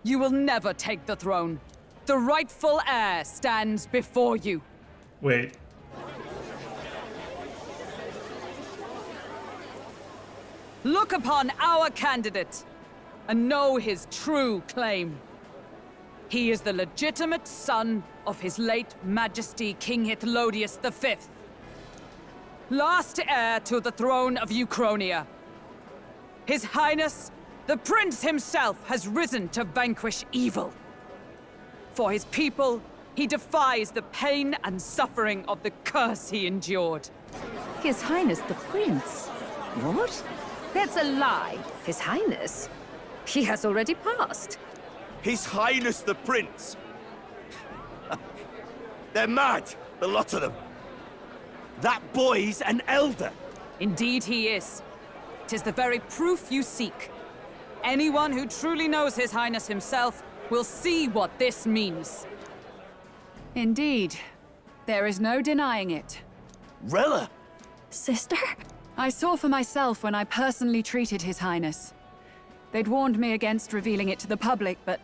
E: you will never take the throne. The rightful heir stands before you.
A: Wait.
E: Look upon our candidate and know his true claim. He is the legitimate son of his late Majesty King Hythlodius V, last heir to the throne of Uchronia. His Highness, the Prince himself, has risen to vanquish evil. For his people, he defies the pain and suffering of the curse he endured.
B: His Highness the Prince? What? That's a lie. His Highness? He has already passed.
U: His Highness the Prince! They're mad, the lot of them. That boy's an elder.
E: Indeed he is. 'Tis the very proof you seek. Anyone who truly knows His Highness himself will see what this means. Indeed. There is no denying it.
U: Rella!
C: Sister?
E: I saw for myself when I personally treated His Highness. They'd warned me against revealing it to the public, but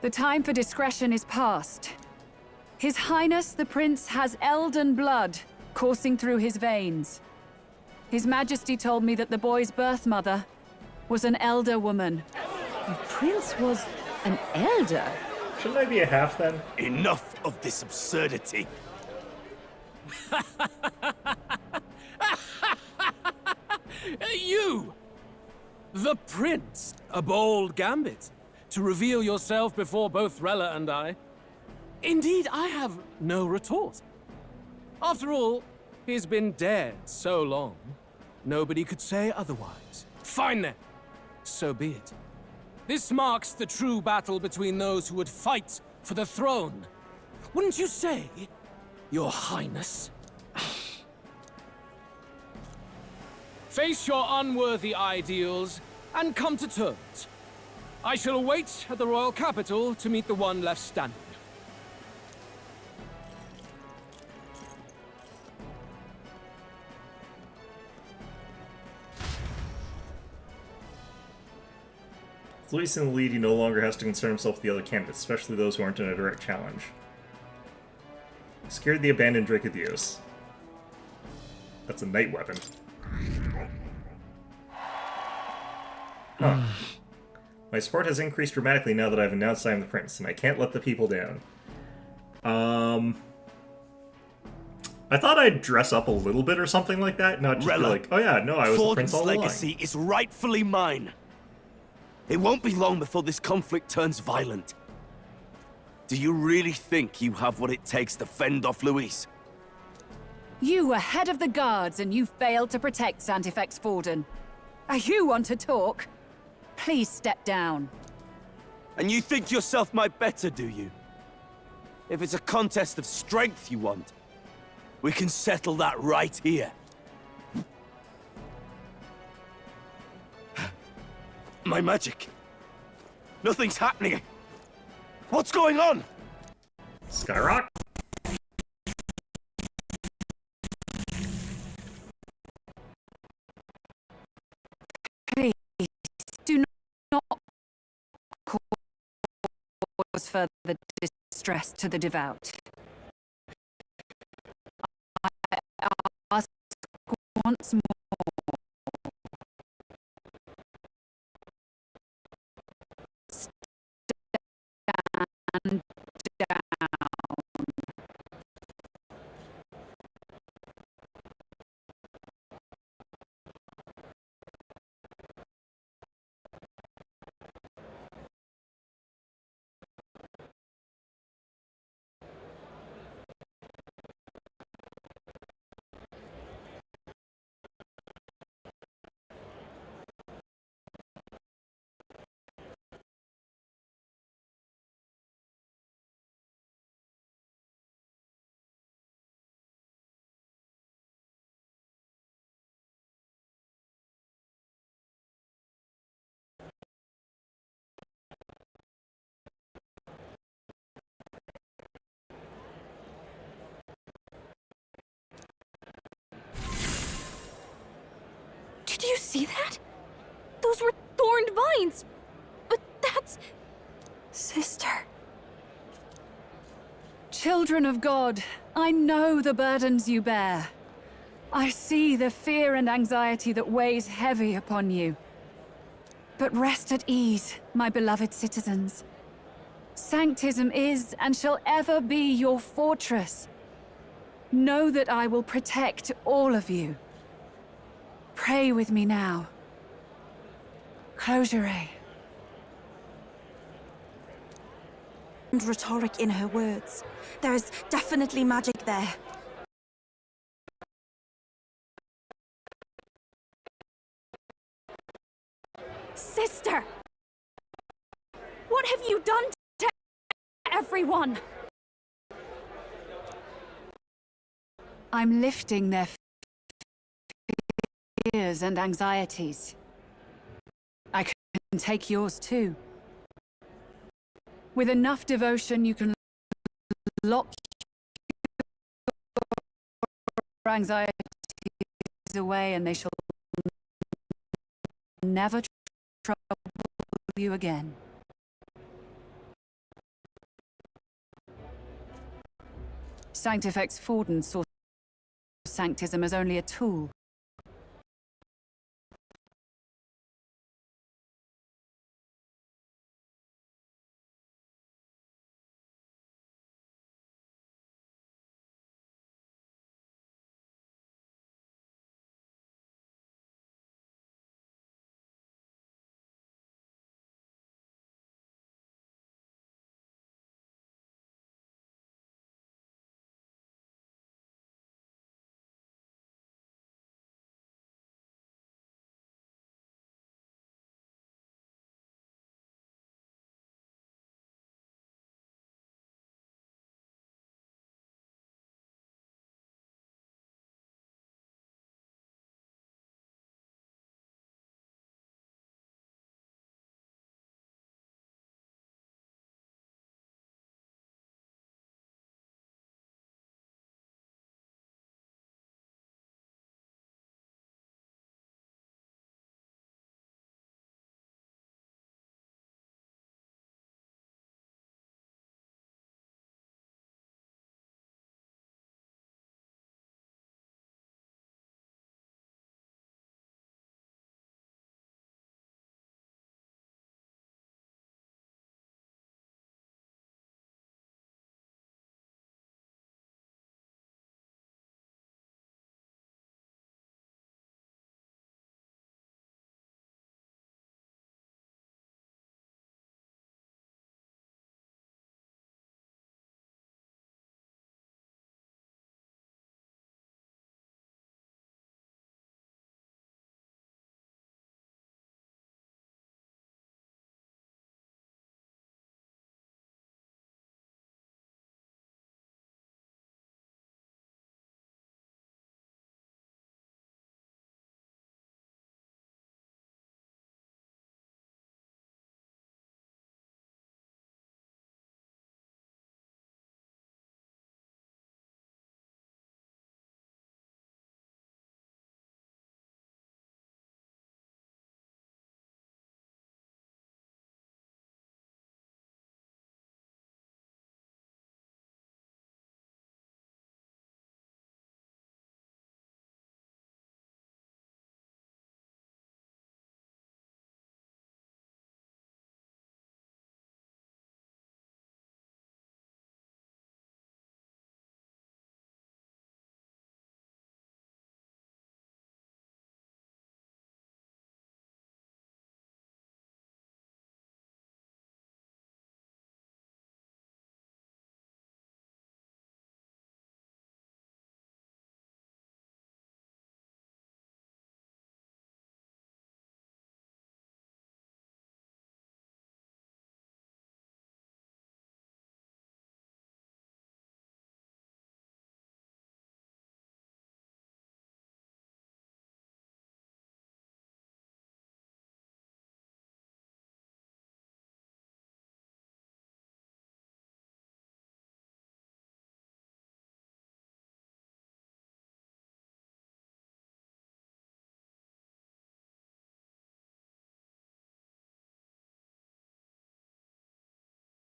E: the time for discretion is past. His Highness the Prince has Elden blood coursing through his veins. His Majesty told me that the boy's birth mother was an elder woman.
B: The Prince was an elder?
A: Shouldn't I be a half then?
U: Enough of this absurdity.
Y: You! The Prince! A bold gambit. To reveal yourself before both Rella and I. Indeed, I have no retort. After all, he's been dead so long, nobody could say otherwise. Fine then. So be it. This marks the true battle between those who would fight for the throne. Wouldn't you say, Your Highness? Face your unworthy ideals and come to terms. I shall await at the royal capital to meet the one left standing.
A: With Luis in the lead, he no longer has to concern himself with the other candidates, especially those who aren't in a direct challenge. Scared the abandoned Dracotheos. That's a night weapon. Huh. My support has increased dramatically now that I've announced I am the prince, and I can't let the people down. I thought I'd dress up a little bit or something like that, not just be like, oh yeah, no, I was the prince all along.
U: legacy is rightfully mine. It won't be long before this conflict turns violent. Do you really think you have what it takes to fend off Luis?
E: You were head of the guards and you failed to protect Santifex Forden. You want to talk? Please step down.
U: And you think yourself my better, do you? If it's a contest of strength you want, we can settle that right here. My magic. Nothing's happening. What's going on?
A: Skyrock?
E: the distress to the devout. I ask once more. Stand down.
C: Did you see that? Those were thorned vines! But that's... Sister.
E: Children of God, I know the burdens you bear. I see the fear and anxiety that weighs heavy upon you. But rest at ease, my beloved citizens. Sanctism is and shall ever be your fortress. Know that I will protect all of you. Pray with me now. Close your eyes.
G: And rhetoric in her words. There is definitely magic there.
C: Sister! What have you done to everyone?
E: I'm lifting their fears and anxieties. I can take yours too. With enough devotion, you can lock your anxieties away and they shall never trouble you again. Sanctifex Forden saw Sanctism as only a tool.